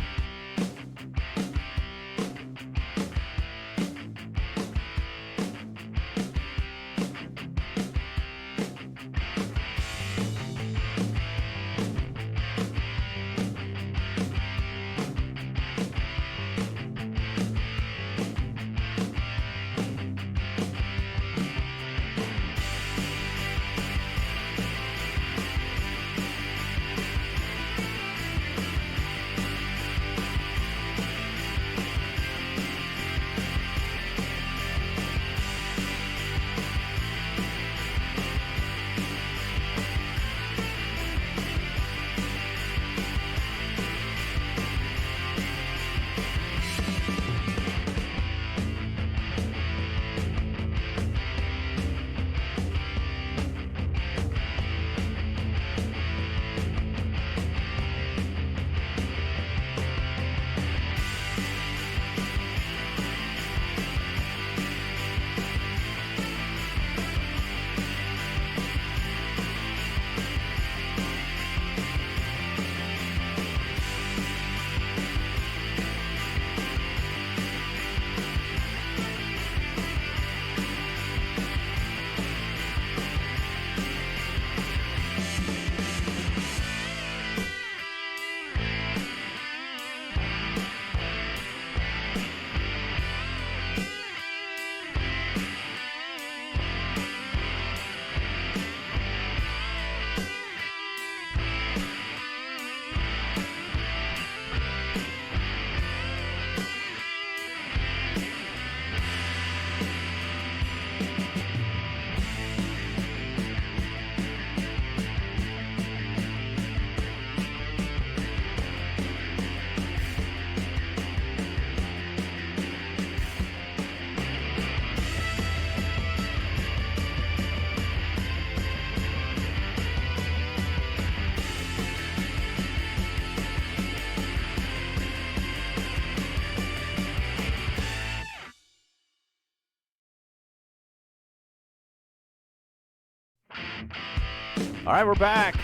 All right, we're back.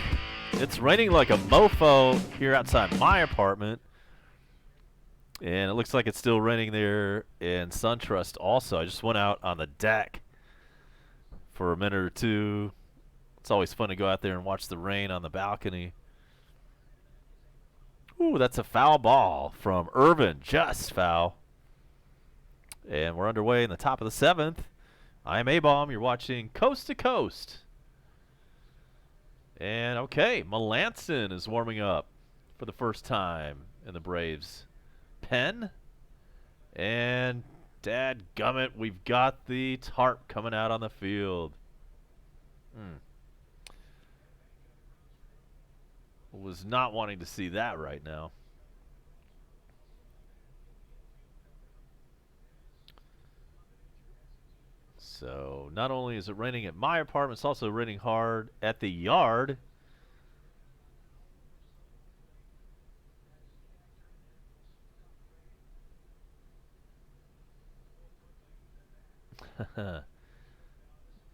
It's raining like a mofo here outside my apartment. And it looks like it's still raining there in SunTrust also. I just went out on the deck for a minute or two. It's always fun to go out there and watch the rain on the balcony. Ooh, that's a foul ball from Irvin. Just foul. And we're underway in the top of the 7th. I'm A-Bomb. You're watching Coast to Coast. And, okay, Melanson is warming up for the first time in the Braves pen. And, dadgummit, we've got the tarp coming out on the field. Was not wanting to see that right now. So not only is it raining at my apartment, it's also raining hard at the yard.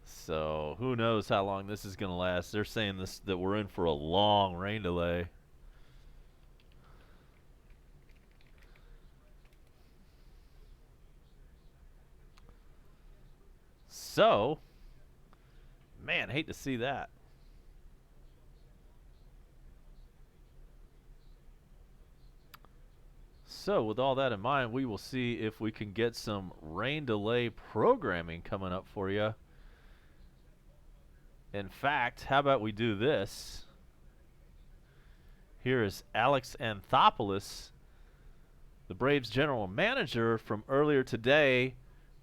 So who knows how long this is going to last. They're saying that we're in for a long rain delay. So, man, hate to see that. So, with all that in mind, we will see if we can get some rain delay programming coming up for you. In fact, how about we do this? Here is Alex Anthopoulos, the Braves general manager, from earlier today,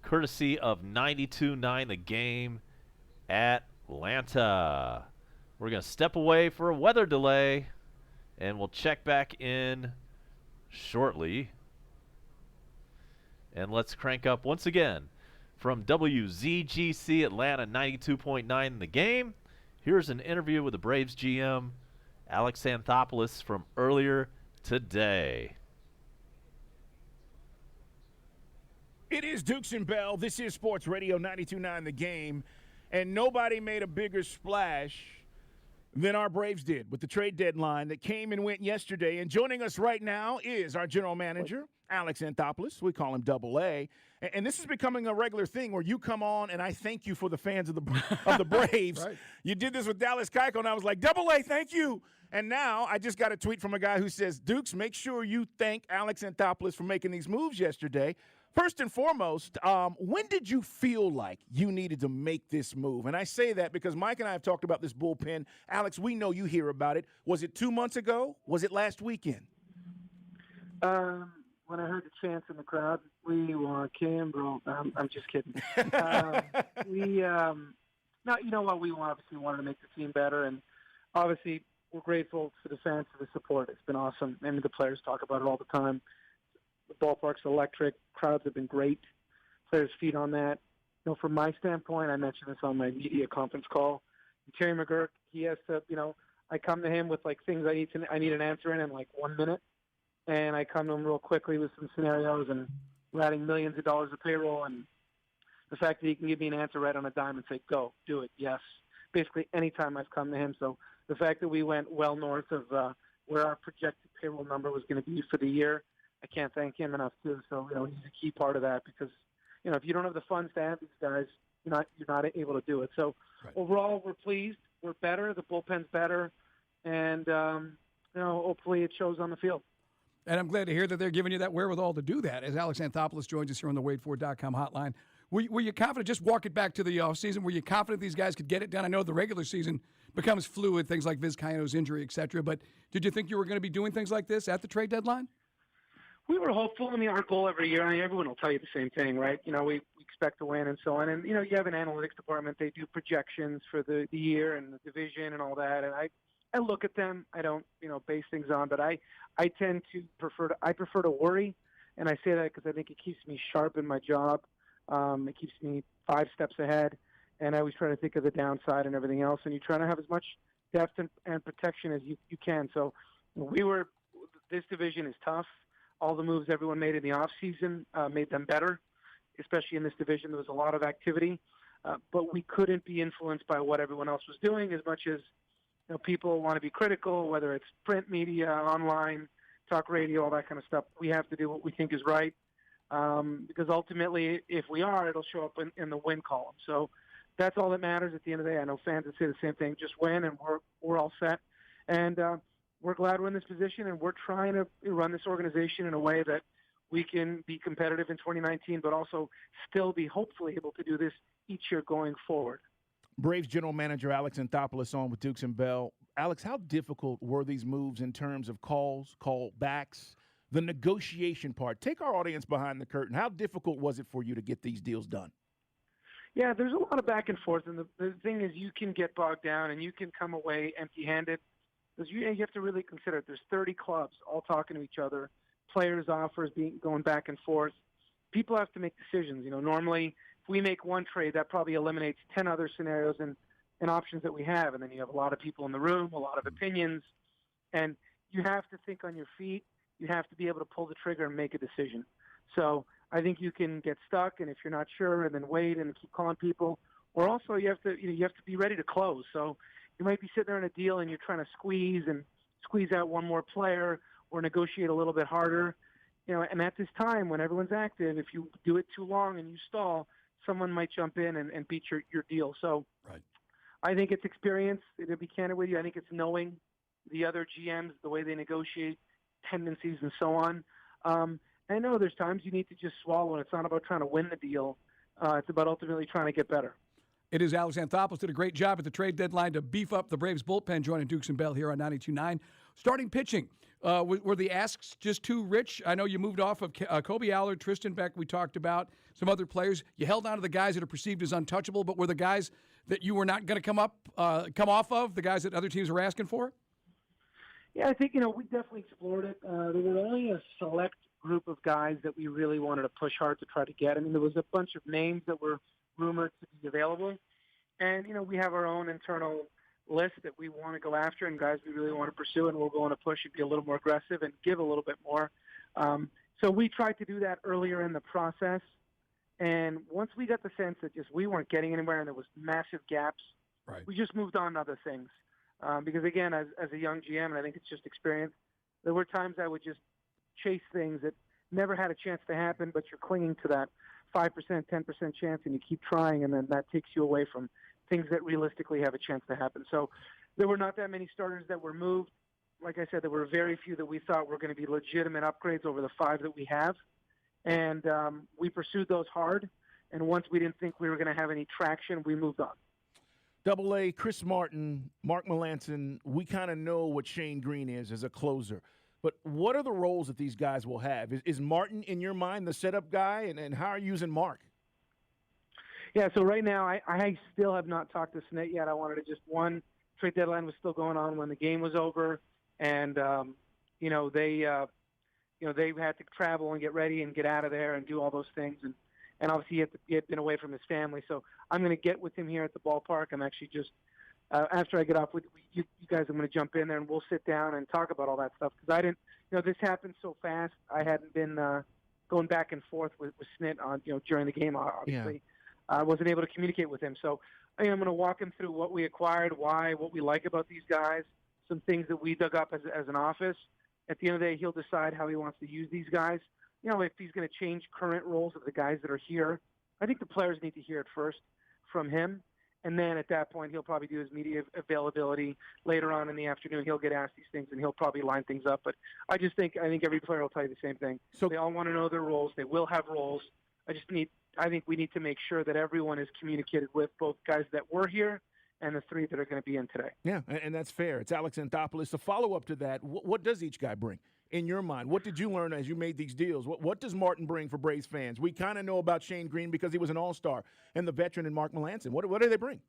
courtesy of 92.9 The Game Atlanta. We're going to step away for a weather delay, and we'll check back in shortly. And let's crank up once again from WZGC Atlanta 92.9 The Game. Here's an interview with the Braves GM, Alex Anthopoulos, from earlier today. It is Dukes and Bell. This is Sports Radio 92.9 The Game. And nobody made a bigger splash than our Braves did with the trade deadline that came and went yesterday. And joining us right now is our general manager, Alex Anthopoulos. We call him Double A. And this is becoming a regular thing where you come on and I thank you for the fans of the Braves. Right. You did this with Dallas Keuchel, and I was like, Double A, thank you. And now I just got a tweet from a guy who says, Dukes, make sure you thank Alex Anthopoulos for making these moves yesterday. First and foremost, when did you feel like you needed to make this move? And I say that because Mike and I have talked about this bullpen. Alex, we know you hear about it. Was it 2 months ago? Was it last weekend? When I heard the chants in the crowd, we want Kimbrel. I'm just kidding. No, you know what? We obviously wanted to make the team better, and obviously we're grateful to the fans for the support. It's been awesome. I mean, the players talk about it all the time. The ballpark's electric. Crowds have been great. Players feed on that. You know, from my standpoint, I mentioned this on my media conference call. Terry McGurk, he has to, I come to him with like things I need an answer in like 1 minute, and I come to him real quickly with some scenarios, and we're adding millions of dollars of payroll, and the fact that he can give me an answer right on a dime and say, go, do it, yes. Basically, anytime I've come to him. So the fact that we went well north of where our projected payroll number was going to be for the year, I can't thank him enough too. So he's a key part of that because if you don't have the funds to have these guys, you're not able to do it. So Overall, we're pleased. We're better. The bullpen's better, and hopefully it shows on the field. And I'm glad to hear that they're giving you that wherewithal to do that. As Alex Anthopoulos joins us here on the WadeFord.com hotline, were you confident? Just walk it back to the offseason. Were you confident these guys could get it done? I know the regular season becomes fluid, things like Vizcaino's injury, et cetera. But did you think you were going to be doing things like this at the trade deadline? We were hopeful. I mean, our goal every year, everyone will tell you the same thing, right? We expect to win and so on. And, you have an analytics department. They do projections for the year and the division and all that. And I look at them. I don't, base things on. But I tend to prefer to worry. And I say that because I think it keeps me sharp in my job. It keeps me 5 steps ahead. And I always try to think of the downside and everything else. And you try to have as much depth and protection as you can. So this division is tough. All the moves everyone made in the offseason made them better, especially in this division. There was a lot of activity, but we couldn't be influenced by what everyone else was doing as much as people want to be critical, whether it's print media, online, talk radio, all that kind of stuff. We have to do what we think is right, because ultimately, if we are, it'll show up in the win column. So that's all that matters at the end of the day. I know fans would say the same thing: just win, and we're all set. And we're glad we're in this position, and we're trying to run this organization in a way that we can be competitive in 2019, but also still be hopefully able to do this each year going forward. Braves general manager Alex Anthopoulos on with Dukes and Bell. Alex, how difficult were these moves in terms of calls, callbacks, the negotiation part? Take our audience behind the curtain. How difficult was it for you to get these deals done? Yeah, there's a lot of back and forth, and the thing is you can get bogged down and you can come away empty-handed. Because you have to really consider it. There's 30 clubs all talking to each other, players' offers going back and forth. People have to make decisions. Normally if we make one trade, that probably eliminates 10 other scenarios and options that we have. And then you have a lot of people in the room, a lot of opinions, and you have to think on your feet. You have to be able to pull the trigger and make a decision. So I think you can get stuck, and if you're not sure, and then wait and keep calling people. Or also you have to be ready to close. So you might be sitting there in a deal and you're trying to squeeze out one more player or negotiate a little bit harder. And at this time when everyone's active, if you do it too long and you stall, someone might jump in and beat your deal. So right. I think it's experience. To be candid with you, I think it's knowing the other GMs, the way they negotiate, tendencies, and so on. I know there's times you need to just swallow, and it's not about trying to win the deal. It's about ultimately trying to get better. It is Alex Anthopoulos. Did a great job at the trade deadline to beef up the Braves bullpen, joining Dukes and Bell here on 92.9. Starting pitching, were the asks just too rich? I know you moved off of Kobe Allard, Tristan Beck, we talked about, some other players. You held on to the guys that are perceived as untouchable, but were the guys that you were not going to come off of, the guys that other teams were asking for? Yeah, I think, we definitely explored it. There were only a select group of guys that we really wanted to push hard to try to get. I mean, there was a bunch of names that were rumored to be available. And, we have our own internal list that we want to go after and guys we really want to pursue, and we're going to push and be a little more aggressive and give a little bit more. So we tried to do that earlier in the process. And once we got the sense that just we weren't getting anywhere and there was massive gaps, right, we just moved on to other things. Because, again, as a young GM, and I think it's just experience, there were times I would just chase things that never had a chance to happen, but you're clinging to that 5%, 10% chance, and you keep trying, and then that takes you away from things that realistically have a chance to happen. So there were not that many starters that were moved. Like I said, there were very few that we thought were going to be legitimate upgrades over the 5 that we have. And we pursued those hard. And once we didn't think we were going to have any traction, we moved on. Double-A, Chris Martin, Mark Melancon, we kind of know what Shane Green is as a closer. But what are the roles that these guys will have? Is Martin, in your mind, the setup guy? And how are you using Mark? Yeah, so right now I still have not talked to Snit yet. I wanted to just, one, trade deadline was still going on when the game was over. And, they had to travel and get ready and get out of there and do all those things. And obviously he had been away from his family. So I'm going to get with him here at the ballpark. I'm actually just, after I get off with you guys, I'm going to jump in there and we'll sit down and talk about all that stuff. Because I didn't, this happened so fast. I hadn't been going back and forth with Snit on, during the game, obviously. Yeah. I wasn't able to communicate with him. So I'm going to walk him through what we acquired, why, what we like about these guys, some things that we dug up as an office. At the end of the day, he'll decide how he wants to use these guys. If he's going to change current roles of the guys that are here. I think the players need to hear it first from him. And then at that point, he'll probably do his media availability later on in the afternoon. He'll get asked these things, and he'll probably line things up. But I think every player will tell you the same thing. So they all want to know their roles. They will have roles. I think we need to make sure that everyone is communicated with, both guys that were here and the 3 that are going to be in today. Yeah, and that's fair. It's Alex Anthopoulos. A follow-up to that, what does each guy bring in your mind? What did you learn as you made these deals? What does Martin bring for Braves fans? We kind of know about Shane Green because he was an all-star, and the veteran in Mark Melancon. What do they bring?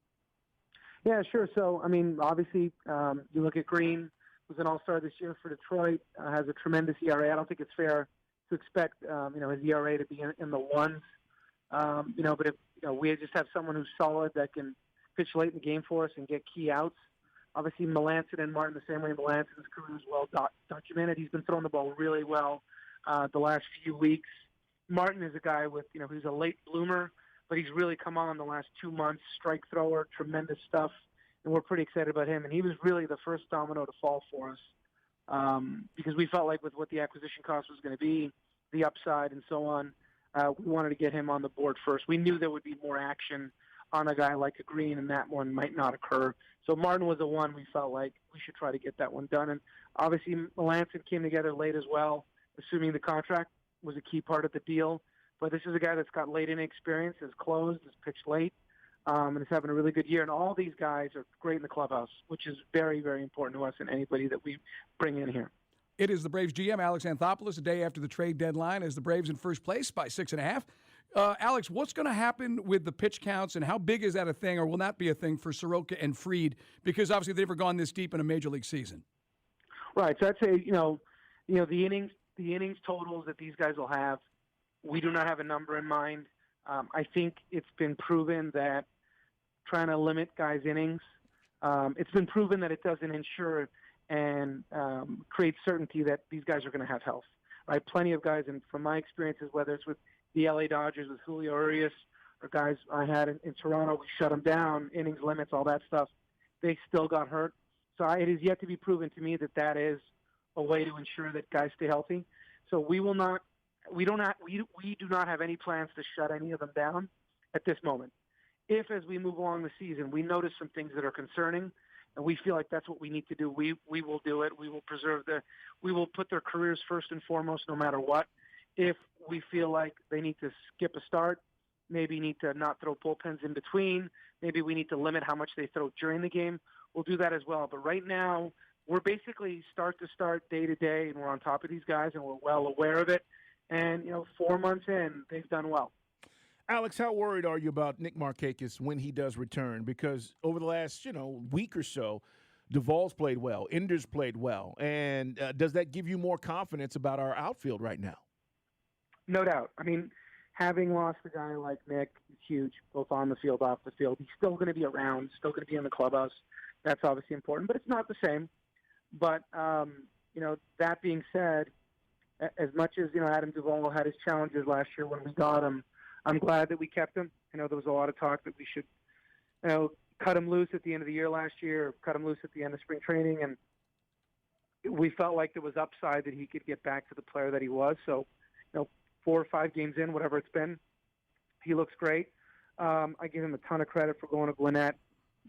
Yeah, sure. So, obviously, you look at Green, who's an all-star this year for Detroit, has a tremendous ERA. I don't think it's fair to expect, his ERA to be in the ones. But if we just have someone who's solid that can pitch late in the game for us and get key outs. Obviously, Melancon and Martin the same way. Melancon's career is well documented. He's been throwing the ball really well the last few weeks. Martin is a guy with who's a late bloomer, but he's really come on the last 2 months. Strike thrower, tremendous stuff. and we're pretty excited about him. And he was really the first domino to fall for us because we felt like with what the acquisition cost was going to be, the upside and so on, we wanted to get him on the board first. We knew there would be more action on a guy like a Green, and that one might not occur. So Martin was the one we felt like we should try to get that one done. And obviously Melanson came together late as well, assuming the contract was a key part of the deal. But this is a guy that's got late in experience, has closed, has pitched late, and is having a really good year. And all these guys are great in the clubhouse, which is very, very important to us and anybody that we bring in here. It is the Braves GM, Alex Anthopoulos, a day after the trade deadline as the Braves in first place by 6.5. Alex, what's going to happen with the pitch counts, and how big is that a thing, or will that be a thing for Soroka and Fried? Because obviously they've never gone this deep in a major league season. Right. So I'd say the innings totals that these guys will have, we do not have a number in mind. I think it's been proven that trying to limit guys' innings, it's been proven that it doesn't ensure and create certainty that these guys are going to have health. Right. Plenty of guys, and from my experiences, whether it's with the LA Dodgers with Julio Urias or guys I had in Toronto, we shut them down, innings limits, all that stuff. They still got hurt. So it is yet to be proven to me that that is a way to ensure that guys stay healthy. So we do not have any plans to shut any of them down at this moment. If, as we move along the season, we notice some things that are concerning, and we feel like that's what we need to do, we will do it. We will put their careers first and foremost, no matter what. If we feel like they need to skip a start, maybe need to not throw bullpens in between, maybe we need to limit how much they throw during the game, we'll do that as well. But right now, we're basically start to start, day to day, and we're on top of these guys, and we're well aware of it. And, 4 months in, they've done well. Alex, how worried are you about Nick Markakis when he does return? Because over the last, week or so, Duvall's played well, Ender's played well. And does that give you more confidence about our outfield right now? No doubt. I mean, having lost a guy like Nick is huge, both on the field, off the field. He's still going to be around, still going to be in the clubhouse. That's obviously important, but it's not the same. But, that being said, as much as, Adam Duvall had his challenges last year when we got him, I'm glad that we kept him. I know there was a lot of talk that we should, cut him loose at the end of the year last year, or cut him loose at the end of spring training, and we felt like there was upside that he could get back to the player that he was. So, 4 or 5 games in, whatever it's been, he looks great. I give him a ton of credit for going to Gwinnett,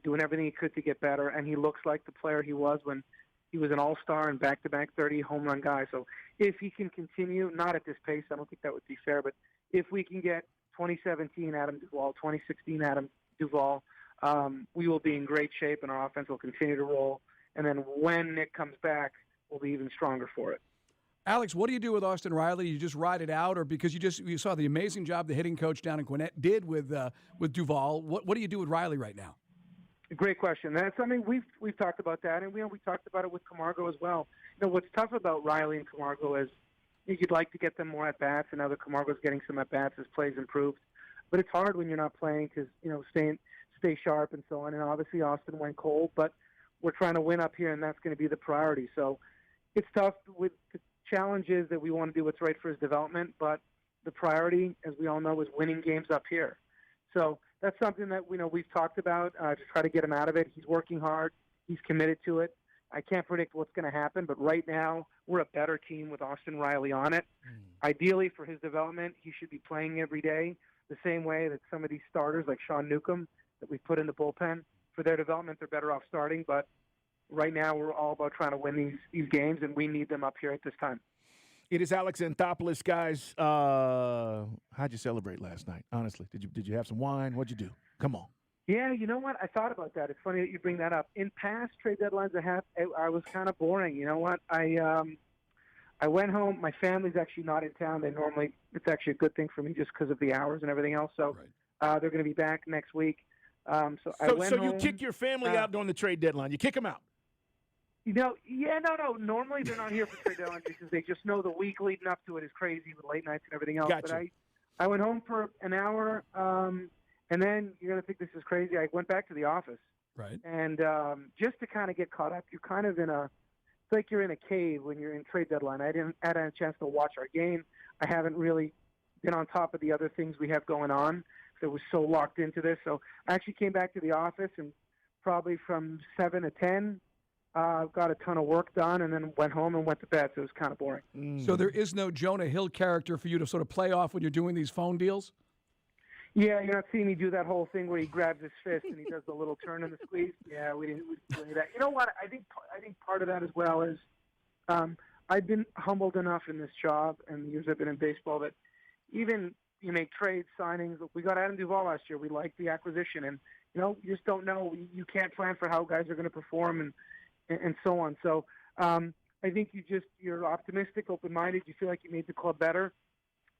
doing everything he could to get better, and he looks like the player he was when he was an all-star and back-to-back 30 home run guy. So if he can continue, not at this pace, I don't think that would be fair, but if we can get 2017 Adam Duvall, 2016 Adam Duvall, we will be in great shape, and our offense will continue to roll. And then when Nick comes back, we'll be even stronger for it. Alex, what do you do with Austin Riley? You just ride it out, or because you saw the amazing job the hitting coach down in Gwinnett did with Duvall? What do you do with Riley right now? Great question. That's something we've talked about that, and we talked about it with Camargo as well. What's tough about Riley and Camargo is you'd like to get them more at bats, and now that Camargo's getting some at bats as plays improved. But it's hard when you're not playing because stay sharp and so on. And obviously Austin went cold, but we're trying to win up here, and that's going to be the priority. So it's tough with the challenges that we want to do what's right for his development, but the priority, as we all know, is winning games up here. So that's something that we've talked about to try to get him out of it. He's working hard. He's committed to it. I can't predict what's going to happen, but right now we're a better team with Austin Riley on it. Ideally, for his development, he should be playing every day the same way that some of these starters like Sean Newcomb that we put in the bullpen, for their development, they're better off starting. But right now we're all about trying to win these games, and we need them up here at this time. It is Alex Anthopoulos, guys. How'd you celebrate last night? Honestly, did you have some wine? What'd you do? Come on. Yeah, you know what? I thought about that. It's funny that you bring that up. In past trade deadlines I was kind of boring. You know what? I went home. My family's actually not in town. It's actually a good thing for me just because of the hours and everything else. So they're going to be back next week. So you kick your family out during the trade deadline. You kick them out. No. Normally they're not here for trade deadline because they just know the week leading up to it is crazy with late nights and everything else. Gotcha. But I went home for an hour, and then you're going to think this is crazy. I went back to the office. Right. And just to kind of get caught up, you're kind of it's like you're in a cave when you're in trade deadline. I hadn't had a chance to watch our game. I haven't really been on top of the other things we have going on. So it was so locked into this. So I actually came back to the office and probably from 7 to 10. Got a ton of work done, and then went home and went to bed. So it was kind of boring. So there is no Jonah Hill character for you to sort of play off when you're doing these phone deals? Yeah, you're not seeing me do that whole thing where he grabs his fist and he does the little turn and the squeeze. Yeah, we didn't do that. You know what? I think part of that as well is I've been humbled enough in this job and the years I've been in baseball that even you make trades, signings. We got Adam Duvall last year. We liked the acquisition, and you just don't know. You can't plan for how guys are going to perform and so on. So I think you're optimistic, open-minded. You feel like you made the club better,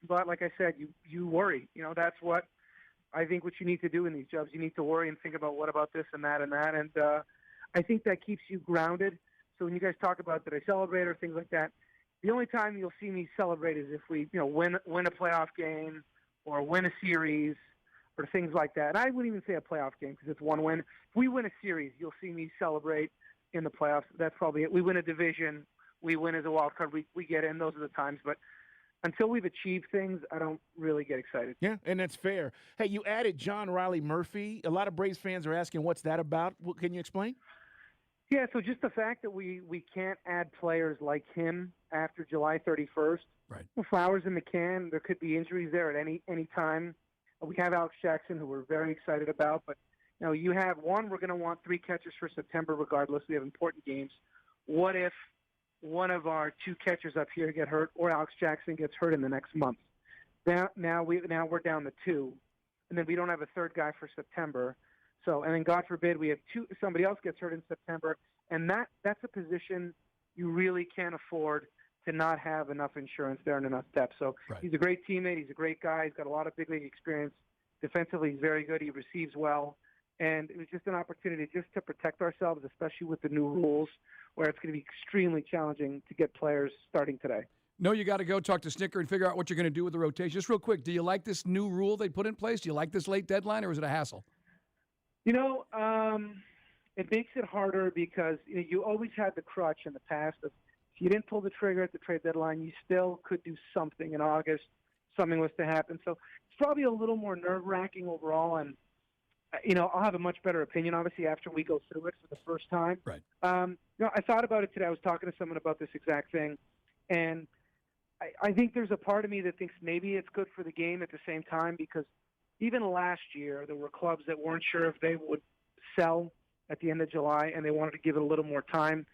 but like I said, you worry. That's what I think what you need to do in these jobs. You need to worry and think about what about this and that and that. And I think that keeps you grounded. So when you guys talk about that I celebrate or things like that, the only time you'll see me celebrate is if we, win a playoff game or win a series or things like that. And I wouldn't even say a playoff game because it's one win. If we win a series, you'll see me celebrate in the playoffs. That's probably it. We win a division. We win as a wild card. We get in. Those are the times. But until we've achieved things, I don't really get excited. Yeah, and that's fair. Hey, you added John Riley Murphy. A lot of Braves fans are asking, what's that about? Can you explain? Yeah, so just the fact that we can't add players like him after July 31st. Right. Flowers in the can. There could be injuries there at any time. We have Alex Jackson, who we're very excited about. But, you have one, we're going to want 3 catchers for September regardless. We have important games. What if one of our 2 catchers up here get hurt or Alex Jackson gets hurt in the next month? Now we're down to 2. And then we don't have a 3rd guy for September. So, and then God forbid we have somebody else gets hurt in September, and that's a position you really can't afford to not have enough insurance there and enough depth. So Right. He's a great teammate. He's a great guy. He's got a lot of big league experience. Defensively, he's very good. He receives well. And it was just an opportunity just to protect ourselves, especially with the new rules, where it's going to be extremely challenging to get players starting today. No, you got to go talk to Snicker and figure out what you're going to do with the rotation. Just real quick, do you like this new rule they put in place? Do you like this late deadline, or is it a hassle? It makes it harder because you always had the crutch in the past of if you didn't pull the trigger at the trade deadline, you still could do something in August. Something was to happen. So it's probably a little more nerve-wracking overall. And, I'll have a much better opinion, obviously, after we go through it for the first time. Right. I thought about it today. I was talking to someone about this exact thing. And I think there's a part of me that thinks maybe it's good for the game at the same time because even last year, there were clubs that weren't sure if they would sell at the end of July, and they wanted to give it a little more time,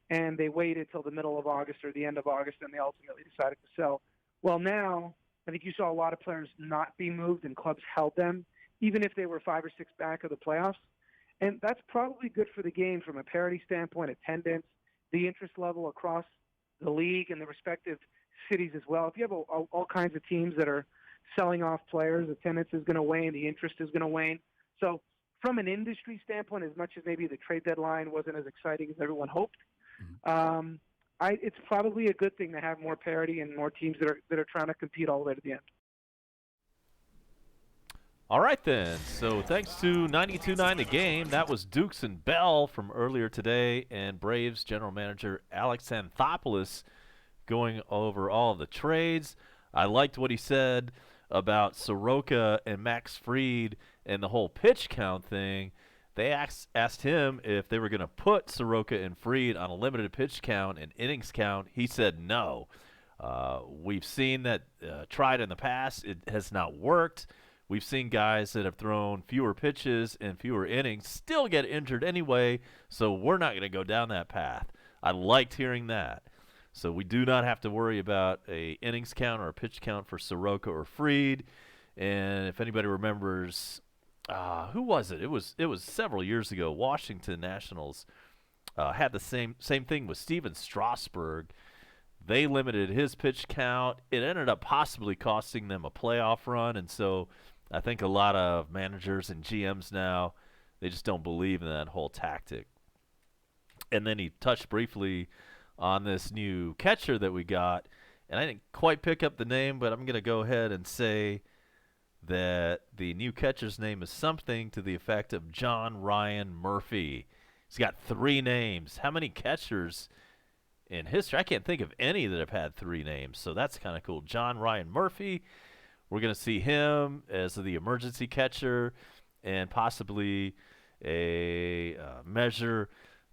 and they waited till the middle of August or the end of August, and they ultimately decided to sell. Well, now I think you saw a lot of players not be moved, and clubs held them, even if they were 5 or 6 back of the playoffs. And that's probably good for the game from a parity standpoint, attendance, the interest level across the league and the respective cities as well. If you have all kinds of teams that are selling off players, attendance is going to wane, the interest is going to wane. So from an industry standpoint, as much as maybe the trade deadline wasn't as exciting as everyone hoped, it's probably a good thing to have more parity and more teams that are trying to compete all the way to the end. All right, then. So thanks to 92.9 The Game, that was Dukes and Bell from earlier today, and Braves general manager Alex Anthopoulos going over all of the trades. I liked what he said about Soroka and Max Fried and the whole pitch count thing. They asked him if they were going to put Soroka and Fried on a limited pitch count and innings count. He said no. We've seen that tried in the past. It has not worked. We've seen guys that have thrown fewer pitches and fewer innings still get injured anyway, so we're not going to go down that path. I liked hearing that. So we do not have to worry about a innings count or a pitch count for Soroka or Fried. And if anybody remembers, who was it? It was several years ago. Washington Nationals had the same thing with Steven Strasburg. They limited his pitch count. It ended up possibly costing them a playoff run, and so I think a lot of managers and GMs now, they just don't believe in that whole tactic. And then he touched briefly on this new catcher that we got, and I didn't quite pick up the name, but I'm going to go ahead and say that the new catcher's name is something to the effect of John Ryan Murphy. He's got 3 names. How many catchers in history? I can't think of any that have had 3 names, so that's kind of cool. John Ryan Murphy. We're going to see him as the emergency catcher and possibly a measure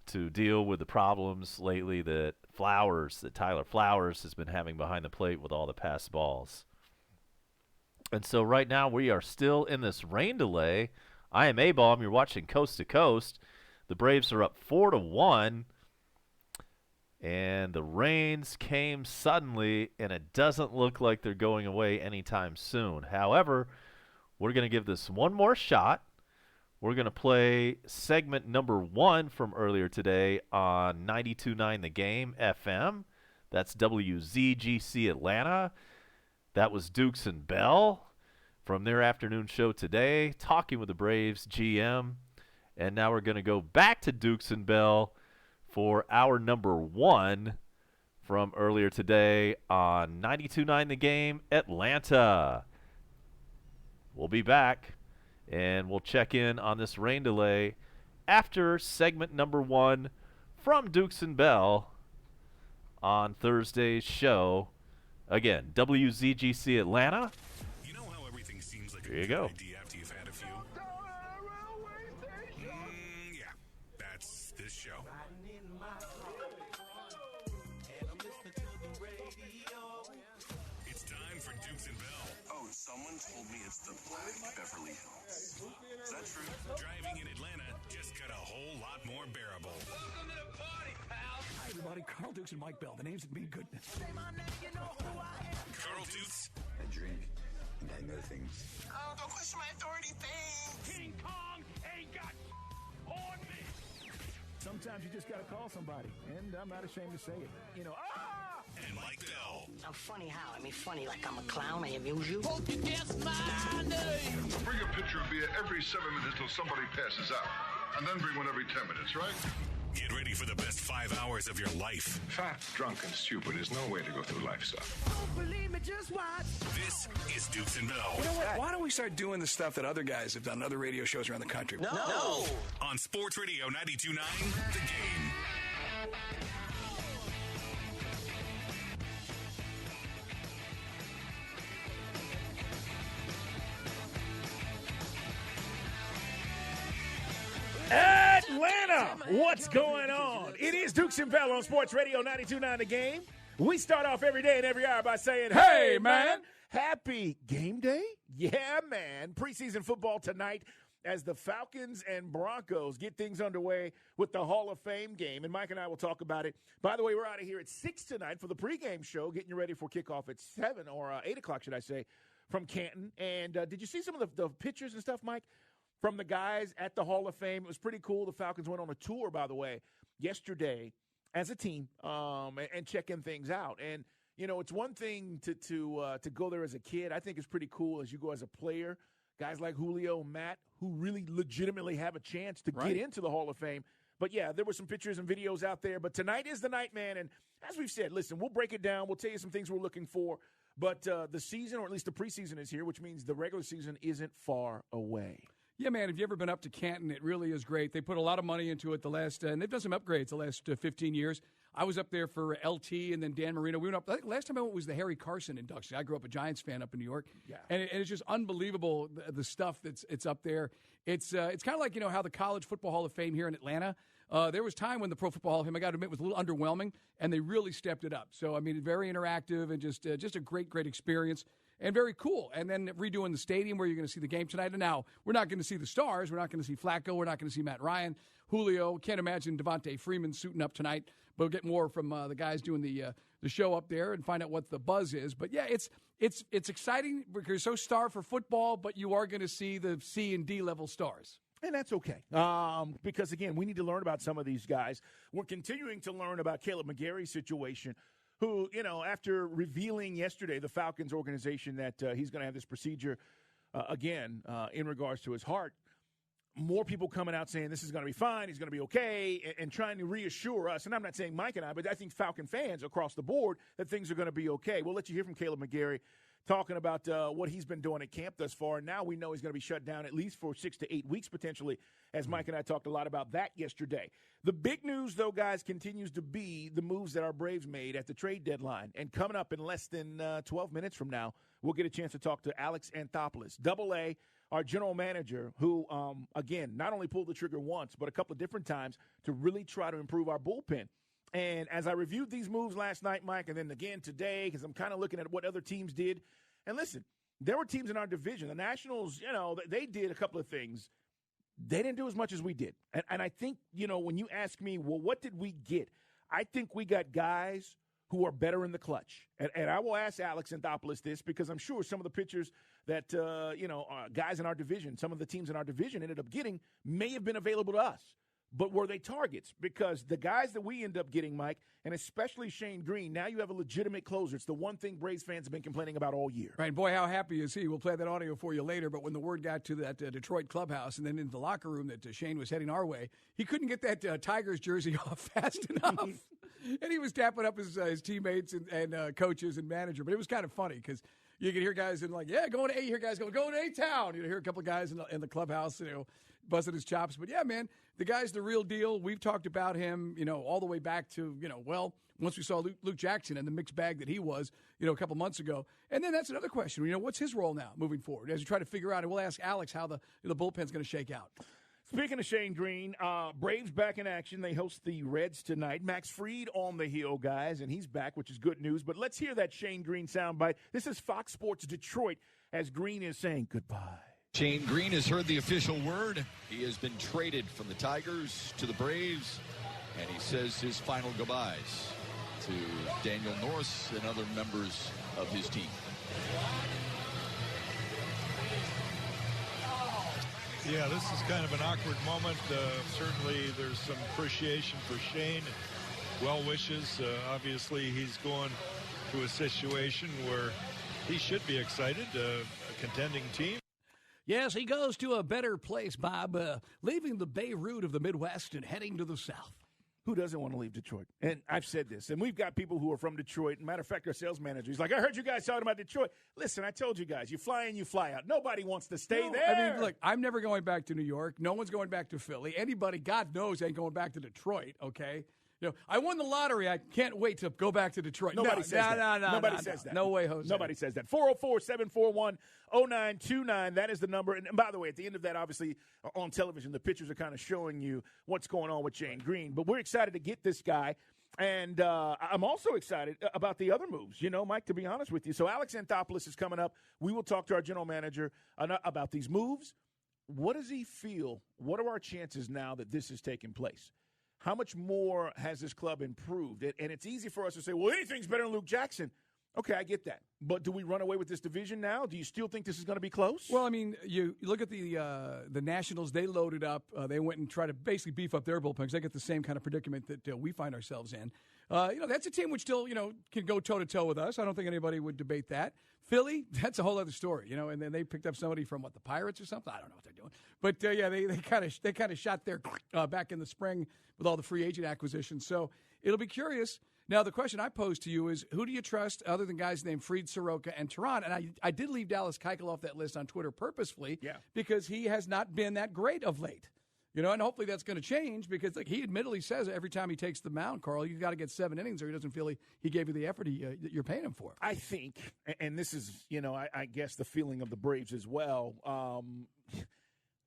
to deal with the problems lately that Tyler Flowers has been having behind the plate with all the pass balls. And so right now we are still in this rain delay. I am A-Bomb. You're watching Coast to Coast. The Braves are up 4-1. And the rains came suddenly, and it doesn't look like they're going away anytime soon. However, we're going to give this one more shot. We're going to play segment number 1 from earlier today on 92.9 The Game FM. That's WZGC Atlanta. That was Dukes and Bell from their afternoon show today, talking with the Braves GM. And now we're going to go back to Dukes and Bell for hour number 1 from earlier today on 92.9 The Game Atlanta. We'll be back, and we'll check in on this rain delay after segment number 1 from Dukes and Bell on Thursday's show. Again, WZGC Atlanta. You know how everything seems like Here you go. idea after you've had a few? Yeah, that's this show. It's time for Dukes and Bell. Oh, someone told me it's the Black Beverly Hills. Is that true? Driving in Atlanta just got a whole lot more bearable. Hi, everybody. Carl Dukes and Mike Bell. The names that mean goodness. Carl Dukes, I drink and I know things. Oh, don't question my authority, thing. King Kong ain't got on me. Sometimes you just got to call somebody, and I'm not ashamed to say it. You know, and Mike Bell. I'm funny how? I mean, funny like I'm a clown. I amuse you. Hope you guess my name. Bring a pitcher of beer every 7 minutes till somebody passes out. And then bring one every 10 minutes, right? Get ready for the best 5 hours of your life. Fat, drunk, and stupid is no way to go through life stuff. Don't believe me, just watch. This is Dukes and Bell You know what? Why don't we start doing the stuff that other guys have done on other radio shows around the country? No. on Sports Radio 92.9 The Game. Atlanta, what's going on? It is Dukes and Bell on Sports Radio 92.9 The Game. We start off every day and every hour by saying, hey, man, happy game day. Yeah, man. Preseason football tonight as the Falcons and Broncos get things underway with the Hall of Fame game. And Mike and I will talk about it. By the way, we're out of here at 6 tonight for the pregame show, getting you ready for kickoff at 7 or 8 o'clock, should I say, from Canton. And did you see some of the pictures and stuff, Mike, from the guys at the Hall of Fame? It was pretty cool. The Falcons went on a tour, by the way, yesterday as a team and checking things out. And, you know, it's one thing to go there as a kid. I think it's pretty cool as you go as a player. Guys like Julio, Matt, who really legitimately have a chance to get into the Hall of Fame. But, yeah, there were some pictures and videos out there. But tonight is the night, man. And as we've said, listen, we'll break it down. We'll tell you some things we're looking for. But the season, or at least the preseason, is here, which means the regular season isn't far away. Yeah, man, if you've ever been up to Canton, it really is great. They put a lot of money into it and they've done some upgrades the last 15 years. I was up there for LT and then Dan Marino. We went up, I think last time I went was the Harry Carson induction. I grew up a Giants fan up in New York. Yeah. And it's just unbelievable, the stuff it's up there. It's kind of like, you know, how the College Football Hall of Fame here in Atlanta, there was time when the Pro Football Hall of Fame, I got to admit, was a little underwhelming, and they really stepped it up. So, I mean, very interactive and just a great experience. And very cool. And then redoing the stadium where you're going to see the game tonight. And now we're not going to see the stars. We're not going to see Flacco. We're not going to see Matt Ryan, Julio. Can't imagine Devontae Freeman suiting up tonight. But we'll get more from the guys doing the show up there and find out what the buzz is. But yeah, it's exciting because you're so starved for football, but you are going to see the C and D level stars. And that's okay. Because, again, we need to learn about some of these guys. We're continuing to learn about Caleb McGarry's situation, who, you know, after revealing yesterday, the Falcons organization, that he's going to have this procedure again in regards to his heart, more people coming out saying this is going to be fine, he's going to be okay, and trying to reassure us, and I'm not saying Mike and I, but I think Falcon fans across the board, that things are going to be okay. We'll let you hear from Caleb McGarry talking about what he's been doing at camp thus far. And now we know he's going to be shut down at least for 6 to 8 weeks potentially, as Mike and I talked a lot about that yesterday. The big news, though, guys, continues to be the moves that our Braves made at the trade deadline. And coming up in less than 12 minutes from now, we'll get a chance to talk to Alex Anthopoulos, Double-A, our general manager, who, again, not only pulled the trigger once, but a couple of different times to really try to improve our bullpen. And as I reviewed these moves last night, Mike, and then again today, because I'm kind of looking at what other teams did. And listen, there were teams in our division. The Nationals, they did a couple of things. They didn't do as much as we did. And I think, when you ask me, well, what did we get? I think we got guys who are better in the clutch. And I will ask Alex Anthopoulos this because I'm sure some of the pitchers that, guys in our division, some of the teams in our division ended up getting may have been available to us. But were they targets? Because the guys that we end up getting, Mike, and especially Shane Green, now you have a legitimate closer. It's the one thing Braves fans have been complaining about all year. Right, boy, how happy is he? We'll play that audio for you later. But when the word got to that Detroit clubhouse and then into the locker room that Shane was heading our way, he couldn't get that Tigers jersey off fast enough. And he was tapping up his teammates and coaches and manager. But it was kind of funny because you could hear guys in going to A. You hear guys going to A-Town. You hear a couple of guys in the clubhouse, busting his chops. But, yeah, man, the guy's the real deal. We've talked about him, all the way back to, once we saw Luke Jackson and the mixed bag that he was, a couple months ago. And then that's another question. What's his role now moving forward as we try to figure out, and we'll ask Alex how the bullpen's going to shake out. Speaking of Shane Green, Braves back in action. They host the Reds tonight. Max Fried on the heel, guys, and he's back, which is good news. But let's hear that Shane Green soundbite. This is Fox Sports Detroit as Green is saying goodbye. Shane Green has heard the official word. He has been traded from the Tigers to the Braves, and he says his final goodbyes to Daniel Norris and other members of his team. Yeah, this is kind of an awkward moment. Certainly there's some appreciation for Shane. Well wishes. Obviously he's going to a situation where he should be excited, a contending team. Yes, he goes to a better place, Bob, leaving the Beirut of the Midwest and heading to the South. Who doesn't want to leave Detroit? And I've said this, and we've got people who are from Detroit. Matter of fact, our sales manager, he's like, I heard you guys talking about Detroit. Listen, I told you guys, you fly in, you fly out. Nobody wants to stay there. I mean, look, I'm never going back to New York. No one's going back to Philly. Anybody, God knows, ain't going back to Detroit, okay? I won the lottery. I can't wait to go back to Detroit. Nobody says that. Nobody says that. No way, Jose. Nobody says that. 404-741-0929. That is the number. And by the way, at the end of that, obviously, on television, the pictures are kind of showing you what's going on with Shane Green. But we're excited to get this guy. And I'm also excited about the other moves, Mike, to be honest with you. So Alex Anthopoulos is coming up. We will talk to our general manager about these moves. What does he feel? What are our chances now that this is taking place? How much more has this club improved? And it's easy for us to say, well, anything's better than Luke Jackson. Okay, I get that. But do we run away with this division now? Do you still think this is going to be close? Well, I mean, you look at the Nationals. They loaded up. They went and tried to basically beef up their bullpen because they get the same kind of predicament that we find ourselves in. That's a team which still, can go toe-to-toe with us. I don't think anybody would debate that. Philly, that's a whole other story, and then they picked up somebody from, the Pirates or something? I don't know what they're doing. But, they kind of shot their back in the spring with all the free agent acquisitions. So it'll be curious. Now, the question I pose to you is, who do you trust other than guys named Fried, Soroka, and Tehran? And I did leave Dallas Keuchel off that list on Twitter purposefully because he has not been that great of late. And hopefully that's going to change because he admittedly says every time he takes the mound, Carl, you got to get 7 innings or he doesn't feel he gave you the effort that you're paying him for. I think, and this is, I guess the feeling of the Braves as well,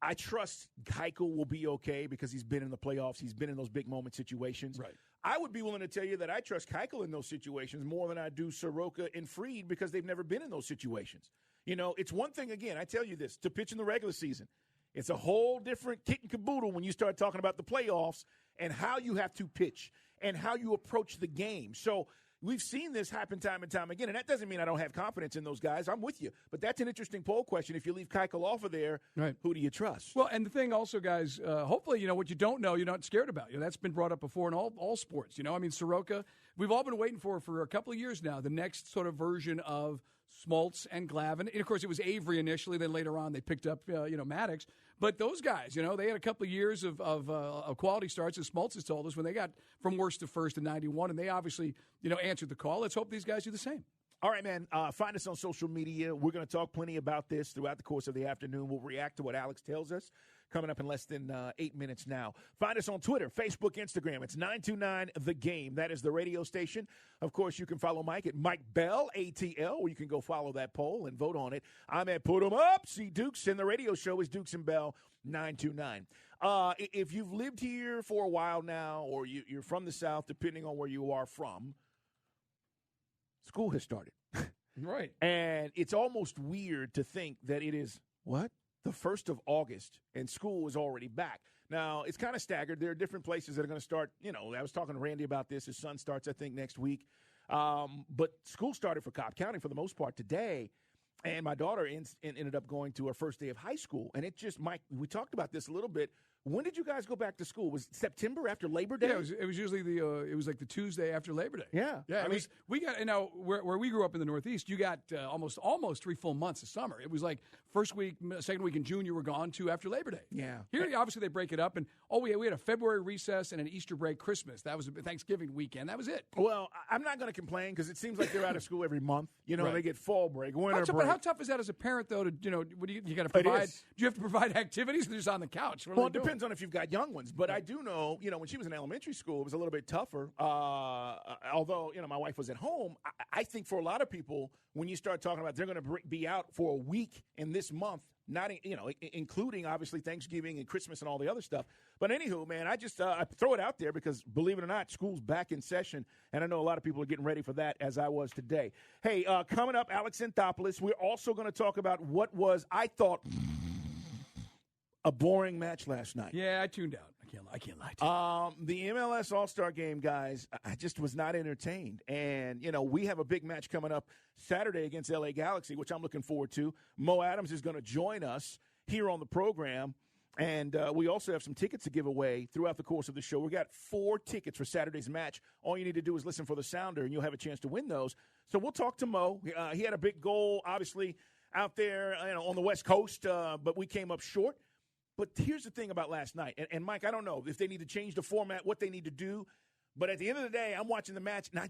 I trust Keuchel will be okay because he's been in the playoffs. He's been in those big moment situations. Right. I would be willing to tell you that I trust Keuchel in those situations more than I do Soroka and Fried because they've never been in those situations. It's one thing, again, I tell you this, to pitch in the regular season. It's a whole different kit and caboodle when you start talking about the playoffs and how you have to pitch and how you approach the game. So we've seen this happen time and time again, and that doesn't mean I don't have confidence in those guys. I'm with you. But that's an interesting poll question. If you leave Keuchel off of there, right, who do you trust? Well, and the thing also, guys, hopefully, what you don't know, you're not scared about. That's been brought up before in all sports. I mean, Soroka, we've all been waiting for a couple of years now, the next sort of version of Smoltz and Glavine. And, of course, it was Avery initially. Then later on they picked up, Maddox. But those guys, they had a couple of years of quality starts, as Smoltz has told us, when they got from worst to first in 91. And they obviously, answered the call. Let's hope these guys do the same. All right, man. Find us on social media. We're going to talk plenty about this throughout the course of the afternoon. We'll react to what Alex tells us coming up in less than 8 minutes now. Find us on Twitter, Facebook, Instagram. It's 929 The Game. That is the radio station. Of course, you can follow Mike at Mike Bell, ATL, or you can go follow that poll and vote on it. I'm at Put 'em Up, C Dukes, and the radio show is Dukes and Bell 929. If you've lived here for a while now, or you're from the South, depending on where you are from, school has started. Right. And it's almost weird to think that it is, what? The 1st of August, and school is already back. Now, it's kind of staggered. There are different places that are going to start. I was talking to Randy about this. His son starts, I think, next week. But school started for Cobb County for the most part today. And my daughter ended up going to her first day of high school. And it just, Mike, we talked about this a little bit. When did you guys go back to school? Was it September after Labor Day? Yeah, it was usually it was like the Tuesday after Labor Day. Yeah. Yeah. We got, where we grew up in the Northeast, you got almost 3 full months of summer. It was like first week, second week in June, you were gone to after Labor Day. Yeah. Here, obviously, they break it up. And, we had a February recess and an Easter break, Christmas. That was a Thanksgiving weekend. That was it. Well, I'm not going to complain because it seems like they're out of school every month. Right. They get fall break, winter break. But how tough is that as a parent, though, what do you got to provide? Do you have to provide activities or they're just on the couch? Well, it depends on if you've got young ones. But I do know, when she was in elementary school, it was a little bit tougher. Although, my wife was at home, I think for a lot of people, when you start talking about they're going to be out for a week in this month, not including obviously Thanksgiving and Christmas and all the other stuff. But anywho, man, I just I throw it out there because believe it or not, school's back in session, and I know a lot of people are getting ready for that as I was today. Hey, coming up, Alex Anthopoulos, we're also going to talk about what was, I thought, a boring match last night. Yeah, I tuned out. I can't lie to you. The MLS All-Star Game, guys, I just was not entertained. And, we have a big match coming up Saturday against LA Galaxy, which I'm looking forward to. Mo Adams is going to join us here on the program. And we also have some tickets to give away throughout the course of the show. We got 4 tickets for Saturday's match. All you need to do is listen for the sounder, and you'll have a chance to win those. So we'll talk to Mo. He had a big goal, obviously, out there on the West Coast, but we came up short. But here's the thing about last night. And Mike, I don't know if they need to change the format, what they need to do. But at the end of the day, I'm watching the match, and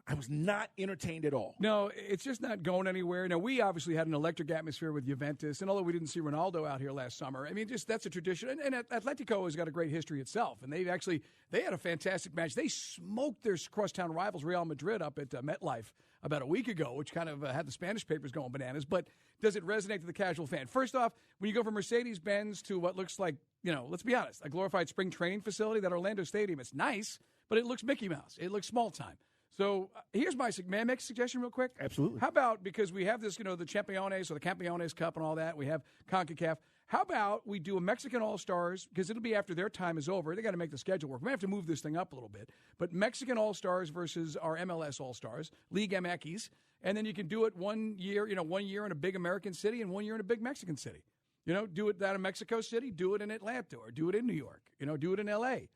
I was not entertained at all. No, it's just not going anywhere. Now, we obviously had an electric atmosphere with Juventus, and although we didn't see Ronaldo out here last summer, that's a tradition. And Atletico has got a great history itself, and they had a fantastic match. They smoked their crosstown rivals, Real Madrid, up at MetLife about a week ago, which kind of had the Spanish papers going bananas. But does it resonate to the casual fan? First off, when you go from Mercedes-Benz to what looks like, let's be honest, a glorified spring training facility, that Orlando Stadium, it's nice, but it looks Mickey Mouse. It looks small time. So here's may I make a suggestion real quick? Absolutely. How about, because we have this, the Championes or the Campeones Cup and all that, we have CONCACAF. How about we do a Mexican All-Stars, because it'll be after their time is over. They got to make the schedule work. We have to move this thing up a little bit. But Mexican All-Stars versus our MLS All-Stars, League MX, and then you can do it 1 year, 1 year in a big American city and 1 year in a big Mexican city. Do it out of Mexico City, do it in Atlanta, or do it in New York, do it in L.A.,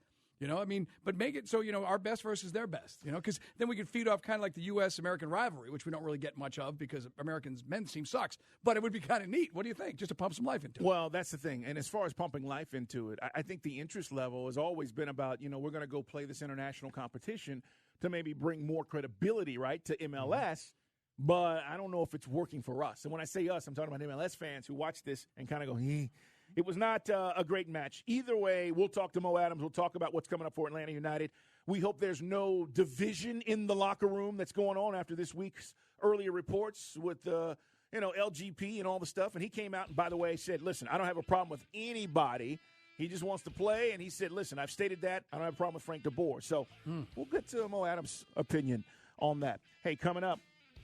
but make it so, our best versus their best, because then we could feed off kind of like the U.S.-American rivalry, which we don't really get much of because Americans' men's team sucks. But it would be kind of neat. What do you think? Just to pump some life into it. Well, that's the thing. And as far as pumping life into it, I think the interest level has always been about, we're going to go play this international competition to maybe bring more credibility, right, to MLS. Mm-hmm. But I don't know if it's working for us. And when I say us, I'm talking about MLS fans who watch this and kind of go, It was not a great match. Either way, we'll talk to Mo Adams. We'll talk about what's coming up for Atlanta United. We hope there's no division in the locker room that's going on after this week's earlier reports with LGP and all the stuff. And he came out and, by the way, said, listen, I don't have a problem with anybody. He just wants to play. And he said, listen, I've stated that. I don't have a problem with Frank DeBoer. So we'll get to Mo Adams' opinion on that. Hey, coming up,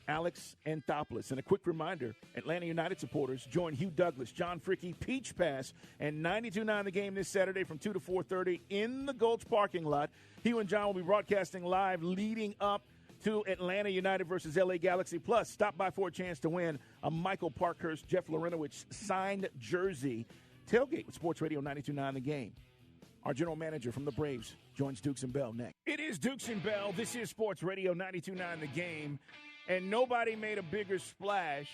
Alex Anthopoulos. And a quick reminder, Atlanta United supporters, join Hugh Douglas, John Fricke, Peach Pass, and 92.9 The Game this Saturday from 2 to 4:30 in the Gulch parking lot. Hugh and John will be broadcasting live leading up to Atlanta United versus LA Galaxy. Plus, stop by for a chance to win a Michael Parkhurst, Jeff Larinowicz signed jersey. Tailgate with Sports Radio 92.9 The Game. Our general manager from the Braves joins Dukes and Bell next. It is Dukes and Bell. This is Sports Radio 92.9 The Game. And nobody made a bigger splash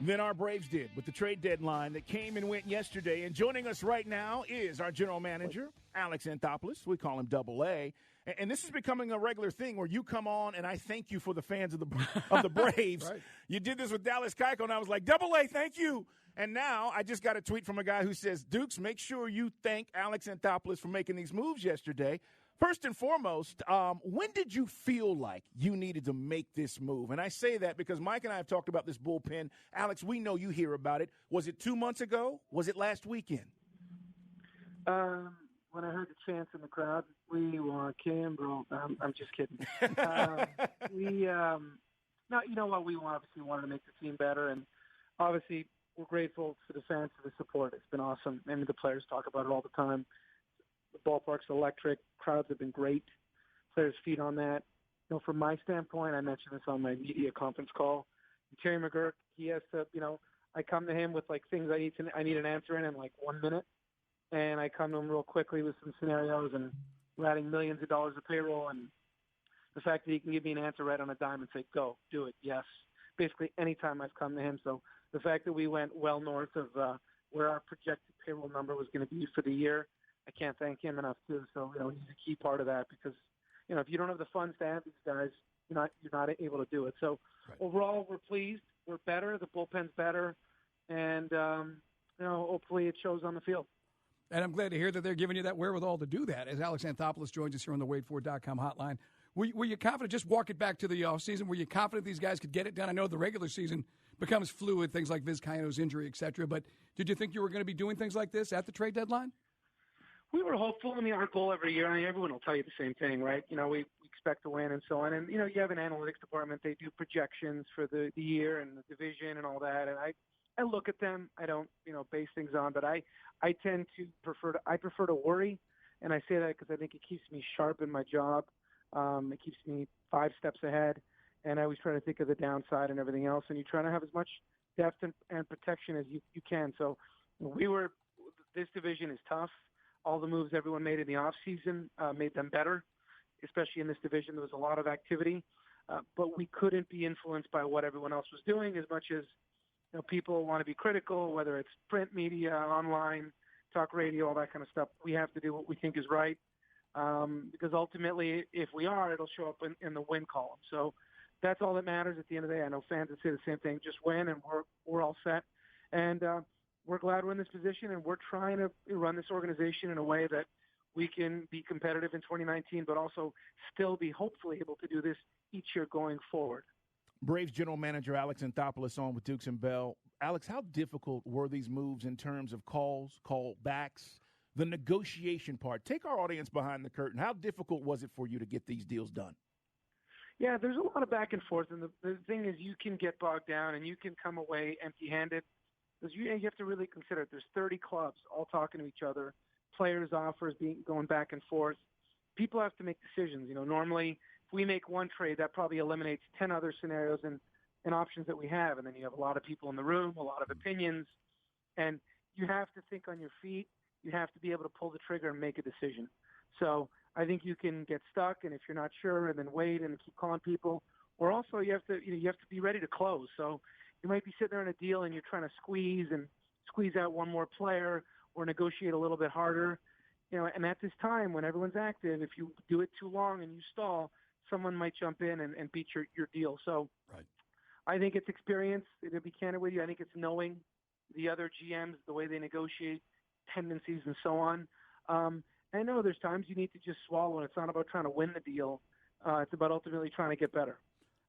than our Braves did with the trade deadline that came and went yesterday. And joining us right now is our general manager, Alex Anthopoulos. We call him Double A. And this is becoming a regular thing where you come on and I thank you for the fans of the Braves. Right. You did this with Dallas Keuchel, and I was like, Double A, thank you. And now I just got a tweet from a guy who says, Dukes, make sure you thank Alex Anthopoulos for making these moves yesterday. First and foremost, when did you feel like you needed to make this move? And I say that because Mike and I have talked about this bullpen. Alex, we know you hear about it. Was it 2 months ago? Was it last weekend? When I heard the chants in the crowd, we want Kimbrel. I'm just kidding. No, you know what? We obviously wanted to make the team better, and obviously we're grateful to the fans for the support. It's been awesome. I mean, the players talk about it all the time. The ballpark's electric. Crowds have been great. Players feed on that. You know, from my standpoint, I mentioned this on my media conference call. Terry McGurk, he has to, I come to him with like things I need an answer in like 1 minute, and I come to him real quickly with some scenarios, and we're adding millions of dollars of payroll, and the fact that he can give me an answer right on a dime and say, go, do it, yes. Basically, anytime I've come to him. So the fact that we went well north of where our projected payroll number was going to be for the year, I can't thank him enough too. So he's a key part of that because if you don't have the funds to have these guys, you're not able to do it. So Overall, we're pleased. We're better. The bullpen's better, and hopefully it shows on the field. And I'm glad to hear that they're giving you that wherewithal to do that. As Alex Anthopoulos joins us here on the WadeFord.com hotline, were you confident? Just walk it back to the offseason. Were you confident these guys could get it done? I know the regular season becomes fluid, things like Viz Cayeno's injury, et cetera. But did you think you were going to be doing things like this at the trade deadline? We were hopeful. I mean, our goal every year, everyone will tell you the same thing, right? We expect to win and so on. And, you have an analytics department. They do projections for the year and the division and all that. And I look at them. I don't, base things on. But I tend to prefer to worry. And I say that because I think it keeps me sharp in my job. It keeps me 5 steps ahead. And I always try to think of the downside and everything else. And you try to have as much depth and protection as you can. So this division is tough. All the moves everyone made in the offseason made them better, especially in this division. There was a lot of activity, but we couldn't be influenced by what everyone else was doing as much as people want to be critical, whether it's print media, online, talk radio, all that kind of stuff. We have to do what we think is right because ultimately, if we are, it'll show up in the win column. So that's all that matters at the end of the day. I know fans would say the same thing, just win, and we're all set. And we're glad we're in this position, and we're trying to run this organization in a way that we can be competitive in 2019, but also still be hopefully able to do this each year going forward. Braves general manager Alex Anthopoulos on with Dukes and Bell. Alex, how difficult were these moves in terms of calls, callbacks, the negotiation part? Take our audience behind the curtain. How difficult was it for you to get these deals done? Yeah, there's a lot of back and forth, and the thing is you can get bogged down and you can come away empty-handed. Because you have to really consider it. There's 30 clubs all talking to each other, players' offers going back and forth. People have to make decisions. Normally if we make one trade, that probably eliminates 10 other scenarios and options that we have. And then you have a lot of people in the room, a lot of opinions. And you have to think on your feet. You have to be able to pull the trigger and make a decision. So I think you can get stuck, and if you're not sure, and then wait and keep calling people. Or also you have to be ready to close. So you might be sitting there in a deal and you're trying to squeeze out one more player or negotiate a little bit harder. And at this time when everyone's active, if you do it too long and you stall, someone might jump in and beat your deal. So I think it's experience. To be candid with you, I think it's knowing the other GMs, the way they negotiate, tendencies and so on. I know there's times you need to just swallow, and it's not about trying to win the deal. It's about ultimately trying to get better.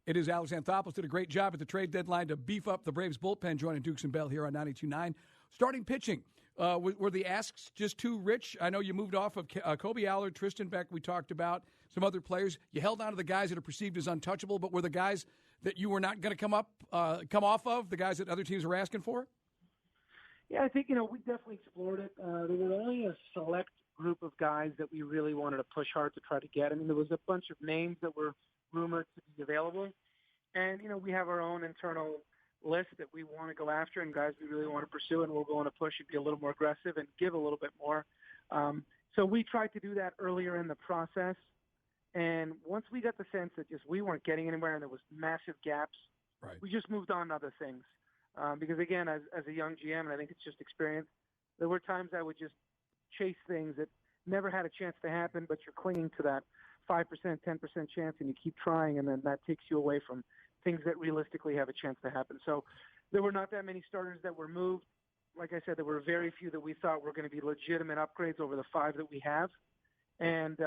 It is Alex Anthopoulos. Did a great job at the trade deadline to beef up the Braves bullpen, joining Dukes and Bell here on 92.9. Starting pitching, were the asks just too rich? I know you moved off of Kobe Allard, Tristan Beck, we talked about, some other players. You held on to the guys that are perceived as untouchable, but were the guys that you were not going to come off of, the guys that other teams were asking for? Yeah, I think, we definitely explored it. There were only a select group of guys that we really wanted to push hard to try to get. I mean, there was a bunch of names that were rumored to be available. And, we have our own internal list that we want to go after and guys we really want to pursue, and we're going to push and be a little more aggressive and give a little bit more. So we tried to do that earlier in the process. And once we got the sense that just we weren't getting anywhere and there was massive gaps, we just moved on to other things. Because, again, as a young GM, and I think it's just experience, there were times I would just chase things that never had a chance to happen, but you're clinging to that 5%, 10% chance, and you keep trying, and then that takes you away from things that realistically have a chance to happen. So there were not that many starters that were moved. Like I said, there were very few that we thought were going to be legitimate upgrades over the 5 that we have. And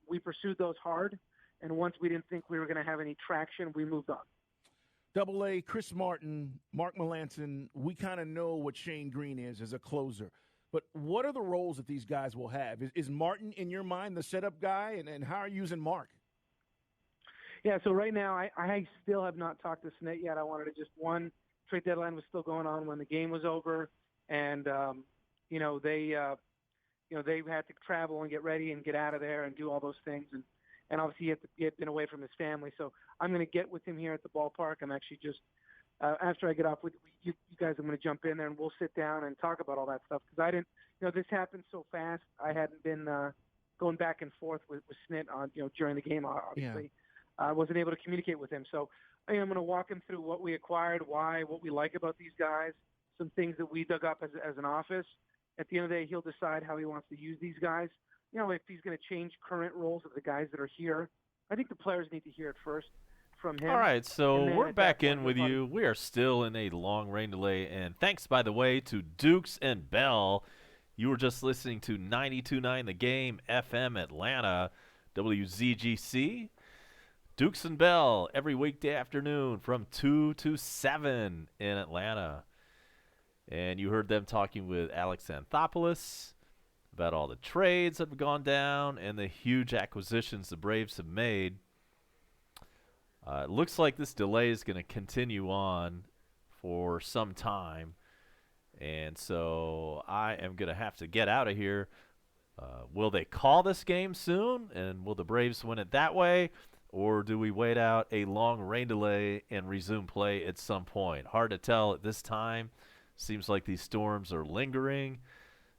we pursued those hard. And once we didn't think we were going to have any traction, we moved on. Double A, Chris Martin, Mark Melanson, we kind of know what Shane Green is as a closer. But what are the roles that these guys will have? Is Martin, in your mind, the setup guy? And how are you using Mark? Yeah, so right now I still have not talked to Snit yet. I wanted to just, trade deadline was still going on when the game was over. And, they had to travel and get ready and get out of there and do all those things. And obviously he had been away from his family. So I'm going to get with him here at the ballpark. I'm actually just, after I get off with you guys, I'm going to jump in there and we'll sit down and talk about all that stuff. Because I didn't, this happened so fast. I hadn't been going back and forth with Snit on, during the game, obviously. Yeah. I wasn't able to communicate with him. So I'm going to walk him through what we acquired, why, what we like about these guys, some things that we dug up as an office. At the end of the day, he'll decide how he wants to use these guys. If he's going to change current roles of the guys that are here. I think the players need to hear it first from him. All right, so we're back in with you. We are still in a long rain delay. And thanks, by the way, to Dukes and Bell. You were just listening to 92.9 The Game, FM Atlanta, WZGC. Dukes and Bell every weekday afternoon from 2 to 7 in Atlanta. And you heard them talking with Alex Anthopoulos about all the trades that have gone down and the huge acquisitions the Braves have made. It looks like this delay is going to continue on for some time. And so I am going to have to get out of here. Will they call this game soon? And will the Braves win it that way? Or do we wait out a long rain delay and resume play at some point? Hard to tell at this time. Seems like these storms are lingering.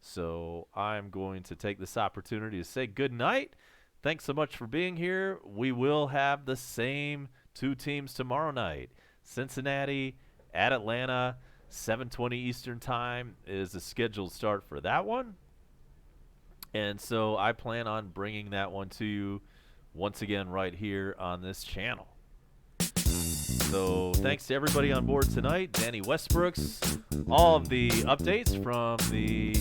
So I'm going to take this opportunity to say good night. Thanks so much for being here. We will have the same 2 teams tomorrow night. Cincinnati at Atlanta, 7:20 Eastern Time is the scheduled start for that one. And so I plan on bringing that one to you once again right here on this channel. So thanks to everybody on board tonight. Danny Westbrooks, all of the updates from the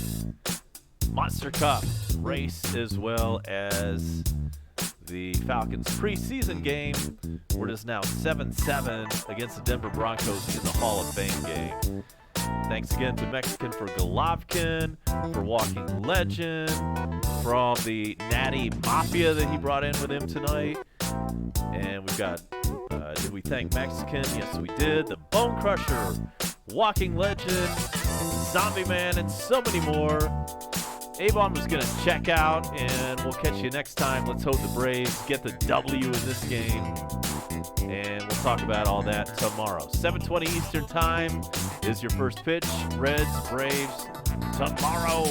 Monster Cup race as well as the Falcons preseason game, where it is now 7-7 against the Denver Broncos in the Hall of Fame game. Thanks again to Mexican for Golovkin, for Walking Legend, from the Natty Mafia that he brought in with him tonight. And we've got, did we thank Mexican? Yes, we did. The Bone Crusher, Walking Legend, Zombie Man, and so many more. Avon was going to check out, and we'll catch you next time. Let's hope the Braves get the W in this game, and we'll talk about all that tomorrow. 7:20 Eastern Time is your first pitch. Reds, Braves, tomorrow.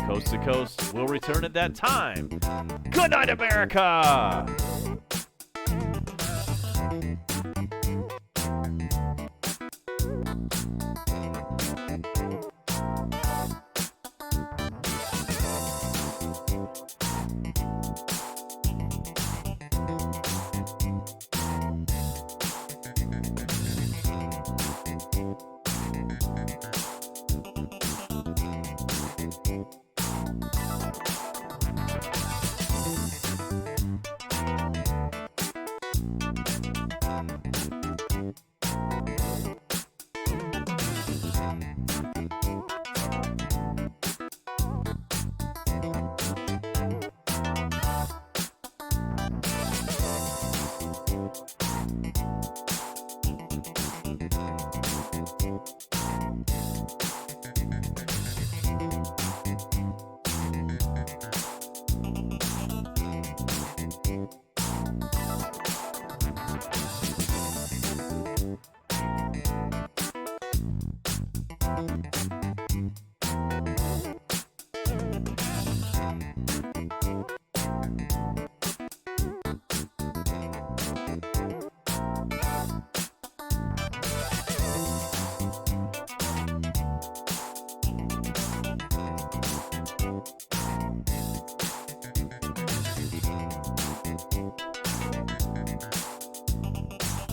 Coast to Coast will return at that time. Good night, America! Bye.